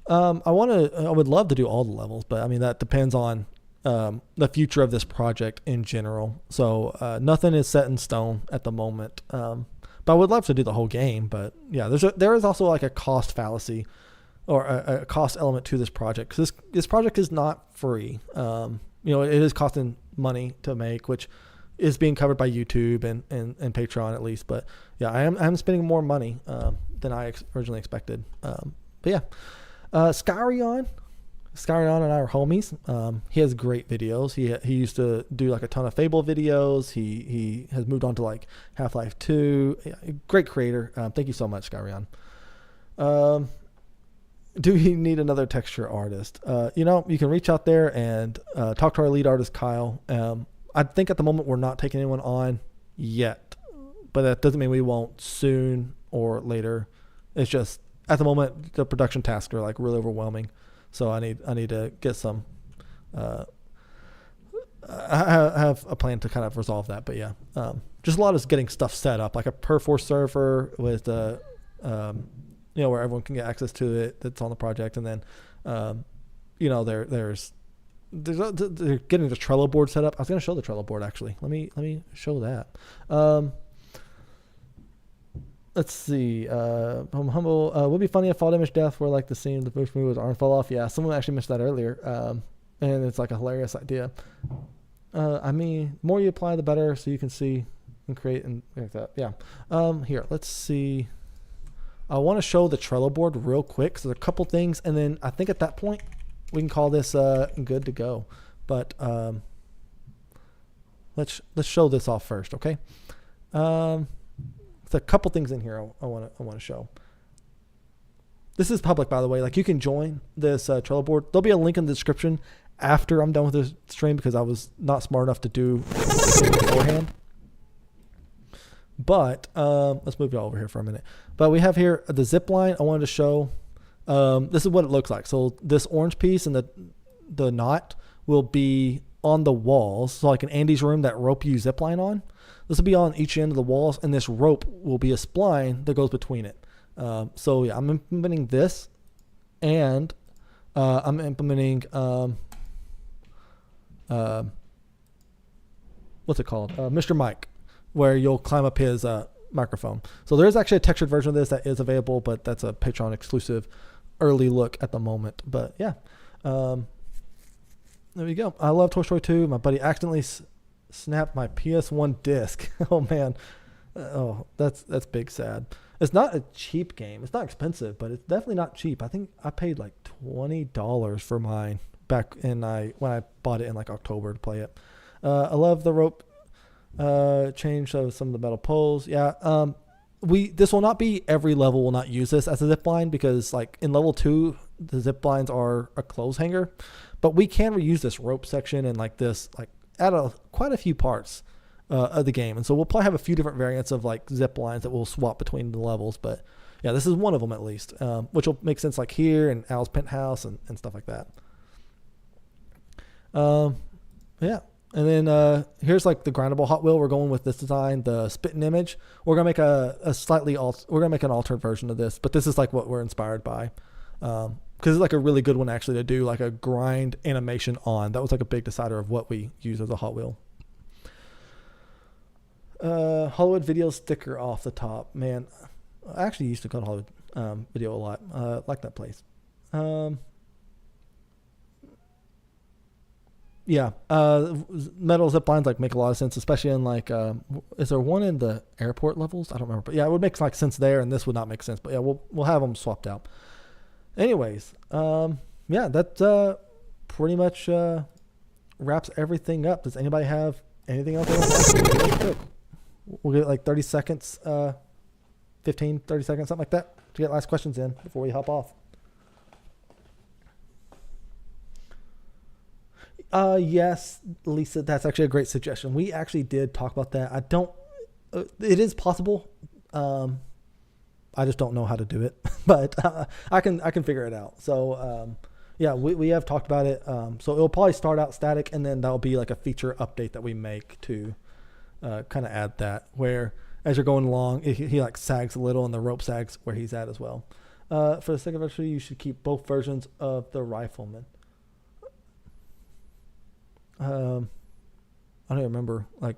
I would love to do all the levels, but I mean, that depends on the future of this project in general. So nothing is set in stone at the moment. But I would love to do the whole game. But yeah, there is also like a cost fallacy or a cost element to this project, because this project is not free. You know, it is costing money to make, which is being covered by YouTube and Patreon at least. But yeah, I'm spending more money than I originally expected. But yeah, Skyrion and I are homies. He has great videos. He used to do like a ton of Fable videos. He has moved on to like Half-Life 2. Yeah, great creator. Thank you so much, Skyrion. Do we need another texture artist? You know, you can reach out there and talk to our lead artist, Kyle. I think at the moment we're not taking anyone on yet, but that doesn't mean we won't soon or later. It's just at the moment the production tasks are like really overwhelming, so I need to get some. I have a plan to kind of resolve that, but yeah, just a lot of getting stuff set up, like a Perforce server with you know, where everyone can get access to it that's on the project, and then you know, there's they're getting the Trello board set up. I was going to show the Trello board actually. Let me show that. Let's see. I'm humble. Would be funny if fall damage death were like the scene of the first movie was arm fell off. Yeah, someone actually mentioned that earlier. And it's like a hilarious idea. I mean, the more you apply, the better, so you can see and create and like that. Yeah. Here, let's see. I want to show the Trello board real quick. So there's a couple things, and then I think at that point we can call this good to go. But let's show this off first, okay? There's a couple things in here I want to show. This is public, by the way. Like, you can join this Trello board. There'll be a link in the description after I'm done with this stream because I was not smart enough to do beforehand. But let's move it over here for a minute. But we have here the zip line I wanted to show. This is what it looks like. So this orange piece and the knot will be on the walls. So like in Andy's room, that rope you zip line on. This will be on each end of the walls, and this rope will be a spline that goes between it. So yeah, I'm implementing this, and I'm implementing what's it called? Mr. Mike, where you'll climb up his microphone. So there is actually a textured version of this that is available, but that's a Patreon exclusive early look at the moment. But yeah, there we go. I love Toy Story 2. My buddy accidentally snapped my PS1 disc. Oh man. Oh, that's big sad. It's not a cheap game. It's not expensive, but it's definitely not cheap. I think I paid like $20 for mine back when I bought it in like October to play it. I love the rope change of some of the metal poles. Yeah. This will not be every level will not use this as a zip line because like in level 2 the zip lines are a clothes hanger, but we can reuse this rope section and like this like add quite a few parts of the game, and so we'll probably have a few different variants of like zip lines that we'll swap between the levels. But yeah, this is one of them at least, which will make sense like here and Al's penthouse and stuff like that. Yeah. And then here's like the grindable Hot Wheel. We're going with this design, the spitting image. We're gonna make we're gonna make an alternate version of this, but this is like what we're inspired by, because it's like a really good one actually to do like a grind animation on. That was like a big decider of what we use as a Hot Wheel. Hollywood Video sticker off the top. Man, I actually used to go to Hollywood Video a lot. Like that place. Yeah, metal zip lines like make a lot of sense, especially in like is there one in the airport levels? I don't remember, but yeah, it would make like sense there, and this would not make sense. But yeah, we'll have them swapped out. Anyways, yeah, that pretty much wraps everything up. Does anybody have anything else? Really quick. We'll get like 30 seconds, 15, 30 seconds, something like that, to get last questions in before we hop off. Yes, Lisa, that's actually a great suggestion. We actually did talk about that. It is possible. I just don't know how to do it, but I can figure it out. So, yeah, we have talked about it. So it'll probably start out static, and then that'll be like a feature update that we make to kind of add that, where as you're going along, he like sags a little, and the rope sags where he's at as well. For the second version, you should keep both versions of the Rifleman. I don't even remember. Like,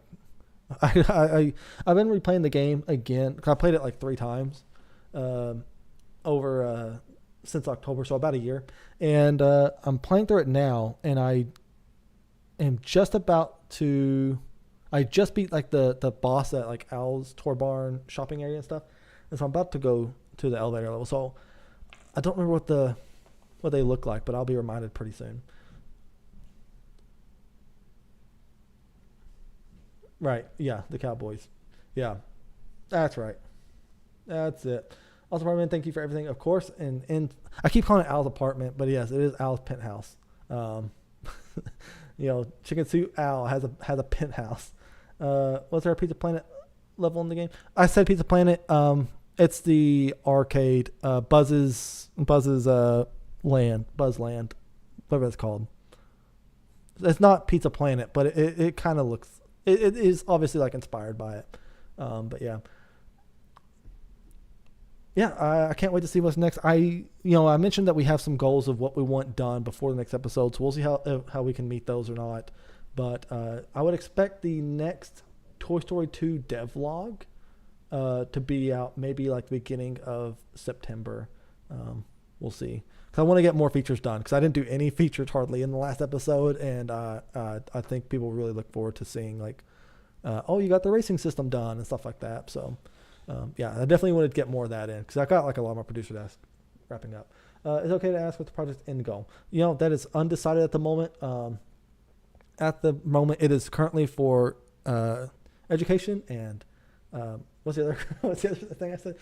I've been replaying the game again. I played it like 3 times over since October, so about a year. And I'm playing through it now, and I am just about to. I just beat like the boss at like Al's Tour Barn shopping area and stuff, and so I'm about to go to the elevator level. So I don't remember what they look like, but I'll be reminded pretty soon. Right. Yeah. The Cowboys. Yeah. That's right. That's it. Also, Barman, thank you for everything, of course. And I keep calling it Al's apartment, but yes, it is Al's penthouse. Chicken Soup Al has a penthouse. Was there a Pizza Planet level in the game? I said Pizza Planet. It's the arcade, Buzz's land, Buzz Land, whatever it's called. It's not Pizza Planet, but it kind of looks. It is obviously like inspired by it, but yeah. yeah, I can't wait to see what's next. I mentioned that we have some goals of what we want done before the next episode, so we'll see how we can meet those or not. But I would expect the next Toy Story 2 devlog to be out maybe like the beginning of September. We'll see. Because I want to get more features done, because I didn't do any features hardly in the last episode, and I think people really look forward to seeing like, oh, you got the racing system done and stuff like that. So yeah, I definitely wanted to get more of that in, because I got like a lot more producers ask wrapping up. It's okay to ask what the project's end goal. That is undecided at the moment. At the moment, it is currently for education and what's the other thing I said?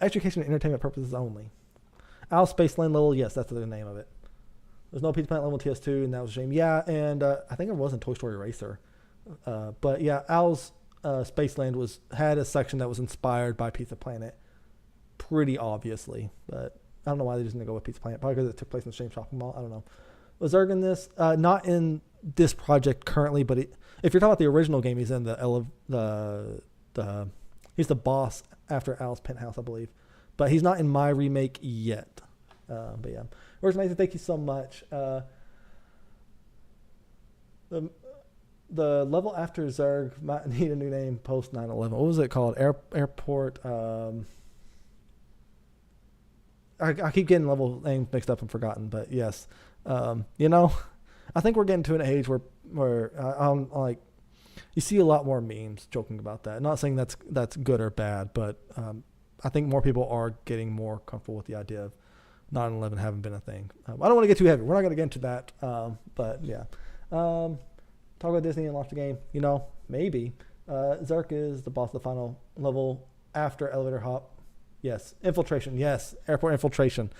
Education and entertainment purposes only. Owl Spaceland level, yes, that's the name of it. There's no Pizza Planet level TS2, and that was a shame. Yeah, and I think it wasn't Toy Story Racer. But yeah, Owl's Spaceland had a section that was inspired by Pizza Planet, pretty obviously. But I don't know why they just didn't go with Pizza Planet. Probably because it took place in the same shopping mall. I don't know. Was Zerg in this? Not in this project currently, but if you're talking about the original game, he's in he's the boss after Owl's penthouse, I believe. But he's not in my remake yet. But yeah. Where's Nathan? Thank you so much. The level after Zerg might need a new name post 9/11. What was it called? Airport. I keep getting level names mixed up and forgotten. But yes. I think we're getting to an age where I'm like, you see a lot more memes joking about that. Not saying that's good or bad, but I think more people are getting more comfortable with the idea of 9/11 having been a thing. I don't want to get too heavy. We're not going to get into that. But yeah. Talk about Disney and launch the game. Maybe. Zerk is the boss of the final level after Elevator Hop. Yes. Infiltration. Yes. Airport Infiltration.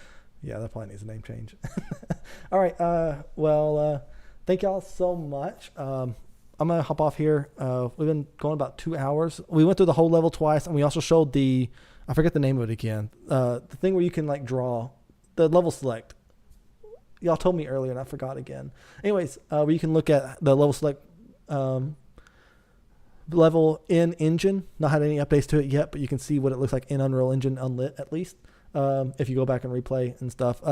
Yeah, that probably needs a name change. All right. Thank y'all so much. I'm going to hop off here. We've been going about 2 hours. We went through the whole level twice, and we also showed I forget the name of it again. The thing where you can like draw the level select. Y'all told me earlier, and I forgot again. Anyways, where you can look at the level select level in Engine. Not had any updates to it yet, but you can see what it looks like in Unreal Engine unlit at least. If you go back and replay and stuff.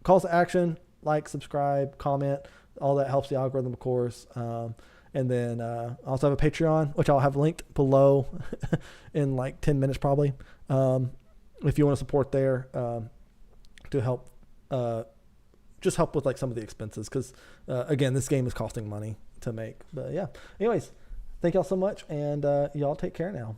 Calls to action, like, subscribe, comment. All that helps the algorithm, of course. And then I also have a Patreon, which I'll have linked below in like 10 minutes probably. If you want to support there to help, just help with like some of the expenses. Because, again, this game is costing money to make. But yeah. Anyways, thank y'all so much. And y'all take care now.